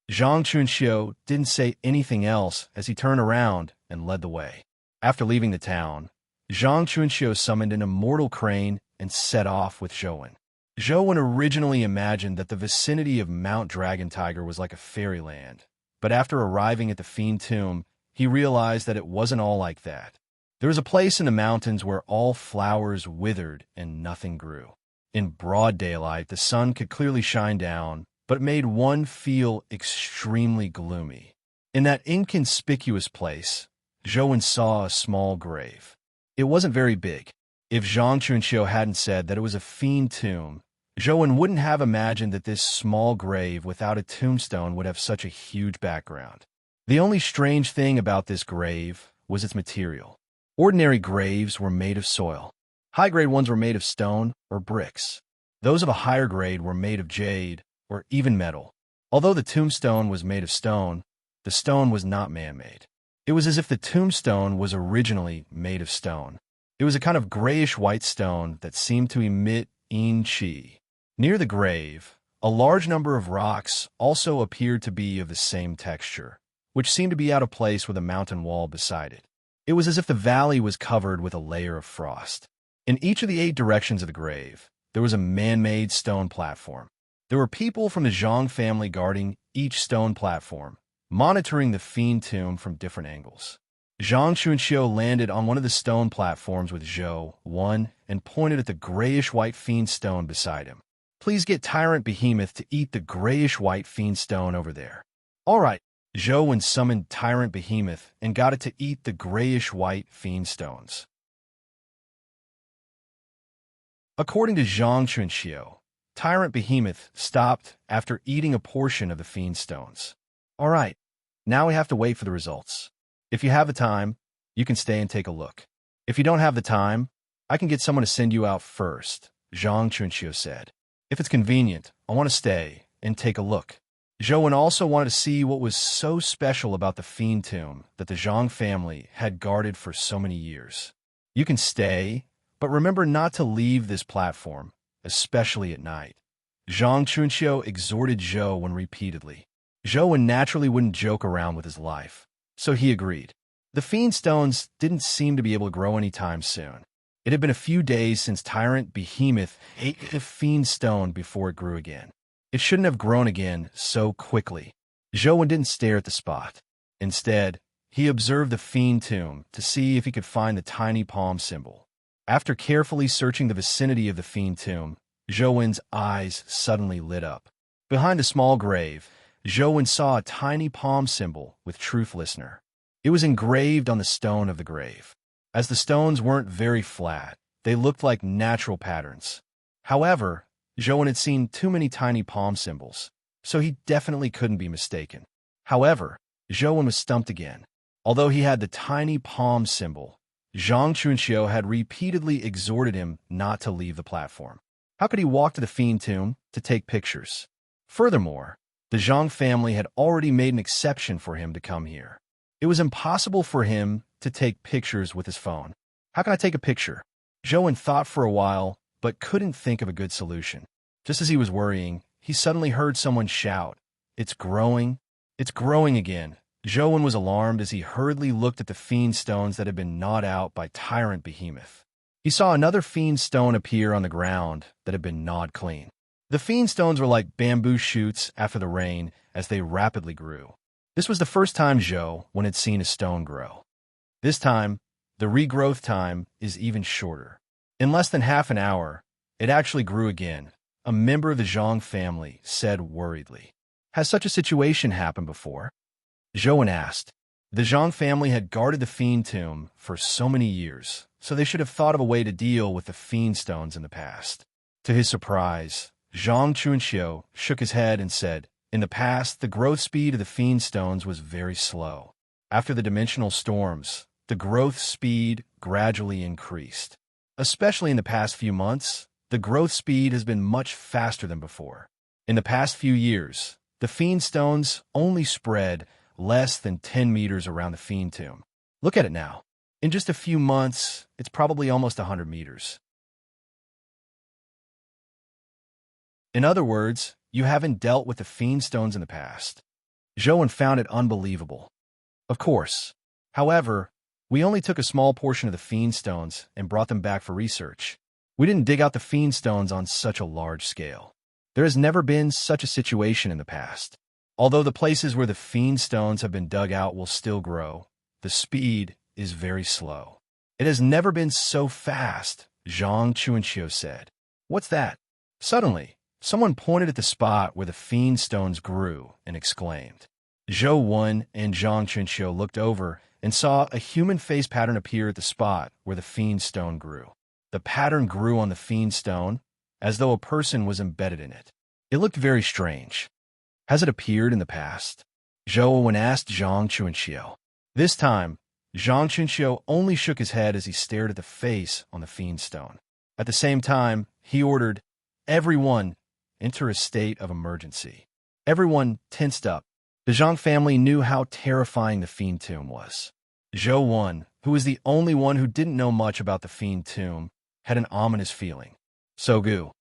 Zhang Chunxiu didn't say anything else as he turned around and led the way. After leaving the town, Zhang Chunxiu summoned an immortal crane and set off with Zhou. Zhou originally imagined that the vicinity of Mount Dragon Tiger was like a fairyland, but after arriving at the Fiend Tomb, he realized that it wasn't all like that. There was a place in the mountains where all flowers withered and nothing grew. In broad daylight, the sun could clearly shine down, but it made one feel extremely gloomy. In that inconspicuous place, Zhou saw a small grave. It wasn't very big. If Zhang Chunxiu hadn't said that it was a fiend tomb, Zhou wouldn't have imagined that this small grave without a tombstone would have such a huge background. The only strange thing about this grave was its material. Ordinary graves were made of soil. High-grade ones were made of stone or bricks. Those of a higher grade were made of jade or even metal. Although the tombstone was made of stone, the stone was not man-made. It was as if the tombstone was originally made of stone. It was a kind of grayish-white stone that seemed to emit yin qi. Near the grave, a large number of rocks also appeared to be of the same texture, which seemed to be out of place with a mountain wall beside it. It was as if the valley was covered with a layer of frost. In each of the 8 directions of the grave, there was a man-made stone platform. There were people from the Zhang family guarding each stone platform, monitoring the fiend tomb from different angles. Zhang Chunxiu landed on one of the stone platforms with Zhou and pointed at the grayish-white fiend stone beside him. "Please get Tyrant Behemoth to eat the grayish-white fiend stone over there." "All right." Zhou summoned Tyrant Behemoth and got it to eat the grayish-white fiend stones. According to Zhang Chunxiu, Tyrant Behemoth stopped after eating a portion of the fiend stones. "All right, now we have to wait for the results. If you have the time, you can stay and take a look. If you don't have the time, I can get someone to send you out first," Zhang Chunxiu said. "If it's convenient, I want to stay and take a look." Zhou also wanted to see what was so special about the fiend tomb that the Zhang family had guarded for so many years. "You can stay, but remember not to leave this platform. especially at night. Zhang Chunxiu exhorted Zhou Wen repeatedly. Zhou Wen naturally wouldn't joke around with his life, so he agreed. The fiend stones didn't seem to be able to grow anytime soon. It had been a few days since Tyrant Behemoth ate the fiend stone before it grew again. It shouldn't have grown again so quickly. Zhou Wen didn't stare at the spot. Instead, he observed the fiend tomb to see if he could find the tiny palm symbol. After carefully searching the vicinity of the fiend tomb, Zhou Wen's eyes suddenly lit up. Behind a small grave, Zhou Wen saw a tiny palm symbol with Truth Listener. It was engraved on the stone of the grave. As the stones weren't very flat, they looked like natural patterns. However, Zhou Wen had seen too many tiny palm symbols, so he definitely couldn't be mistaken. However, Zhou Wen was stumped again. Although he had the tiny palm symbol, Zhang Chunxiu had repeatedly exhorted him not to leave the platform. How could he walk to the fiend tomb to take pictures? Furthermore, the Zhang family had already made an exception for him to come here. It was impossible for him to take pictures with his phone. How can I take a picture? Zhou Wen thought for a while, but couldn't think of a good solution. Just as he was worrying, he suddenly heard someone shout, "It's growing! It's growing again!" Zhou Wen was alarmed as he hurriedly looked at the fiend stones that had been gnawed out by Tyrant Behemoth. He saw another fiend stone appear on the ground that had been gnawed clean. The fiend stones were like bamboo shoots after the rain as they rapidly grew. This was the first time Zhou Wen had seen a stone grow. This time, the regrowth time is even shorter. In less than half an hour, it actually grew again, a member of the Zhang family said worriedly. Has such a situation happened before? Zhou Wen asked. The Zhang family had guarded the fiend tomb for so many years, so they should have thought of a way to deal with the fiend stones in the past. To his surprise, Zhang Chunxiu shook his head and said, in the past, the growth speed of the fiend stones was very slow. After the dimensional storms, the growth speed gradually increased. Especially in the past few months, the growth speed has been much faster than before. In the past few years, the fiend stones only spread less than 10 meters around the fiend tomb. Look at it now. In just a few months, it's probably almost 100 meters. In other words, you haven't dealt with the fiend stones in the past. Zhou Wen found it unbelievable. Of course. However, we only took a small portion of the fiend stones and brought them back for research. We didn't dig out the fiend stones on such a large scale. There has never been such a situation in the past. Although the places where the fiend stones have been dug out will still grow, the speed is very slow. It has never been so fast, Zhang Chunxiu said. What's that? Suddenly, someone pointed at the spot where the fiend stones grew and exclaimed. Zhou Wen and Zhang Chunxiu looked over and saw a human face pattern appear at the spot where the fiend stone grew. The pattern grew on the fiend stone as though a person was embedded in it. It looked very strange. Has it appeared in the past? Zhou Wen asked Zhang Chunxiu. This time, Zhang Chunxiu only shook his head as he stared at the face on the fiend stone. At the same time, he ordered, "Everyone, enter a state of emergency." Everyone tensed up. The Zhang family knew how terrifying the fiend tomb was. Zhou Wen, who was the only one who didn't know much about the fiend tomb, had an ominous feeling. Sogu.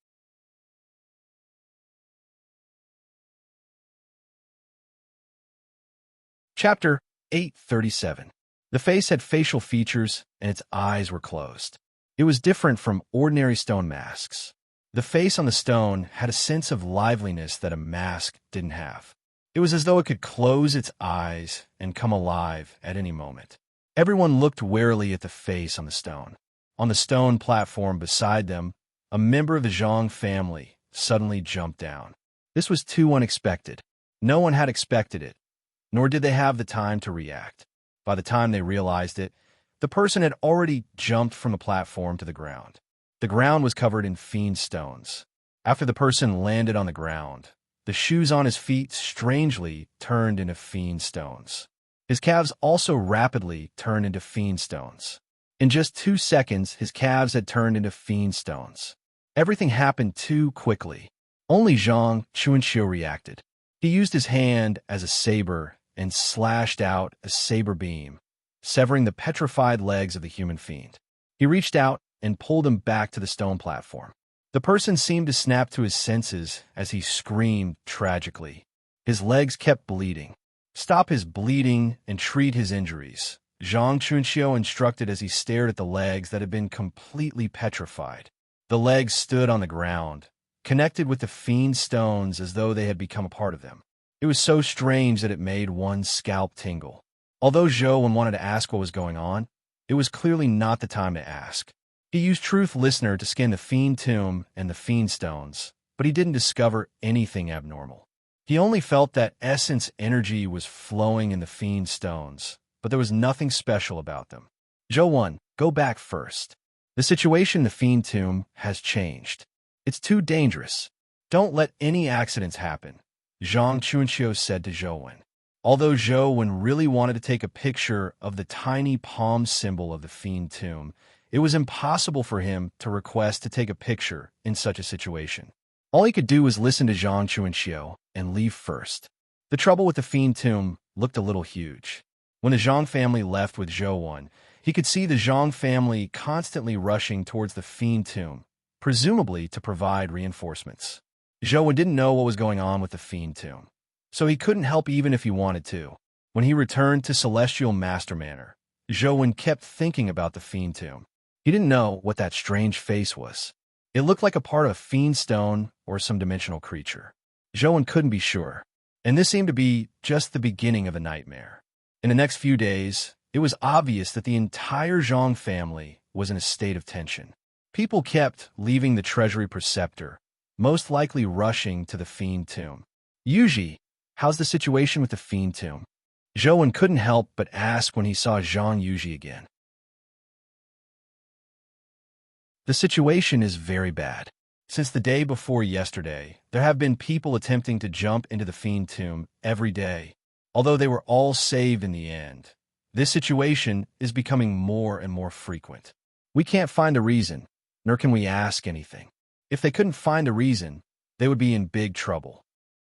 Chapter 837. The face had facial features and its eyes were closed. It was different from ordinary stone masks. The face on the stone had a sense of liveliness that a mask didn't have. It was as though it could close its eyes and come alive at any moment. Everyone looked warily at the face on the stone. On the stone platform beside them, a member of the Zhang family suddenly jumped down. This was too unexpected. No one had expected it, nor did they have the time to react. By the time they realized it, the person had already jumped from the platform to the ground. The ground was covered in fiend stones. After the person landed on the ground, the shoes on his feet strangely turned into fiend stones. His calves also rapidly turned into fiend stones. In just 2 seconds, his calves had turned into fiend stones. Everything happened too quickly. Only Zhang Chunxiu reacted. He used his hand as a saber and slashed out a saber beam, severing the petrified legs of the human fiend. He reached out and pulled him back to the stone platform. The person seemed to snap to his senses as he screamed tragically. His legs kept bleeding. Stop his bleeding and treat his injuries, Zhang Chunxiu instructed as he stared at the legs that had been completely petrified. The legs stood on the ground, connected with the fiend stones as though they had become a part of them. It was so strange that it made one's scalp tingle. Although Zhou wanted to ask what was going on, it was clearly not the time to ask. He used Truth Listener to scan the fiend tomb and the fiend stones, but he didn't discover anything abnormal. He only felt that essence energy was flowing in the fiend stones, but there was nothing special about them. Zhou 1, go back first. The situation in the fiend tomb has changed. It's too dangerous. Don't let any accidents happen, Zhang Chunxiu said to Zhou 1. Although Zhou 1 really wanted to take a picture of the tiny palm symbol of the fiend tomb, it was impossible for him to request to take a picture in such a situation. All he could do was listen to Zhang Chunxiu and leave first. The trouble with the fiend tomb looked a little huge. When the Zhang family left with Zhou 1, he could see the Zhang family constantly rushing towards the fiend tomb, presumably to provide reinforcements. Zhou 1 didn't know what was going on with the fiend tomb, so he couldn't help even if he wanted to. When he returned to Celestial Master Manor, Zhou 1 kept thinking about the fiend tomb. He didn't know what that strange face was. It looked like a part of a fiend stone or some dimensional creature. Zhou 1 couldn't be sure, and this seemed to be just the beginning of a nightmare. In the next few days, it was obvious that the entire Zhang family was in a state of tension. People kept leaving the treasury preceptor, most likely rushing to the fiend tomb. Yuji, how's the situation with the fiend tomb? Zhou 1 couldn't help but ask when he saw Zhang Yuji again. The situation is very bad. Since the day before yesterday, there have been people attempting to jump into the fiend tomb every day. Although they were all saved in the end, this situation is becoming more and more frequent. We can't find a reason, nor can we ask anything. If they couldn't find a reason, they would be in big trouble.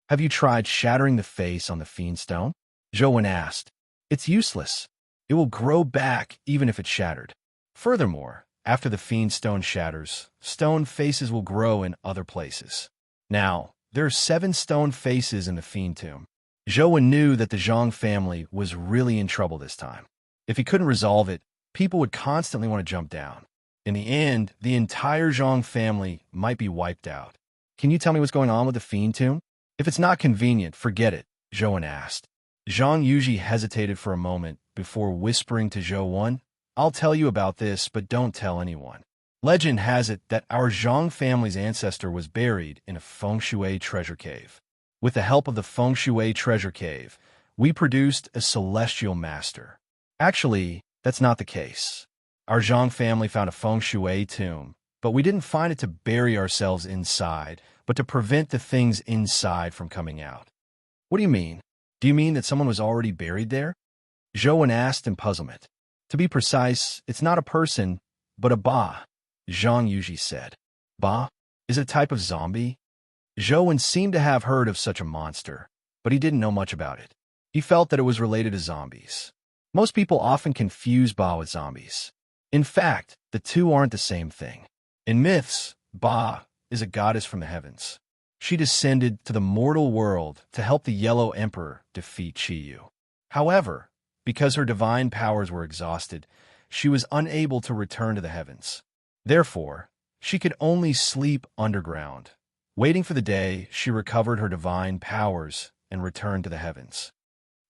Have you tried shattering the face on the fiend stone? Zhou 1 asked. It's useless. It will grow back even if it's shattered. Furthermore, after the fiend stone shatters, stone faces will grow in other places. Now, there are 7 stone faces in the fiend tomb. Zhou 1 knew that the Zhang family was really in trouble this time. If he couldn't resolve it, people would constantly want to jump down. In the end, the entire Zhang family might be wiped out. Can you tell me what's going on with the fiend tomb? If it's not convenient, forget it, Zhou 1 asked. Zhang Yuji hesitated for a moment before whispering to Zhou 1, I'll tell you about this, but don't tell anyone. Legend has it that our Zhang family's ancestor was buried in a feng shui treasure cave. With the help of the feng shui treasure cave, we produced a celestial master. Actually, that's not the case. Our Zhang family found a feng shui tomb, but we didn't find it to bury ourselves inside, but to prevent the things inside from coming out. What do you mean? Do you mean that someone was already buried there? Zhou 1 asked in puzzlement. To be precise, it's not a person, but a ba, Zhang Yuji said. Ba? Is it a type of zombie? Zhou 1 seemed to have heard of such a monster, but he didn't know much about it. He felt that it was related to zombies. Most people often confuse Ba with zombies. In fact, the two aren't the same thing. In myths, Ba is a goddess from the heavens. She descended to the mortal world to help the Yellow Emperor defeat Qiyu. However, because her divine powers were exhausted, she was unable to return to the heavens. Therefore, she could only sleep underground, waiting for the day she recovered her divine powers and returned to the heavens.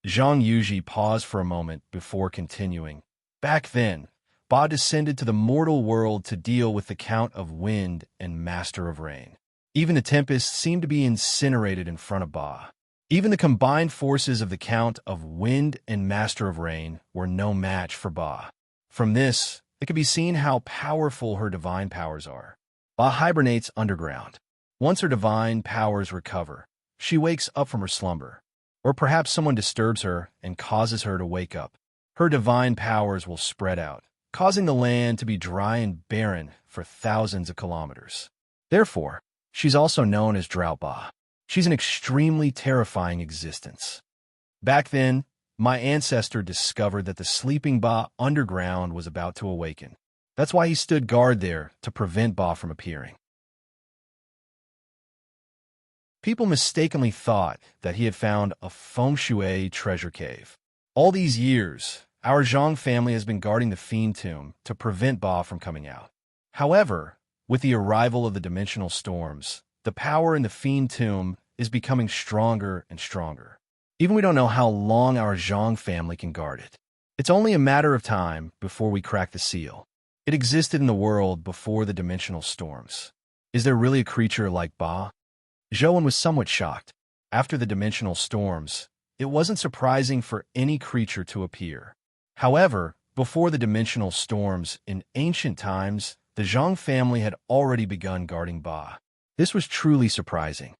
Zhang Yuji paused for a moment before continuing. Back then, Ba descended to the mortal world to deal with the Count of Wind and Master of Rain. Even the Tempest seemed to be incinerated in front of Ba. Even the combined forces of the Count of Wind and Master of Rain were no match for Ba. From this, it could be seen how powerful her divine powers are. Ba hibernates underground. Once her divine powers recover, she wakes up from her slumber. Or perhaps someone disturbs her and causes her to wake up. Her divine powers will spread out, causing the land to be dry and barren for thousands of kilometers. Therefore, she's also known as Drought Ba. She's an extremely terrifying existence. Back then, my ancestor discovered that the sleeping Ba underground was about to awaken. That's why he stood guard there to prevent Ba from appearing. People mistakenly thought that he had found a feng shui treasure cave. All these years, our Zhang family has been guarding the fiend tomb to prevent Ba from coming out. However, with the arrival of the dimensional storms, the power in the fiend tomb is becoming stronger and stronger. Even we don't know how long our Zhang family can guard it. It's only a matter of time before we crack the seal. It existed in the world before the dimensional storms. Is there really a creature like Ba? Zhou was somewhat shocked. After the dimensional storms, it wasn't surprising for any creature to appear. However, before the dimensional storms, in ancient times, the Zhang family had already begun guarding Ba. This was truly surprising.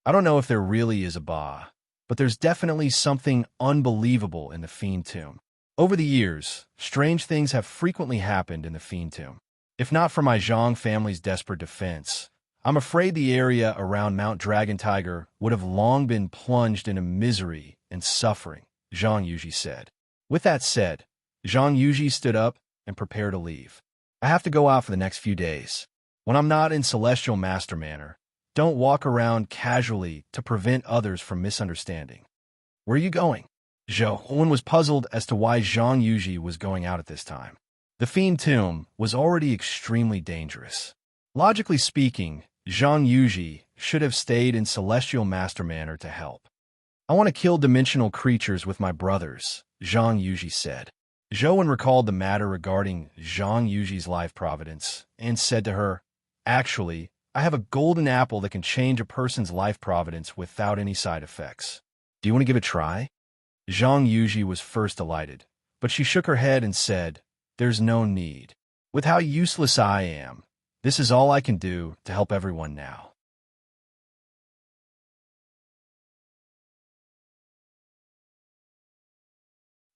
I don't know if there really is a Ba, but there's definitely something unbelievable in the fiend tomb. Over the years, strange things have frequently happened in the fiend tomb. If not for my Zhang family's desperate defense, I'm afraid the area around Mount Dragon Tiger would have long been plunged into misery and suffering, Zhang Yuji said. With that said, Zhang Yuji stood up and prepared to leave. I have to go out for the next few days. When I'm not in Celestial Master Manor, don't walk around casually to prevent others from misunderstanding. Where are you going? Zhou was puzzled as to why Zhang Yuji was going out at this time. The fiend tomb was already extremely dangerous. Logically speaking, Zhang Yuji should have stayed in Celestial Master Manor to help. I want to kill dimensional creatures with my brothers, Zhang Yuji said. Zhou recalled the matter regarding Zhang Yuji's life providence and said to her, "Actually, I have a golden apple that can change a person's life providence without any side effects. Do you want to give it a try?" Zhang Yuji was first delighted, but she shook her head and said, "There's no need. With how useless I am, this is all I can do to help everyone now."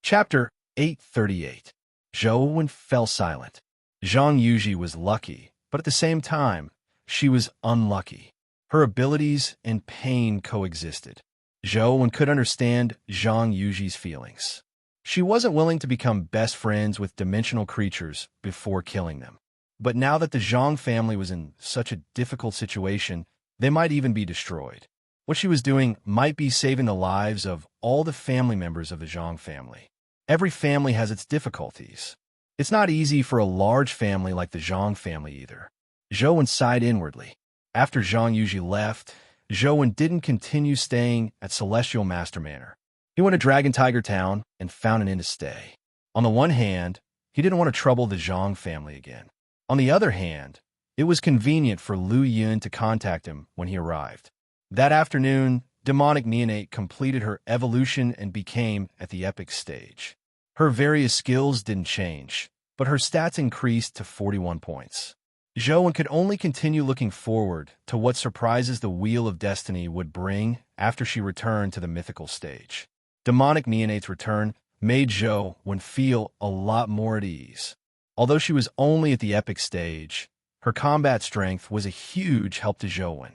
Chapter 838. Zhou fell silent. Zhang Yuji was lucky, but at the same time, she was unlucky. Her abilities and pain coexisted. Zhou could understand Zhang Yuji's feelings. She wasn't willing to become best friends with dimensional creatures before killing them. But now that the Zhang family was in such a difficult situation, they might even be destroyed. What she was doing might be saving the lives of all the family members of the Zhang family. Every family has its difficulties. It's not easy for a large family like the Zhang family either. Zhou sighed inwardly. After Zhang Yuji left, Zhou didn't continue staying at Celestial Master Manor. He went to Dragon Tiger Town and found an inn to stay. On the one hand, he didn't want to trouble the Zhang family again. On the other hand, it was convenient for Lu Yun to contact him when he arrived. That afternoon, Demonic Neonate completed her evolution and became at the epic stage. Her various skills didn't change, but her stats increased to 41 points. Zhou could only continue looking forward to what surprises the Wheel of Destiny would bring after she returned to the mythical stage. Demonic Neonate's return made Zhou feel a lot more at ease. Although she was only at the epic stage, her combat strength was a huge help to Zhou.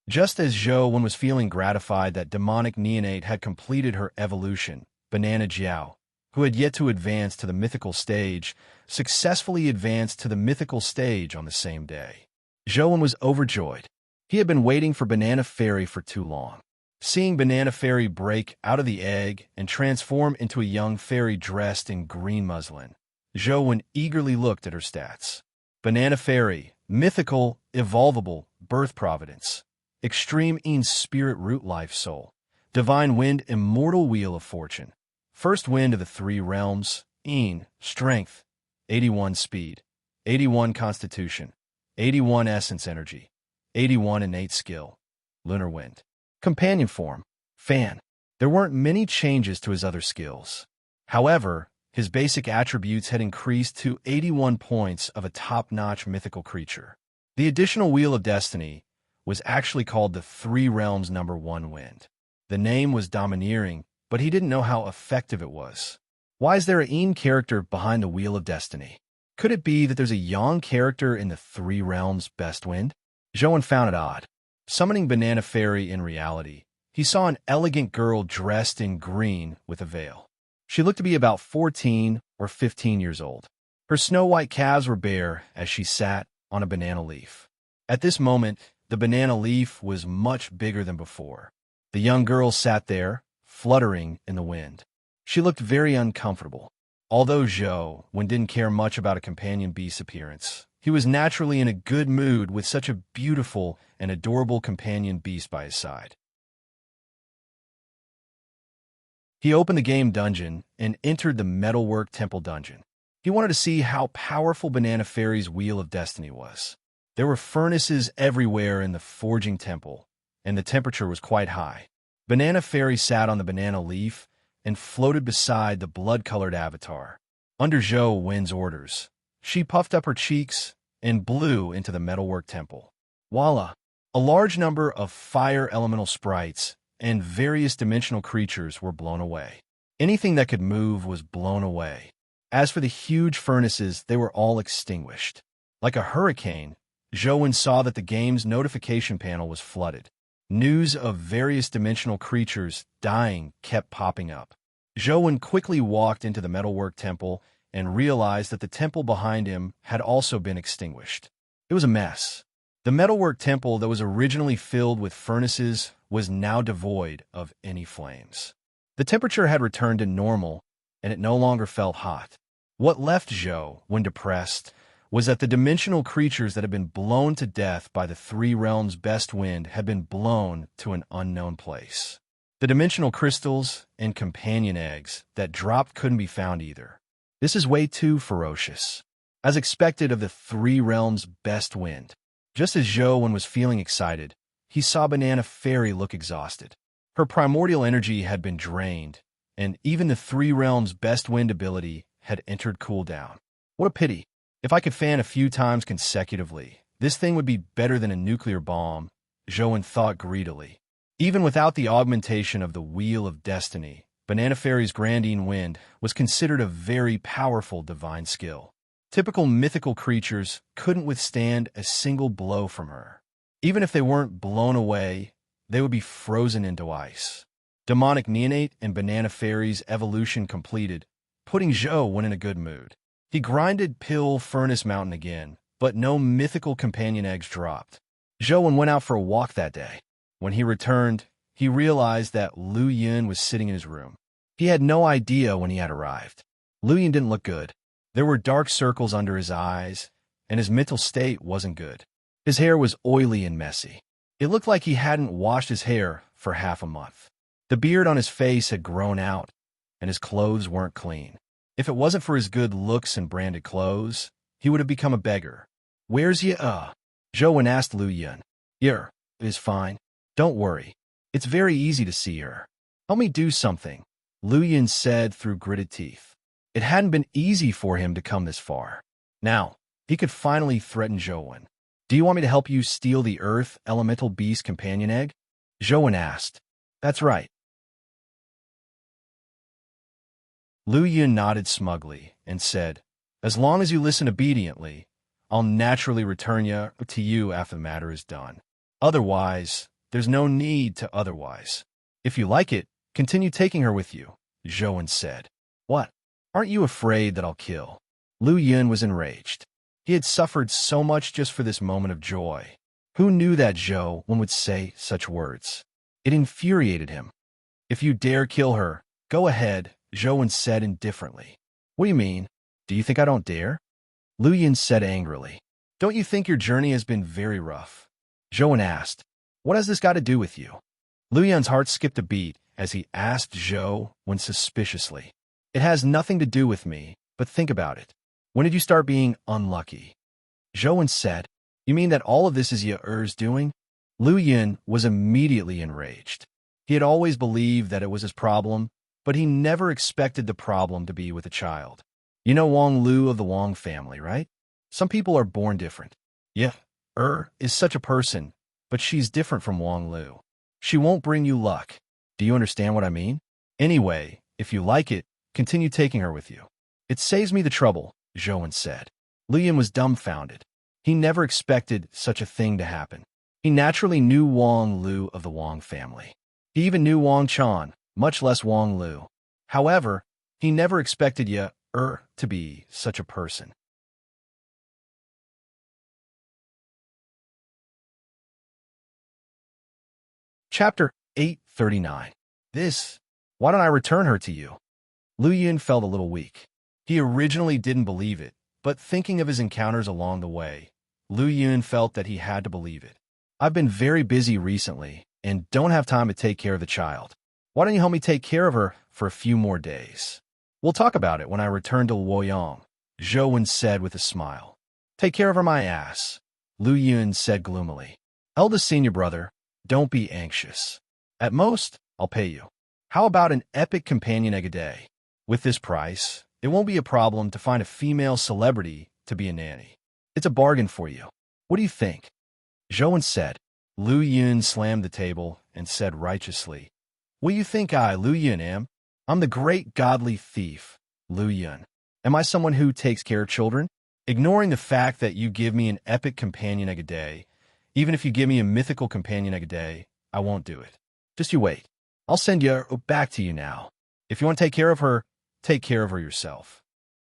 Just as Zhou was feeling gratified that Demonic Neonate had completed her evolution, Banana Jiao, who had yet to advance to the mythical stage, successfully advanced to the mythical stage on the same day. Zhou was overjoyed. He had been waiting for Banana Fairy for too long. Seeing Banana Fairy break out of the egg and transform into a young fairy dressed in green muslin, Zhou eagerly looked at her stats. Banana Fairy, mythical, evolvable, birth providence, extreme spirit root life soul, divine wind, immortal wheel of fortune, first wind of the three realms, strength, 81 speed, 81 constitution, 81 essence energy, 81 innate skill, lunar wind. Companion form, fan. There weren't many changes to his other skills. However, his basic attributes had increased to 81 points of a top-notch mythical creature. The additional Wheel of Destiny was actually called the Three Realms #1 Wind. The name was domineering, but he didn't know how effective it was. Why is there a character behind the Wheel of Destiny? Could it be that there's a Yang character in the Three Realms Best Wind? Zhou found it odd. Summoning Banana Fairy in reality, he saw an elegant girl dressed in green with a veil. She looked to be about 14 or 15 years old. Her snow-white calves were bare as she sat on a banana leaf. At this moment, The banana leaf was much bigger than before. The young girl sat there, fluttering in the wind. She looked very uncomfortable. Although Zhou didn't care much about a companion beast's appearance, he was naturally in a good mood with such a beautiful and adorable companion beast by his side. He opened the game dungeon and entered the metalwork temple dungeon. He wanted to see how powerful Banana Fairy's Wheel of Destiny was. There were furnaces everywhere in the forging temple, and the temperature was quite high. Banana Fairy sat on the banana leaf and floated beside the blood-colored avatar. Under Zhou Wen's orders, she puffed up her cheeks and blew into the metalwork temple. Voila! A large number of fire elemental sprites and various dimensional creatures were blown away. Anything that could move was blown away. As for the huge furnaces, they were all extinguished. Like a hurricane, Zhou Wen saw that the game's notification panel was flooded. News of various dimensional creatures dying kept popping up. Zhou Wen quickly walked into the metalwork temple and realized that the temple behind him had also been extinguished. It was a mess. The metalwork temple that was originally filled with furnaces was now devoid of any flames. The temperature had returned to normal, and it no longer felt hot. What left Zhou Wen depressed was that the dimensional creatures that had been blown to death by the three realms' best wind had been blown to an unknown place. The dimensional crystals and companion eggs that dropped couldn't be found either. This is way too ferocious. As expected of the three realms' best wind. Just as Zhou Wen was feeling excited, he saw Banana Fairy look exhausted. Her primordial energy had been drained, and even the three realms' best wind ability had entered cooldown. What a pity. If I could fan a few times consecutively, this thing would be better than a nuclear bomb, Zhou Wen thought greedily. Even without the augmentation of the Wheel of Destiny, Banana Fairy's Grandine Wind was considered a very powerful divine skill. Typical mythical creatures couldn't withstand a single blow from her. Even if they weren't blown away, they would be frozen into ice. Demonic Neonate and Banana Fairy's evolution completed, putting Zhou Wen in a good mood. He grinded Pill Furnace Mountain again, but no mythical companion eggs dropped. Zhou Wen went out for a walk that day. When he returned, he realized that Lu Yun was sitting in his room. He had no idea when he had arrived. Lu Yun didn't look good. There were dark circles under his eyes, and his mental state wasn't good. His hair was oily and messy. It looked like he hadn't washed his hair for half a month. The beard on his face had grown out, and his clothes weren't clean. If it wasn't for his good looks and branded clothes, he would have become a beggar. "Where's ya?" Zhou Wen asked Lu Yun. "Here, is fine. Don't worry. It's very easy to see her. Help me do something," Lu Yun said through gritted teeth. It hadn't been easy for him to come this far. Now, he could finally threaten Zhou Wen. "Do you want me to help you steal the Earth Elemental Beast companion egg?" Zhou Wen asked. "That's right." Lu Yun nodded smugly and said, "As long as you listen obediently, I'll naturally return you to you after the matter is done. Otherwise, there's no need to otherwise. If you like it, continue taking her with you," Zhou Wen said. "What? Aren't you afraid that I'll kill?" Lu Yun was enraged. He had suffered so much just for this moment of joy. Who knew that Zhou Wen would say such words? It infuriated him. "If you dare kill her, go ahead," Zhou Wen said indifferently. "What do you mean? Do you think I don't dare?" Lu Yun said angrily. "Don't you think your journey has been very rough?" Zhou Wen asked. "What has this got to do with you?" Lu Yun's heart skipped a beat as he asked Zhou Wen suspiciously. "It has nothing to do with me, but think about it. When did you start being unlucky?" Zhou Wen said, "You mean that all of this is Ye-er's doing?" Lu Yun was immediately enraged. He had always believed that it was his problem, but he never expected the problem to be with a child. You know Wang Lu of the Wang family, right? Some people are born different. Ye-er is such a person, but she's different from Wang Lu. She won't bring you luck. Do you understand what I mean? Anyway, if you like it, continue taking her with you. It saves me the trouble, Zhou Wen said. Lu Yun was dumbfounded. He never expected such a thing to happen. He naturally knew Wang Lu of the Wang family. He even knew Wang Chan, much less Wang Lu. However, he never expected Ye-er to be such a person. Chapter 839. Why don't I return her to you? Lu Yun felt a little weak. He originally didn't believe it, but thinking of his encounters along the way, Lu Yun felt that he had to believe it. I've been very busy recently and don't have time to take care of the child. Why don't you help me take care of her for a few more days? We'll talk about it when I return to Luoyang, Zhou Wen said with a smile. Take care of her, my ass, Lu Yun said gloomily. Eldest senior brother, don't be anxious. At most, I'll pay you. How about an epic companion egg a day? With this price, it won't be a problem to find a female celebrity to be a nanny. It's a bargain for you. What do you think? Zhou Wen said. Lu Yun slammed the table and said righteously, what do you think I, Lu Yun, am? I'm the great godly thief, Lu Yun. Am I someone who takes care of children? Ignoring the fact that you give me an epic companion egg a day, even if you give me a mythical companion egg a day, I won't do it. Just you wait. I'll send you back to you now. If you want to take care of her yourself.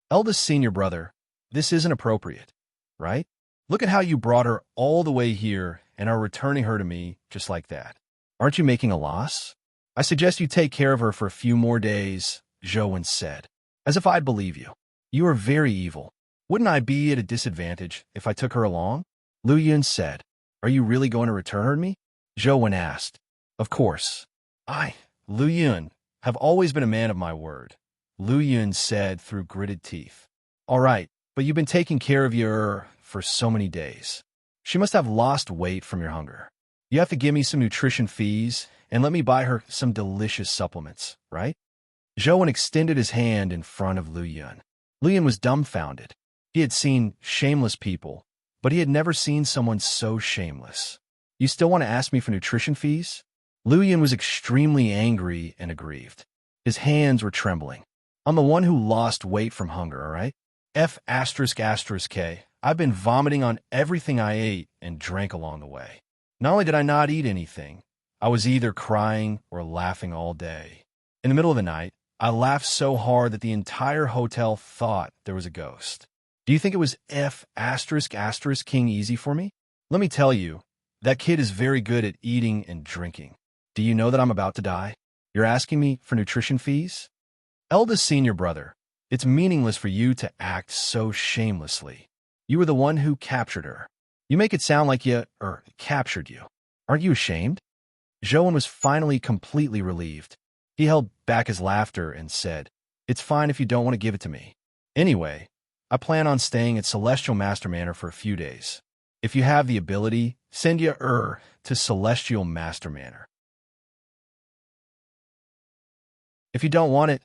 Eldest senior brother, this isn't appropriate, right? Look at how you brought her all the way here and are returning her to me just like that. Aren't you making a loss? I suggest you take care of her for a few more days, Zhou Wen said. As if I'd believe you. You are very evil. Wouldn't I be at a disadvantage if I took her along? Lu Yun said. Are you really going to return her to me? Zhou Wen asked. Of course. I, Lu Yun, have always been a man of my word, Lu Yun said through gritted teeth. All right, but you've been taking care of your for so many days. She must have lost weight from your hunger. You have to give me some nutrition fees and let me buy her some delicious supplements, right? Zhou Wen extended his hand in front of Lu Yun. Lu Yun was dumbfounded. He had seen shameless people, but he had never seen someone so shameless. You still want to ask me for nutrition fees? Lu Yun was extremely angry and aggrieved. His hands were trembling. I'm the one who lost weight from hunger, all right? K. I've been vomiting on everything I ate and drank along the way. Not only did I not eat anything, I was either crying or laughing all day. In the middle of the night, I laughed so hard that the entire hotel thought there was a ghost. Do you think it was King easy for me? Let me tell you, that kid is very good at eating and drinking. Do you know that I'm about to die? You're asking me for nutrition fees? Eldest senior brother, it's meaningless for you to act so shamelessly. You were the one who captured her. You make it sound like captured you. Aren't you ashamed? Zhou Wen was finally completely relieved. He held back his laughter and said, it's fine if you don't want to give it to me. Anyway, I plan on staying at Celestial Master Manor for a few days. If you have the ability, send you to Celestial Master Manor. If you don't want it,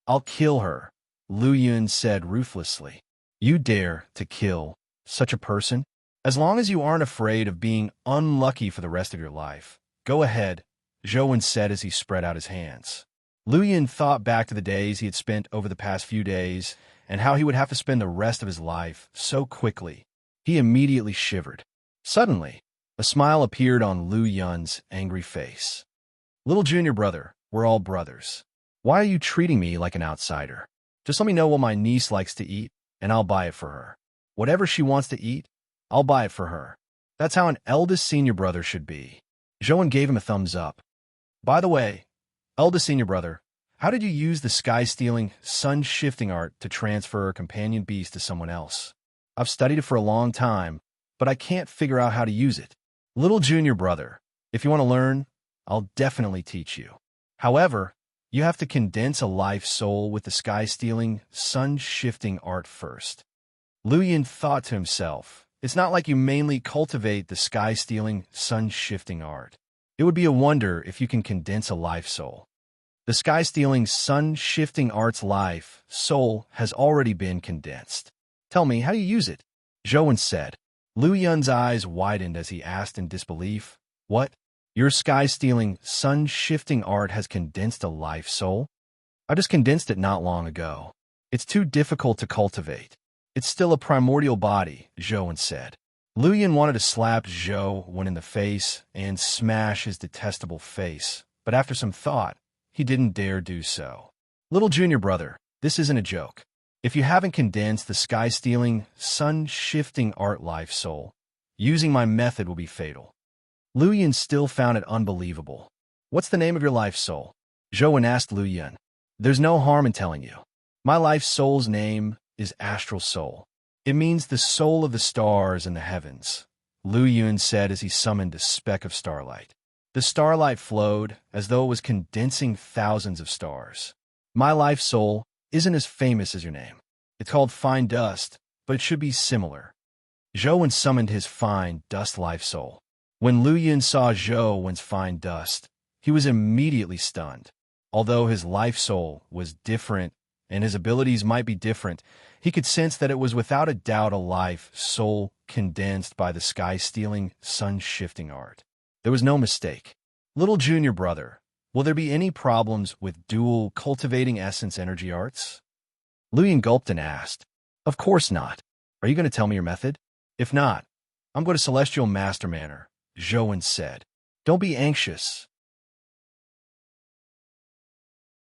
I'll kill her, Lu Yun said ruthlessly. You dare to kill such a person? As long as you aren't afraid of being unlucky for the rest of your life, go ahead, Zhou Wen said as he spread out his hands. Lu Yun thought back to the days he had spent over the past few days and how he would have to spend the rest of his life so quickly. He immediately shivered. Suddenly, a smile appeared on Lu Yun's angry face. Little junior brother, we're all brothers. Why are you treating me like an outsider? Just let me know what my niece likes to eat, and I'll buy it for her. Whatever she wants to eat, I'll buy it for her. That's how an eldest senior brother should be. Zhou Wen gave him a thumbs up. By the way, eldest senior brother, how did you use the sky-stealing, sun-shifting art to transfer a companion beast to someone else? I've studied it for a long time, but I can't figure out how to use it. Little junior brother, if you want to learn, I'll definitely teach you. However, you have to condense a life soul with the sky-stealing, sun-shifting art first. Lu Yun thought to himself, it's not like you mainly cultivate the sky-stealing, sun-shifting art. It would be a wonder if you can condense a life soul. The sky-stealing, sun-shifting art's life soul has already been condensed. Tell me, how do you use it? Zhou Wen said. Lu Yun's eyes widened as he asked in disbelief, what? Your sky-stealing, sun-shifting art has condensed a life soul? I just condensed it not long ago. It's too difficult to cultivate. It's still a primordial body, Zhou Wen said. Lu Yun wanted to slap Zhou Wen in the face and smash his detestable face, but after some thought, he didn't dare do so. Little junior brother, this isn't a joke. If you haven't condensed the sky-stealing, sun-shifting art life soul, using my method will be fatal. Lu Yun still found it unbelievable. What's the name of your life soul? Zhou asked Lu Yun. There's no harm in telling you. My life soul's name is Astral Soul. It means the soul of the stars and the heavens, Lu Yun said as he summoned a speck of starlight. The starlight flowed as though it was condensing thousands of stars. My life soul isn't as famous as your name. It's called Fine Dust, but it should be similar. Zhou summoned his Fine Dust life soul. When Lu Yun saw Zhou Fine Dust, he was immediately stunned. Although his life soul was different and his abilities might be different, he could sense that it was without a doubt a life soul condensed by the sky-stealing, sun-shifting art. There was no mistake. Little junior brother, will there be any problems with dual cultivating essence energy arts? Lu Yun gulped and asked. Of course not. Are you going to tell me your method? If not, I'm going to Celestial Master Manner, Zhou said. Don't be anxious.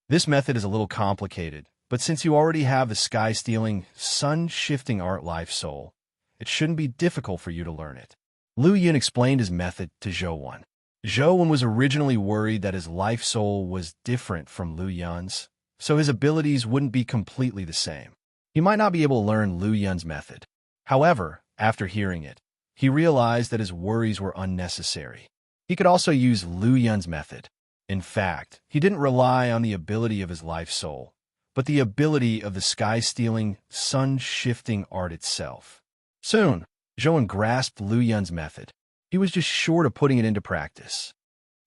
This method is a little complicated, but since you already have the sky-stealing, sun-shifting art life soul, it shouldn't be difficult for you to learn it. Lu Yun explained his method to Zhou. Zhou was originally worried that his life soul was different from Lu Yun's, so his abilities wouldn't be completely the same. He might not be able to learn Lu Yun's method. However, after hearing it, he realized that his worries were unnecessary. He could also use Lu Yun's method. In fact, he didn't rely on the ability of his life soul, but the ability of the sky-stealing, sun-shifting art itself. Soon, Zhou grasped Lu Yun's method. He was just short of putting it into practice.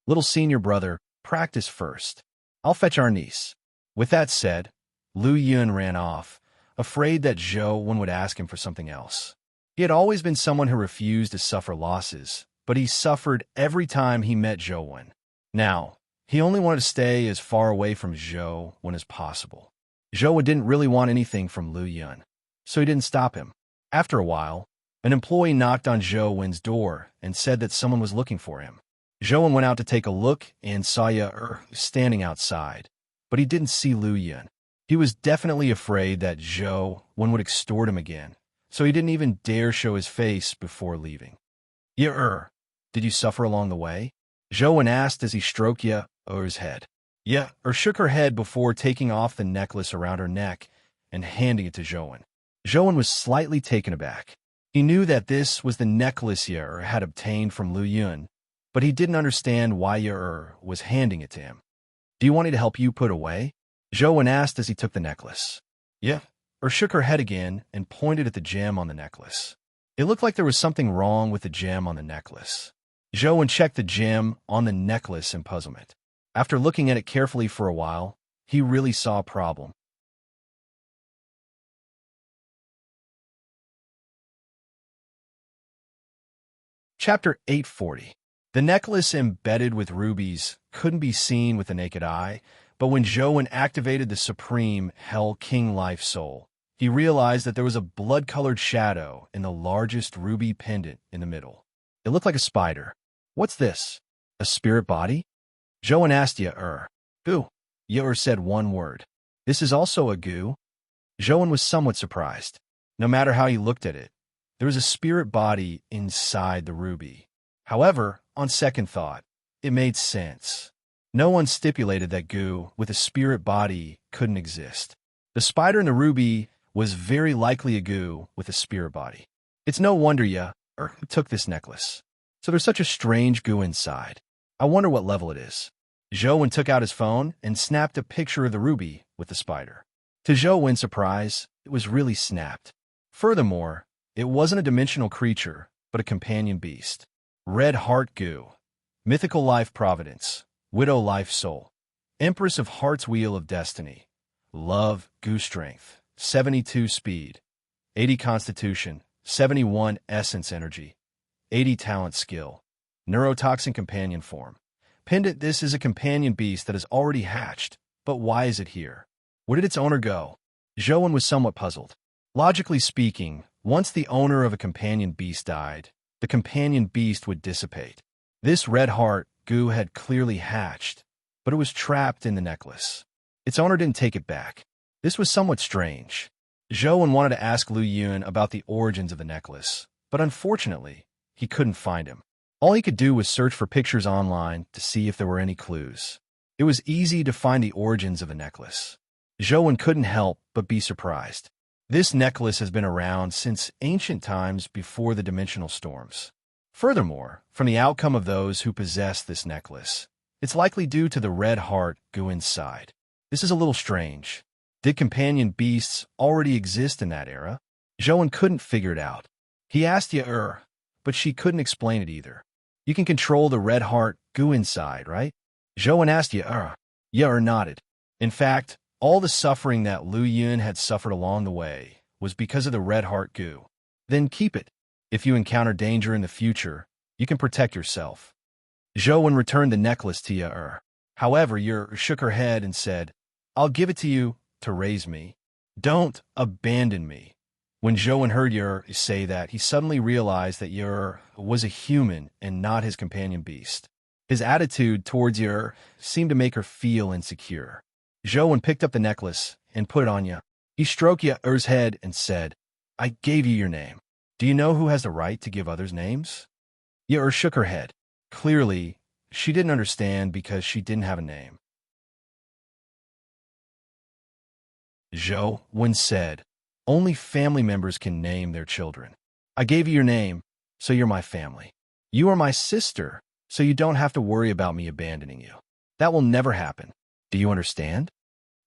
Little senior brother, practice first. I'll fetch our niece. With that said, Lu Yun ran off, afraid that Zhou would ask him for something else. He had always been someone who refused to suffer losses, but he suffered every time he met Zhou. Now, he only wanted to stay as far away from Zhou as possible. Zhou didn't really want anything from Lu Yun, so he didn't stop him. After a while, an employee knocked on Zhou's door and said that someone was looking for him. Zhou went out to take a look and saw Ye standing outside, but he didn't see Lu Yun. He was definitely afraid that Zhou would extort him again, so he didn't even dare show his face before leaving. Ye, did you suffer along the way? Zhou asked as he stroked Ye's head. Ye shook her head before taking off the necklace around her neck and handing it to Zhou. Zhou was slightly taken aback. He knew that this was the necklace Ye had obtained from Lu Yun, but he didn't understand why Ye was handing it to him. Do you want me to help you put away? Zhou asked as he took the necklace. Ye shook her head again and pointed at the gem on the necklace. It looked like there was something wrong with the gem on the necklace. Zhou checked the gem on the necklace in puzzlement. After looking at it carefully for a while, he really saw a problem. Chapter 840. The necklace embedded with rubies couldn't be seen with the naked eye, but when Zhou activated the Supreme Hell King Life Soul, he realized that there was a blood-colored shadow in the largest ruby pendant in the middle. It looked like a spider. What's this? A spirit body? Zhou asked Ye. Goo. Ye said one word. This is also a goo? Zhou was somewhat surprised. No matter how he looked at it, there was a spirit body inside the ruby. However, on second thought, it made sense. No one stipulated that goo with a spirit body couldn't exist. The spider in the ruby was very likely a goo with a spirit body. It's no wonder Ye took this necklace. So there's such a strange goo inside. I wonder what level it is. Zhou took out his phone and snapped a picture of the ruby with the spider. To Zhou's surprise, it was really snapped. Furthermore, it wasn't a dimensional creature, but a companion beast. Red Heart Goo. Mythical Life Providence. Widow Life Soul. Empress of Heart's Wheel of Destiny. Love, Goo Strength. 72 Speed. 80 Constitution. 71 Essence Energy. 80 Talent Skill. Neurotoxin Companion Form. Pendant. This is a companion beast that has already hatched, but why is it here? Where did its owner go? Zhou was somewhat puzzled. Logically speaking, once the owner of a companion beast died, the companion beast would dissipate. This red heart goo had clearly hatched, but it was trapped in the necklace. Its owner didn't take it back. This was somewhat strange. Zhou wanted to ask Lu Yun about the origins of the necklace, but unfortunately, he couldn't find him. All he could do was search for pictures online to see if there were any clues. It was easy to find the origins of the necklace. Joan couldn't help but be surprised. This necklace has been around since ancient times before the dimensional storms. Furthermore, from the outcome of those who possess this necklace, it's likely due to the red heart goo inside. This is a little strange. Did companion beasts already exist in that era? Joan couldn't figure it out. He asked Yer, but she couldn't explain it either. You can control the red heart goo inside, right? Joan asked Yer. Yer nodded. In fact, all the suffering that Lu Yun had suffered along the way was because of the red heart goo. Then keep it. If you encounter danger in the future, you can protect yourself. Joan returned the necklace to Yer. However, Yer shook her head and said, I'll give it to you to raise me. Don't abandon me. When Joan heard Yer say that, he suddenly realized that Yer was a human and not his companion beast. His attitude towards Yer seemed to make her feel insecure. Joan picked up the necklace and put it on Yer. He stroked Yer's head and said, I gave you your name. Do you know who has the right to give others names? Yer shook her head. Clearly, she didn't understand because she didn't have a name. Joan said, only family members can name their children. I gave you your name, so you're my family. You are my sister, so you don't have to worry about me abandoning you. That will never happen. Do you understand?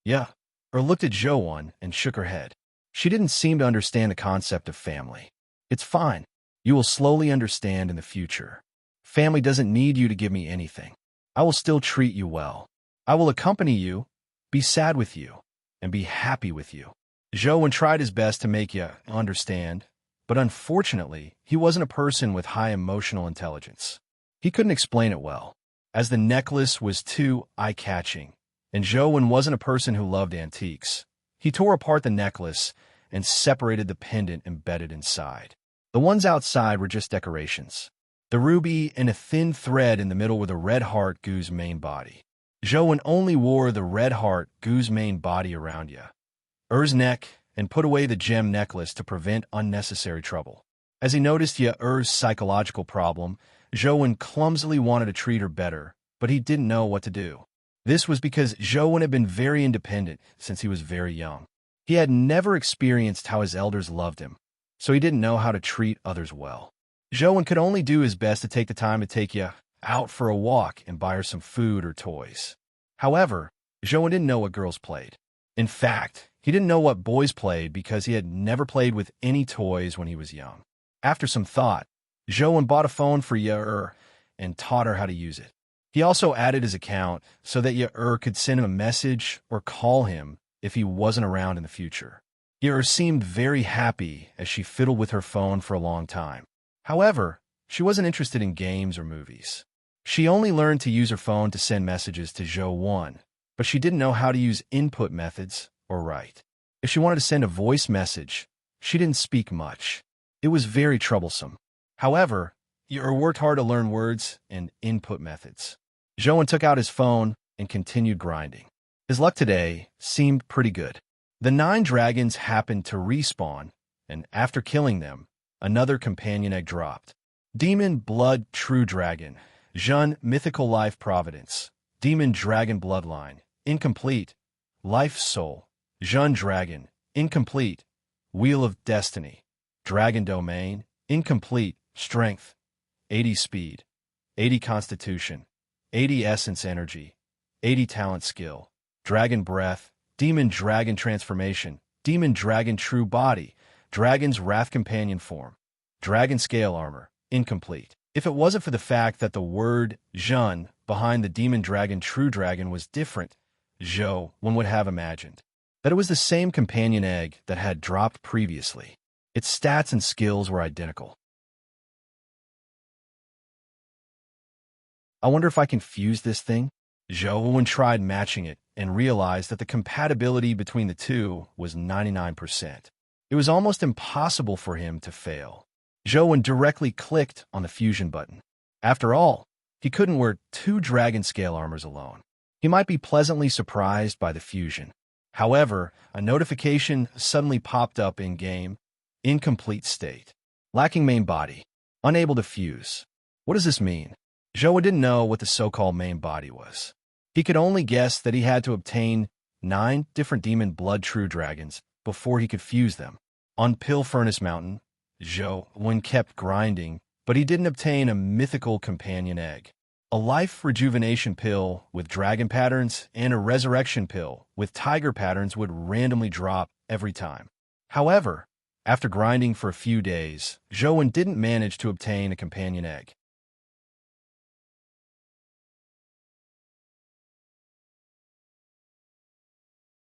Yeah. Looked at Joan and shook her head. She didn't seem to understand the concept of family. It's fine. You will slowly understand in the future. Family doesn't need you to give me anything. I will still treat you well. I will accompany you, be sad with you, and be happy with you. Joan tried his best to make you understand, but unfortunately, he wasn't a person with high emotional intelligence. He couldn't explain it well, as the necklace was too eye-catching, and Joan wasn't a person who loved antiques. He tore apart the necklace and separated the pendant embedded inside. The ones outside were just decorations. The ruby and a thin thread in the middle were the red heart goo's main body. Joan only wore the red heart goo's main body around Yer's neck and put away the gem necklace to prevent unnecessary trouble. As he noticed Yer's psychological problem, Joan clumsily wanted to treat her better, but he didn't know what to do. This was because Joan had been very independent since he was very young. He had never experienced how his elders loved him, so he didn't know how to treat others well. Joan could only do his best to take the time to take Yer out for a walk and buy her some food or toys. However, Joan didn't know what girls played. In fact, he didn't know what boys played because he had never played with any toys when he was young. After some thought, Joan bought a phone for Yer and taught her how to use it. He also added his account so that Yer could send him a message or call him if he wasn't around in the future. Yer seemed very happy as she fiddled with her phone for a long time. However, she wasn't interested in games or movies. She only learned to use her phone to send messages to Joan, but she didn't know how to use input methods or write. If she wanted to send a voice message, she didn't speak much. It was very troublesome. However, Yer worked hard to learn words and input methods. Joan took out his phone and continued grinding. His luck today seemed pretty good. The 9 dragons happened to respawn, and after killing them, another companion egg dropped. Demon Blood True Dragon, Jun Mythical Life Providence, Demon Dragon Bloodline, Incomplete, Life Soul, Jun Dragon, Incomplete, Wheel of Destiny, Dragon Domain, Incomplete, Strength, 80 Speed, 80 Constitution, 80 Essence Energy, 80 Talent Skill, Dragon Breath, Demon Dragon Transformation, Demon Dragon True Body, Dragon's Wrath Companion Form, Dragon Scale Armor, Incomplete. If it wasn't for the fact that the word Jun behind the Demon Dragon True Dragon was different, one would have imagined that it was the same companion egg that had dropped previously. Its stats and skills were identical. I wonder if I can fuse this thing? Joan tried matching it and realized that the compatibility between the two was 99%. It was almost impossible for him to fail. Joan directly clicked on the fusion button. After all, he couldn't wear 2 dragon scale armors alone. He might be pleasantly surprised by the fusion. However, a notification suddenly popped up in-game, incomplete state. Lacking main body, unable to fuse. What does this mean? Zhou didn't know what the so-called main body was. He could only guess that he had to obtain 9 different demon blood true dragons before he could fuse them. On Pill Furnace Mountain, Zhou kept grinding, but he didn't obtain a mythical companion egg. A life rejuvenation pill with dragon patterns and a resurrection pill with tiger patterns would randomly drop every time. However, after grinding for a few days, Zhou didn't manage to obtain a companion egg.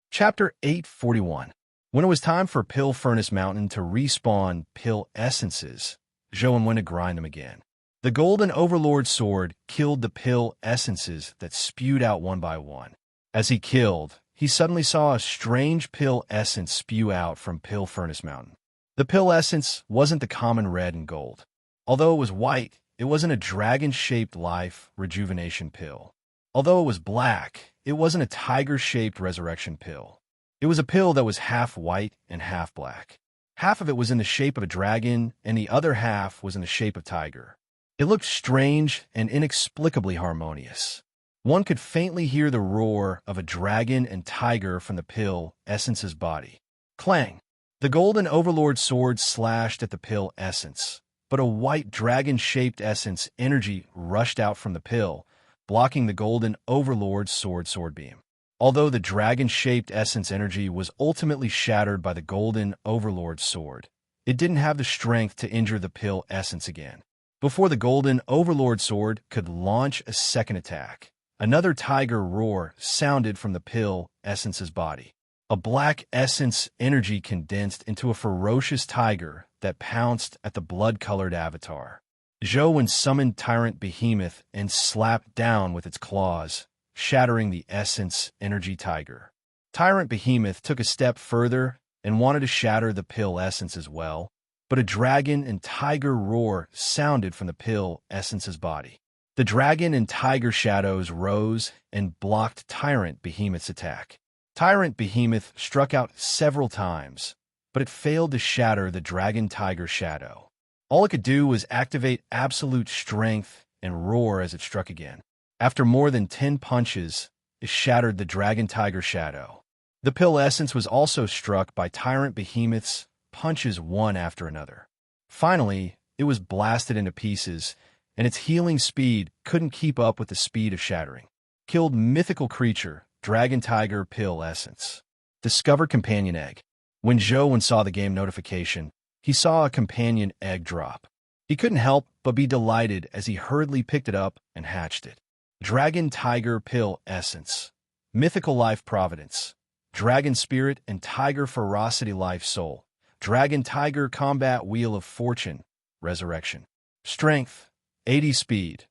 Chapter 841. When it was time for Pill Furnace Mountain to respawn pill essences, Zhou went to grind them again. The Golden Overlord Sword killed the pill essences that spewed out one by one. As he killed, he suddenly saw a strange pill essence spew out from Pill Furnace Mountain. The pill essence wasn't the common red and gold. Although it was white, it wasn't a dragon-shaped life rejuvenation pill. Although it was black, it wasn't a tiger-shaped resurrection pill. It was a pill that was half white and half black. Half of it was in the shape of a dragon, and the other half was in the shape of tiger. It looked strange and inexplicably harmonious. One could faintly hear the roar of a dragon and tiger from the pill essence's body. Clang! The Golden Overlord Sword slashed at the pill essence, but a white dragon-shaped essence energy rushed out from the pill, blocking the Golden Overlord sword beam. Although the dragon-shaped essence energy was ultimately shattered by the Golden Overlord Sword, it didn't have the strength to injure the pill essence again. Before the Golden Overlord Sword could launch a second attack, another tiger roar sounded from the pill essence's body. A black essence energy condensed into a ferocious tiger that pounced at the blood-colored avatar. Zhou summoned Tyrant Behemoth and slapped down with its claws, shattering the essence energy tiger. Tyrant Behemoth took a step further and wanted to shatter the pill essence as well, but a dragon and tiger roar sounded from the pill essence's body. The dragon and tiger shadows rose and blocked Tyrant Behemoth's attack. Tyrant Behemoth struck out several times, but it failed to shatter the dragon-tiger shadow. All it could do was activate absolute strength and roar as it struck again. After more than 10 punches, it shattered the dragon-tiger shadow. The pill essence was also struck by Tyrant Behemoth's punches one after another. Finally, it was blasted into pieces, and its healing speed couldn't keep up with the speed of shattering. Killed mythical creature, Dragon Tiger Pill Essence. Discovered companion egg. When Zhou saw the game notification, he saw a companion egg drop. He couldn't help but be delighted as he hurriedly picked it up and hatched it. Dragon Tiger Pill Essence. Mythical Life Providence. Dragon Spirit and Tiger Ferocity Life Soul. Dragon Tiger Combat Wheel of Fortune. Resurrection. Strength. 80 Speed.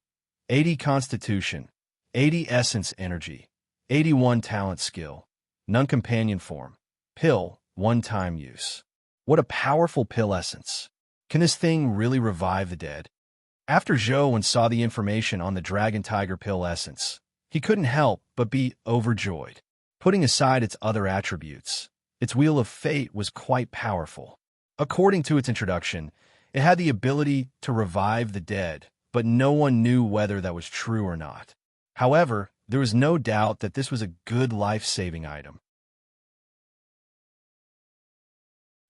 80 Constitution. 80 Essence Energy. 81 Talent Skill. Non-companion form. Pill. One-time use. What a powerful pill essence. Can this thing really revive the dead? After Zhou saw the information on the Dragon Tiger Pill Essence, he couldn't help but be overjoyed. Putting aside its other attributes, its Wheel of Fate was quite powerful. According to its introduction, it had the ability to revive the dead, but no one knew whether that was true or not. However, there was no doubt that this was a good life-saving item.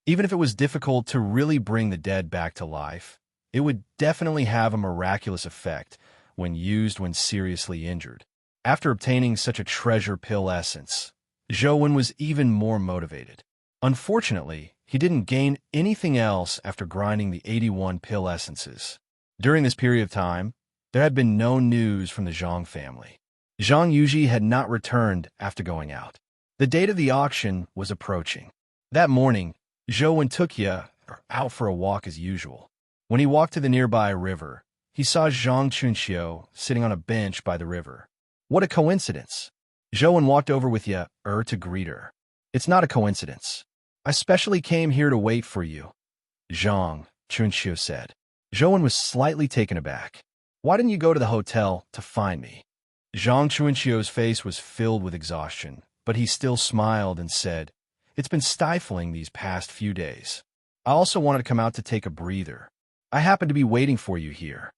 Even if it was difficult to really bring the dead back to life, it would definitely have a miraculous effect when used when seriously injured. After obtaining such a treasure pill essence, Zhou was even more motivated. Unfortunately, he didn't gain anything else after grinding the 81 pill essences. During this period of time, there had been no news from the Zhang family. Zhang Yuji had not returned after going out. The date of the auction was approaching. That morning, Zhou took Ye out for a walk as usual. When he walked to the nearby river, he saw Zhang Chunxiu sitting on a bench by the river. What a coincidence! Zhou walked over with Ye to greet her. It's not a coincidence. I specially came here to wait for you, Zhang Chunxiu said. Zhou was slightly taken aback. Why didn't you go to the hotel to find me? Zhang Chunxiu's face was filled with exhaustion, but he still smiled and said, It's been stifling these past few days. I also wanted to come out to take a breather. I happen to be waiting for you here.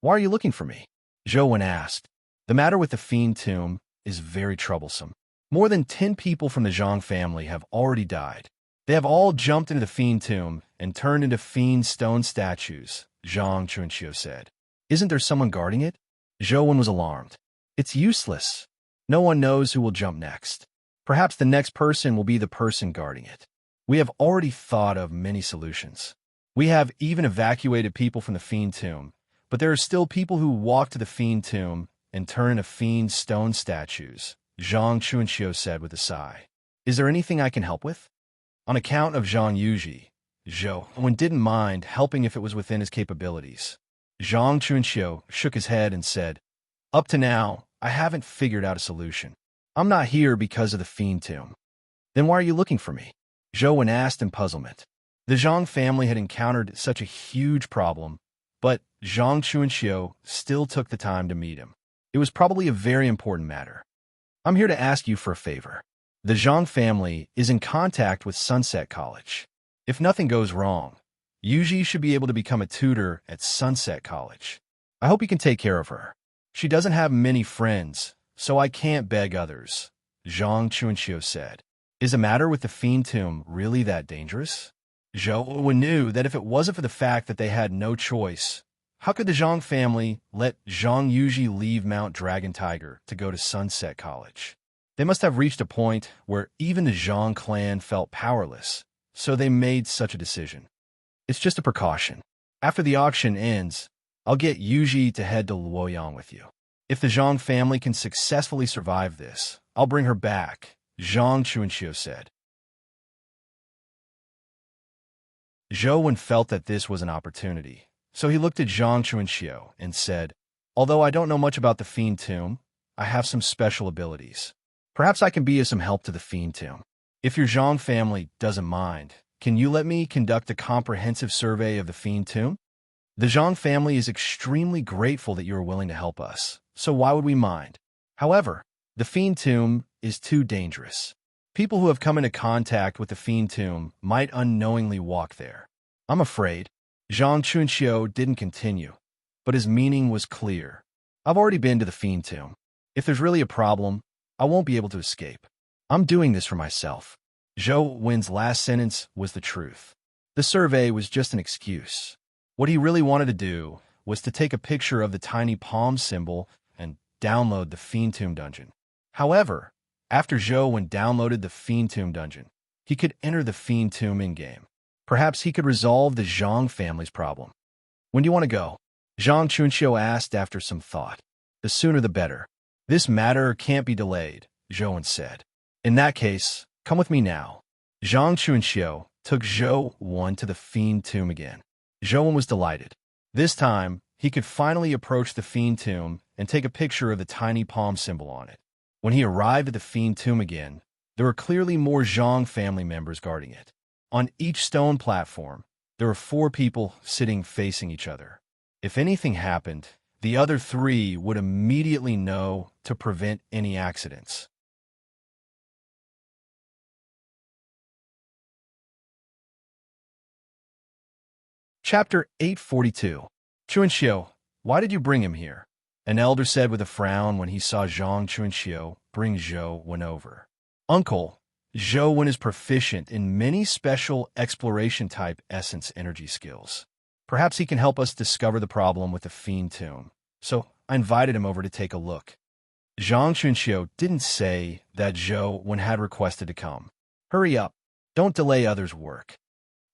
Why are you looking for me? Zhou asked. The matter with the fiend tomb is very troublesome. More than 10 people from the Zhang family have already died. They have all jumped into the fiend tomb and turned into fiend stone statues, Zhang Chunqiu said. Isn't there someone guarding it? Zhou was alarmed. It's useless. No one knows who will jump next. Perhaps the next person will be the person guarding it. We have already thought of many solutions. We have even evacuated people from the fiend tomb, but there are still people who walk to the fiend tomb and turn into fiend stone statues, Zhang Chunqiu said with a sigh. Is there anything I can help with? On account of Zhang Yuji, Zhou didn't mind helping if it was within his capabilities. Zhang Chunqiu shook his head and said, Up to now, I haven't figured out a solution. I'm not here because of the fiend tomb. Then why are you looking for me? Zhou asked in puzzlement. The Zhang family had encountered such a huge problem, but Zhang Chunqiu still took the time to meet him. It was probably a very important matter. I'm here to ask you for a favor. The Zhang family is in contact with Sunset College. If nothing goes wrong, Yuji should be able to become a tutor at Sunset College. I hope you can take care of her. She doesn't have many friends, so I can't beg others, Zhang Chunqiu said. Is the matter with the fiend tomb really that dangerous? Zhou knew that if it wasn't for the fact that they had no choice, how could the Zhang family let Zhang Yuji leave Mount Dragon Tiger to go to Sunset College? They must have reached a point where even the Zhang clan felt powerless, so they made such a decision. It's just a precaution. After the auction ends, I'll get Yuji to head to Luoyang with you. If the Zhang family can successfully survive this, I'll bring her back, Zhang Chunqiu said. Zhou felt that this was an opportunity, so he looked at Zhang Chunqiu and said, Although I don't know much about the fiend tomb, I have some special abilities. Perhaps I can be of some help to the fiend tomb. If your Zhang family doesn't mind, can you let me conduct a comprehensive survey of the fiend tomb? The Zhang family is extremely grateful that you are willing to help us, so why would we mind? However, the fiend tomb is too dangerous. People who have come into contact with the fiend tomb might unknowingly walk there. I'm afraid. Zhang Chunqiu didn't continue, but his meaning was clear. I've already been to the fiend tomb. If there's really a problem, I won't be able to escape. I'm doing this for myself. Zhou Wen's last sentence was the truth. The survey was just an excuse. What he really wanted to do was to take a picture of the tiny palm symbol and download the fiend tomb dungeon. However, after Zhou Wen downloaded the fiend tomb dungeon, he could enter the fiend tomb in-game. Perhaps he could resolve the Zhang family's problem. When do you want to go? Zhang Chunqiu asked after some thought. The sooner the better. This matter can't be delayed, Zhou Wen said. In that case, come with me now. Zhang Chunqiu took Zhou Wen to the fiend tomb again. Zhou Wen was delighted. This time, he could finally approach the fiend tomb and take a picture of the tiny palm symbol on it. When he arrived at the fiend tomb again, there were clearly more Zhang family members guarding it. On each stone platform, there were 4 people sitting facing each other. If anything happened, the other 3 would immediately know to prevent any accidents. Chapter 842. Chunqiu, why did you bring him here? An elder said with a frown when he saw Zhang Chunqiu bring Zhou Wen over. Uncle, Zhou Wen is proficient in many special exploration-type essence energy skills. Perhaps he can help us discover the problem with the fiend tomb. So I invited him over to take a look. Zhang Chunqiu didn't say that Zhou Wen had requested to come. Hurry up. Don't delay others' work.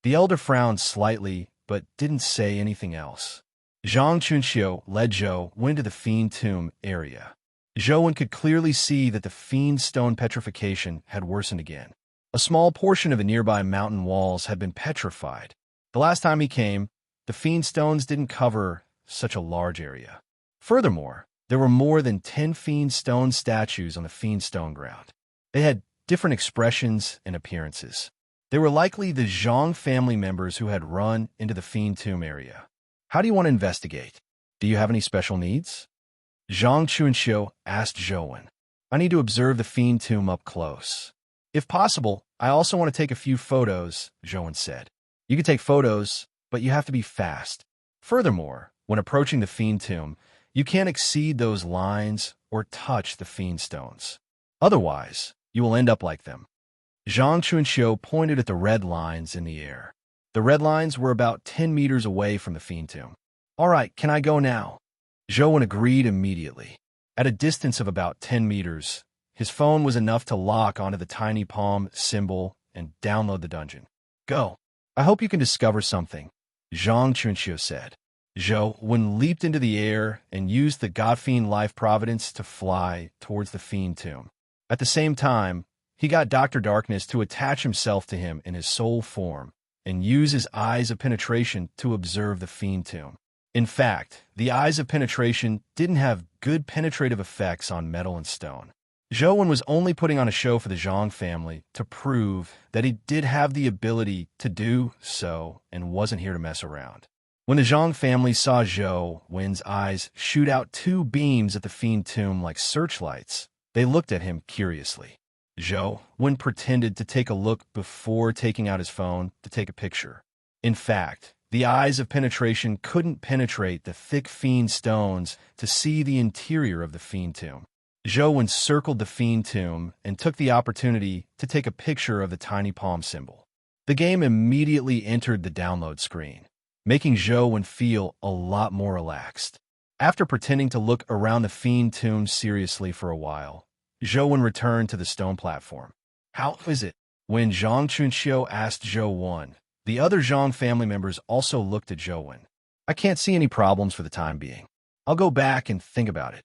The elder frowned slightly, but didn't say anything else. Zhang Chunqiu led Zhou Wen to the fiend tomb area. Zhou Wen could clearly see that the fiend stone petrification had worsened again. A small portion of the nearby mountain walls had been petrified. The last time he came, the fiend stones didn't cover such a large area. Furthermore, there were more than 10 fiend stone statues on the fiend stone ground. They had different expressions and appearances. They were likely the Zhang family members who had run into the fiend tomb area. How do you want to investigate? Do you have any special needs? Zhang Chunqiu asked Zhou Wen. I need to observe the fiend tomb up close. If possible, I also want to take a few photos, Zhou Wen said. You can take photos, but you have to be fast. Furthermore, When approaching the fiend tomb, you can't exceed those lines or touch the fiend stones. Otherwise, you will end up like them. Zhang Chunxiu pointed at the red lines in the air. The red lines were about 10 meters away from the fiend tomb. All right, can I go now? Zhou Wen agreed immediately. At a distance of about 10 meters, his phone was enough to lock onto the tiny palm symbol and download the dungeon. Go. I hope you can discover something, Zhang Chunxiu said. Zhou Wen leaped into the air and used the Godfiend Life Providence to fly towards the fiend tomb. At the same time, he got Dr. Darkness to attach himself to him in his soul form and use his eyes of penetration to observe the fiend tomb. In fact, the eyes of penetration didn't have good penetrative effects on metal and stone. Zhou Wen was only putting on a show for the Zhang family to prove that he did have the ability to do so and wasn't here to mess around. When the Zhang family saw Zhou Wen's eyes shoot out two beams at the fiend tomb like searchlights, they looked at him curiously. Zhou Wen pretended to take a look before taking out his phone to take a picture. In fact, the eyes of penetration couldn't penetrate the thick fiend stones to see the interior of the fiend tomb. Zhou Wen circled the fiend tomb and took the opportunity to take a picture of the tiny palm symbol. The game immediately entered the download screen, making Zhou Wen feel a lot more relaxed. After pretending to look around the fiend tomb seriously for a while, Zhou Wen returned to the stone platform. How is it? When Zhang Chunxiu asked Zhou Wen, the other Zhang family members also looked at Zhou Wen. I can't see any problems for the time being. I'll go back and think about it.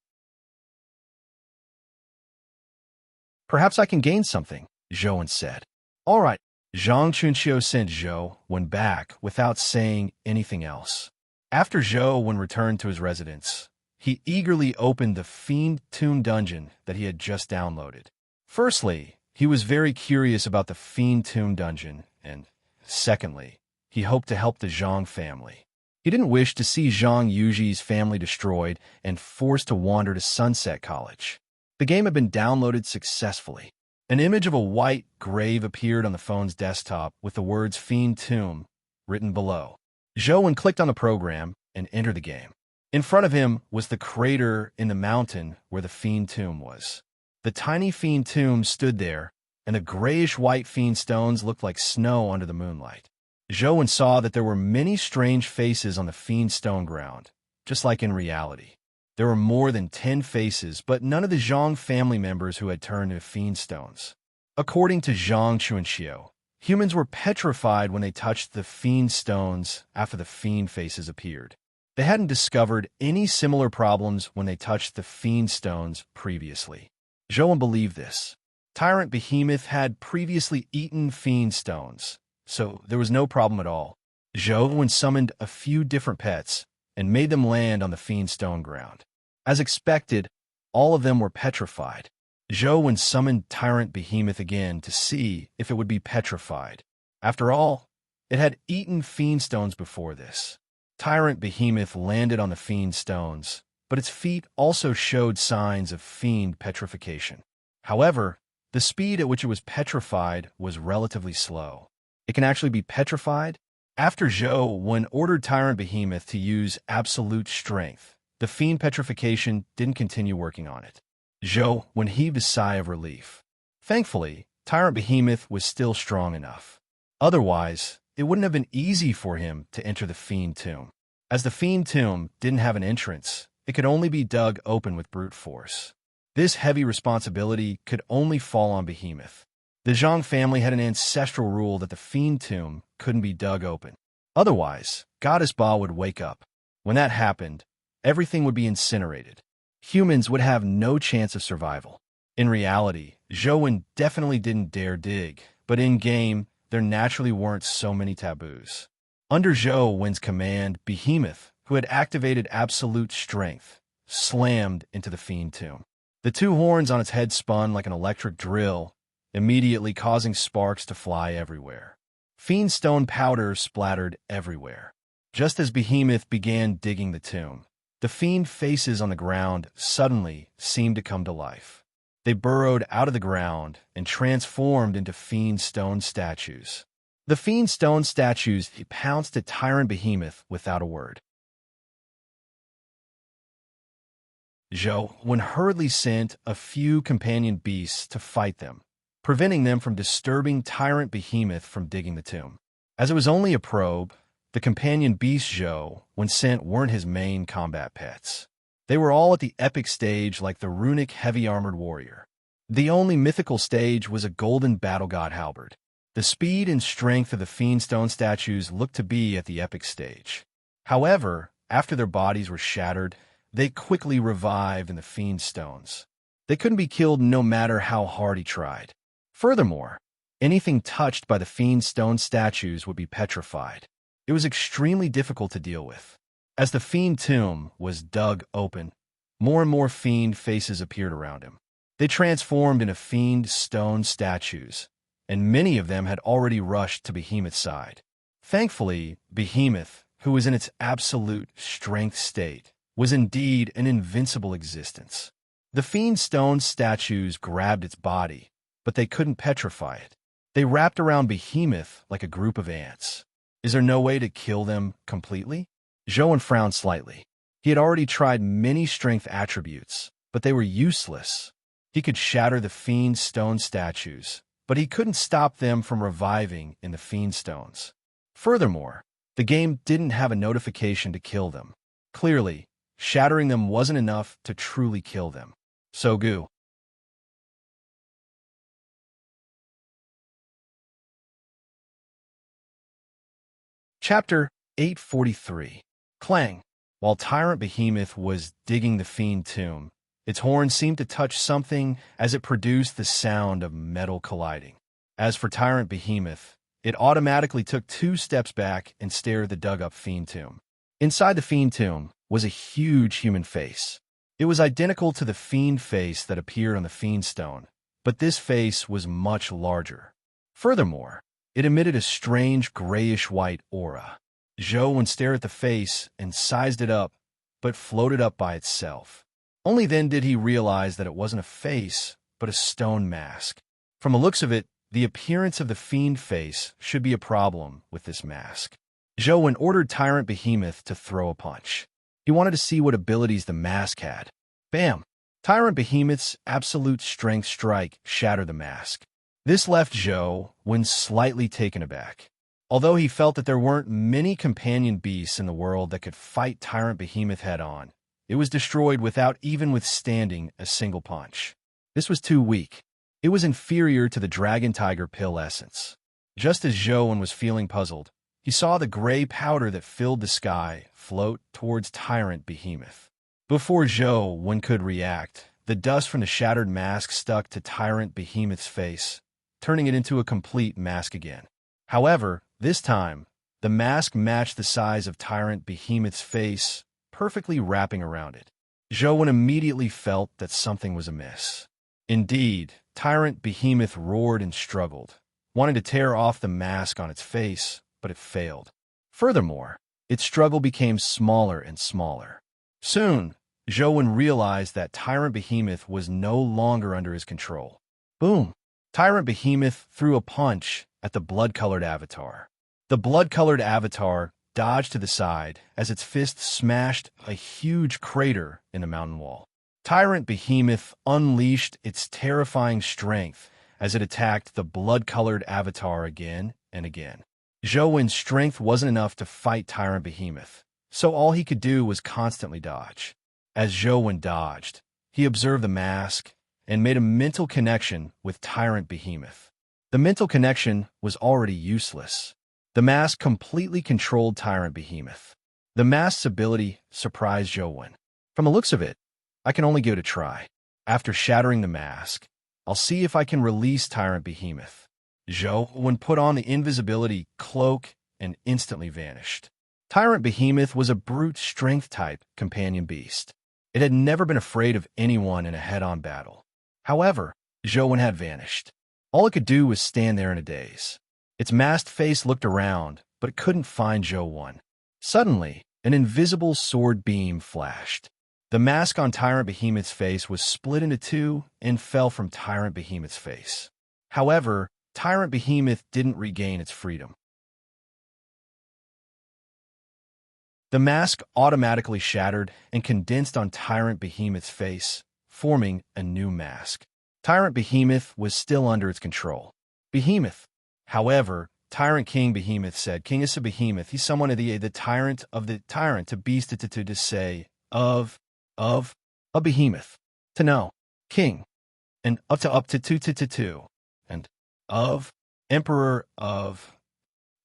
Perhaps I can gain something, Zhou Wen said. All right. Zhang Chunxiu sent Zhou Wen back without saying anything else. After Zhou Wen returned to his residence, he eagerly opened the Fiend Tomb dungeon that he had just downloaded. Firstly, he was very curious about the Fiend Tomb dungeon, and secondly, he hoped to help the Zhang family. He didn't wish to see Zhang Yuji's family destroyed and forced to wander to Sunset College. The game had been downloaded successfully. An image of a white grave appeared on the phone's desktop with the words Fiend Tomb written below. Zhou Wen clicked on the program and entered the game. In front of him was the crater in the mountain where the Fiend Tomb was. The tiny Fiend Tomb stood there, and the grayish-white fiend stones looked like snow under the moonlight. Zhou Wen saw that there were many strange faces on the fiend stone ground, just like in reality. There were more than 10 faces, but none of the Zhang family members who had turned into fiend stones. According to Zhang Chunxiu, humans were petrified when they touched the fiend stones after the fiend faces appeared. They hadn't discovered any similar problems when they touched the fiend stones previously. Zhou Wen believed this. Tyrant Behemoth had previously eaten fiend stones, so there was no problem at all. Zhou Wen summoned a few different pets and made them land on the fiend stone ground. As expected, all of them were petrified. Zhou Wen summoned Tyrant Behemoth again to see if it would be petrified. After all, it had eaten fiend stones before this. Tyrant Behemoth landed on the fiend stones, but its feet also showed signs of fiend petrification. However, the speed at which it was petrified was relatively slow. It can actually be petrified? After Zhou Wen ordered Tyrant Behemoth to use absolute strength, the fiend petrification didn't continue working on it. Zhou Wen heaved a sigh of relief. Thankfully, Tyrant Behemoth was still strong enough. Otherwise, it wouldn't have been easy for him to enter the Fiend Tomb. As the Fiend Tomb didn't have an entrance, it could only be dug open with brute force. This heavy responsibility could only fall on Behemoth. The Zhang family had an ancestral rule that the Fiend Tomb couldn't be dug open. Otherwise, Goddess Ba would wake up. When that happened, everything would be incinerated. Humans would have no chance of survival. In reality, Zhou Wen definitely didn't dare dig, but in-game, there naturally weren't so many taboos. Under Zhou Wen's command, Behemoth, who had activated absolute strength, slammed into the Fiend Tomb. The two horns on its head spun like an electric drill, immediately causing sparks to fly everywhere. Fiend stone powder splattered everywhere. Just as Behemoth began digging the tomb, the fiend faces on the ground suddenly seemed to come to life. They burrowed out of the ground and transformed into fiend stone statues. The fiend stone statues pounced at Tyrant Behemoth without a word. Zhou hurriedly sent a few companion beasts to fight them, preventing them from disturbing Tyrant Behemoth from digging the tomb. As it was only a probe, the companion beasts Zhou, when sent, weren't his main combat pets. They were all at the epic stage like the runic heavy-armored warrior. The only mythical stage was a golden battle god halberd. The speed and strength of the fiend stone statues looked to be at the epic stage. However, after their bodies were shattered, they quickly revived in the fiend stones. They couldn't be killed no matter how hard he tried. Furthermore, anything touched by the fiend stone statues would be petrified. It was extremely difficult to deal with. As the fiend tomb was dug open, more and more fiend faces appeared around him. They transformed into fiend stone statues, and many of them had already rushed to Behemoth's side. Thankfully, Behemoth, who was in its absolute strength state, was indeed an invincible existence. The fiend stone statues grabbed its body, but they couldn't petrify it. They wrapped around Behemoth like a group of ants. Is there no way to kill them completely? Zhou frowned slightly. He had already tried many strength attributes, but they were useless. He could shatter the fiend stone statues, but he couldn't stop them from reviving in the fiend stones. Furthermore, the game didn't have a notification to kill them. Clearly, shattering them wasn't enough to truly kill them. So Gu. Chapter 843. Clang. While Tyrant Behemoth was digging the fiend tomb, its horn seemed to touch something as it produced the sound of metal colliding. As for Tyrant Behemoth, it automatically took 2 steps back and stared at the dug-up fiend tomb. Inside the fiend tomb was a huge human face. It was identical to the fiend face that appeared on the fiend stone, but this face was much larger. Furthermore, it emitted a strange grayish-white aura. Zhou stared at the face and sized it up, but floated up by itself. Only then did he realize that it wasn't a face, but a stone mask. From the looks of it, the appearance of the fiend face should be a problem with this mask. Zhou ordered Tyrant Behemoth to throw a punch. He wanted to see what abilities the mask had. Bam! Tyrant Behemoth's absolute strength strike shattered the mask. This left Zhou slightly taken aback. Although he felt that there weren't many companion beasts in the world that could fight Tyrant Behemoth head-on, it was destroyed without even withstanding a single punch. This was too weak. It was inferior to the Dragon Tiger Pill essence. Just as Zhou was feeling puzzled, he saw the gray powder that filled the sky float towards Tyrant Behemoth. Before Zhou could react, the dust from the shattered mask stuck to Tyrant Behemoth's face, turning it into a complete mask again. However, this time, the mask matched the size of Tyrant Behemoth's face, perfectly wrapping around it. Zhou immediately felt that something was amiss. Indeed, Tyrant Behemoth roared and struggled, wanting to tear off the mask on its face, but it failed. Furthermore, its struggle became smaller and smaller. Soon, Zhou realized that Tyrant Behemoth was no longer under his control. Boom! Tyrant Behemoth threw a punch at the blood-colored avatar. The blood-colored avatar dodged to the side as its fist smashed a huge crater in the mountain wall. Tyrant Behemoth unleashed its terrifying strength as it attacked the blood-colored avatar again and again. Zhou's strength wasn't enough to fight Tyrant Behemoth, so all he could do was constantly dodge. As Zhou dodged, he observed the mask and made a mental connection with Tyrant Behemoth. The mental connection was already useless. The mask completely controlled Tyrant Behemoth. The mask's ability surprised Zhou. From the looks of it, I can only give it a try. After shattering the mask, I'll see if I can release Tyrant Behemoth. Zhou put on the invisibility cloak and instantly vanished. Tyrant Behemoth was a brute strength-type companion beast. It had never been afraid of anyone in a head-on battle. However, Zhou had vanished. All it could do was stand there in a daze. Its masked face looked around, but it couldn't find Zhou. Suddenly, an invisible sword beam flashed. The mask on Tyrant Behemoth's face was split into 2 and fell from Tyrant Behemoth's face. However, Tyrant Behemoth didn't regain its freedom. The mask automatically shattered and condensed on Tyrant Behemoth's face, forming a new mask. Tyrant Behemoth was still under its control. Behemoth. However, Tyrant King Behemoth said, King is a behemoth. He's someone of the tyrant of the tyrant to beast to say of a behemoth. To know. King. And up to two. And of emperor of.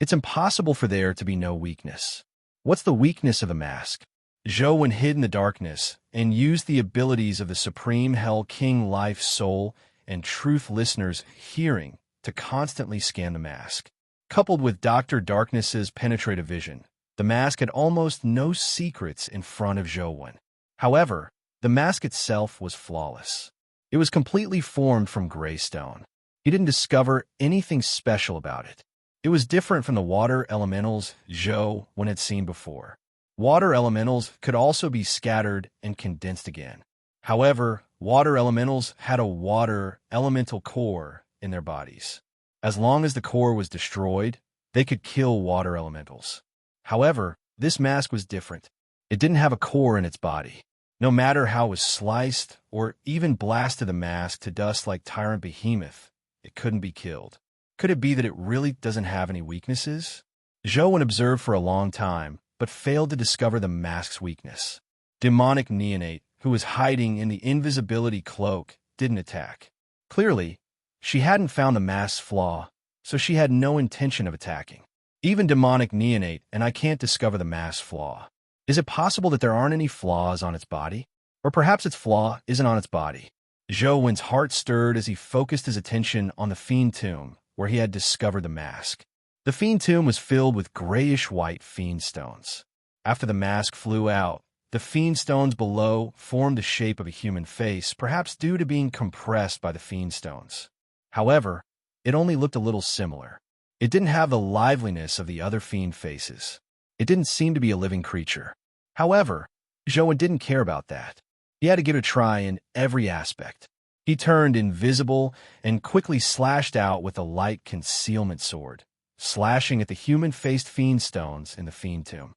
It's impossible for there to be no weakness. What's the weakness of the mask? Zhou hid in the darkness and used the abilities of the Supreme Hell King Life Soul and Truth Listener's hearing to constantly scan the mask. Coupled with Dr. Darkness's penetrative vision, the mask had almost no secrets in front of Zhou. However, the mask itself was flawless. It was completely formed from gray stone. He didn't discover anything special about it. It was different from the water elementals Zhou had seen before. Water elementals could also be scattered and condensed again. However, water elementals had a water elemental core in their bodies. As long as the core was destroyed, they could kill water elementals. However, this mask was different. It didn't have a core in its body. No matter how it was sliced or even blasted the mask to dust like Tyrant Behemoth, it couldn't be killed. Could it be that it really doesn't have any weaknesses? Zhou observed for a long time, but failed to discover the mask's weakness. Demonic Neonate, who was hiding in the invisibility cloak, didn't attack. Clearly, she hadn't found the mask's flaw, so she had no intention of attacking. Even Demonic Neonate and I can't discover the mask's flaw. Is it possible that there aren't any flaws on its body? Or perhaps its flaw isn't on its body? Zhou's heart stirred as he focused his attention on the Fiend Tomb, where he had discovered the mask. The Fiend Tomb was filled with grayish-white Fiend Stones. After the mask flew out, the Fiend Stones below formed the shape of a human face, perhaps due to being compressed by the Fiend Stones. However, it only looked a little similar. It didn't have the liveliness of the other Fiend faces. It didn't seem to be a living creature. However, Zhou didn't care about that. He had to give it a try in every aspect. He turned invisible and quickly slashed out with a light concealment sword, slashing at the human-faced Fiend Stones in the Fiend Tomb.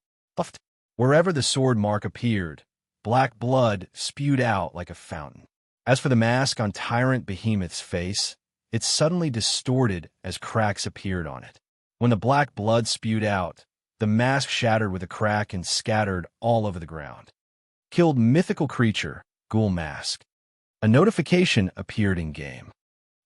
Wherever the sword mark appeared, black blood spewed out like a fountain. As for the mask on Tyrant Behemoth's face, it suddenly distorted as cracks appeared on it. When the black blood spewed out, the mask shattered with a crack and scattered all over the ground. Killed mythical creature, Ghoul Mask. A notification appeared in-game.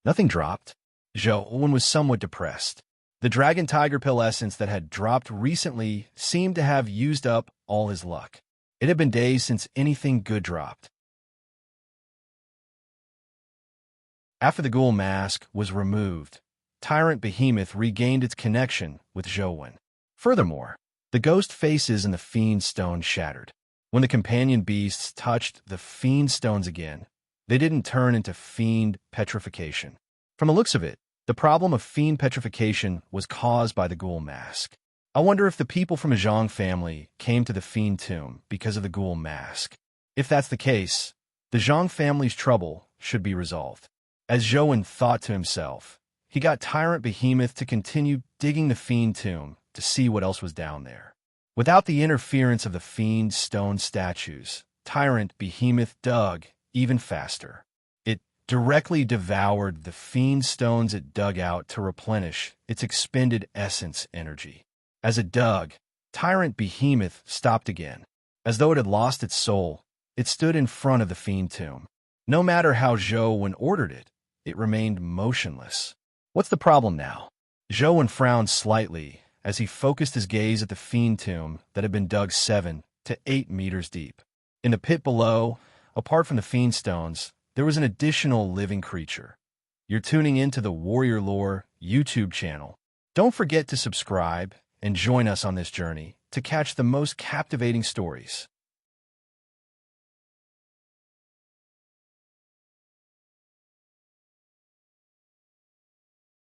Nothing dropped. Zhou was somewhat depressed. The Dragon Tiger Pill essence that had dropped recently seemed to have used up all his luck. It had been days since anything good dropped. After the Ghoul Mask was removed, Tyrant Behemoth regained its connection with Zhou. Furthermore, the ghost faces in the Fiend Stone shattered. When the companion beasts touched the Fiend Stones again, they didn't turn into Fiend Petrification. From the looks of it, the problem of Fiend Petrification was caused by the Ghoul Mask. I wonder if the people from the Zhang family came to the Fiend Tomb because of the Ghoul Mask. If that's the case, the Zhang family's trouble should be resolved. As Zhou thought to himself, he got Tyrant Behemoth to continue digging the Fiend Tomb to see what else was down there. Without the interference of the Fiend Stone statues, Tyrant Behemoth dug even faster. It directly devoured the Fiend Stones it dug out to replenish its expended essence energy. As it dug, Tyrant Behemoth stopped again. As though it had lost its soul, it stood in front of the Fiend Tomb. No matter how Zhou ordered it, it remained motionless. What's the problem now? Zhou frowned slightly as he focused his gaze at the Fiend Tomb that had been dug 7 to 8 meters deep. In the pit below, apart from the Fiend Stones, there was an additional living creature. You're tuning into the Warrior Lore YouTube channel. Don't forget to subscribe and join us on this journey to catch the most captivating stories.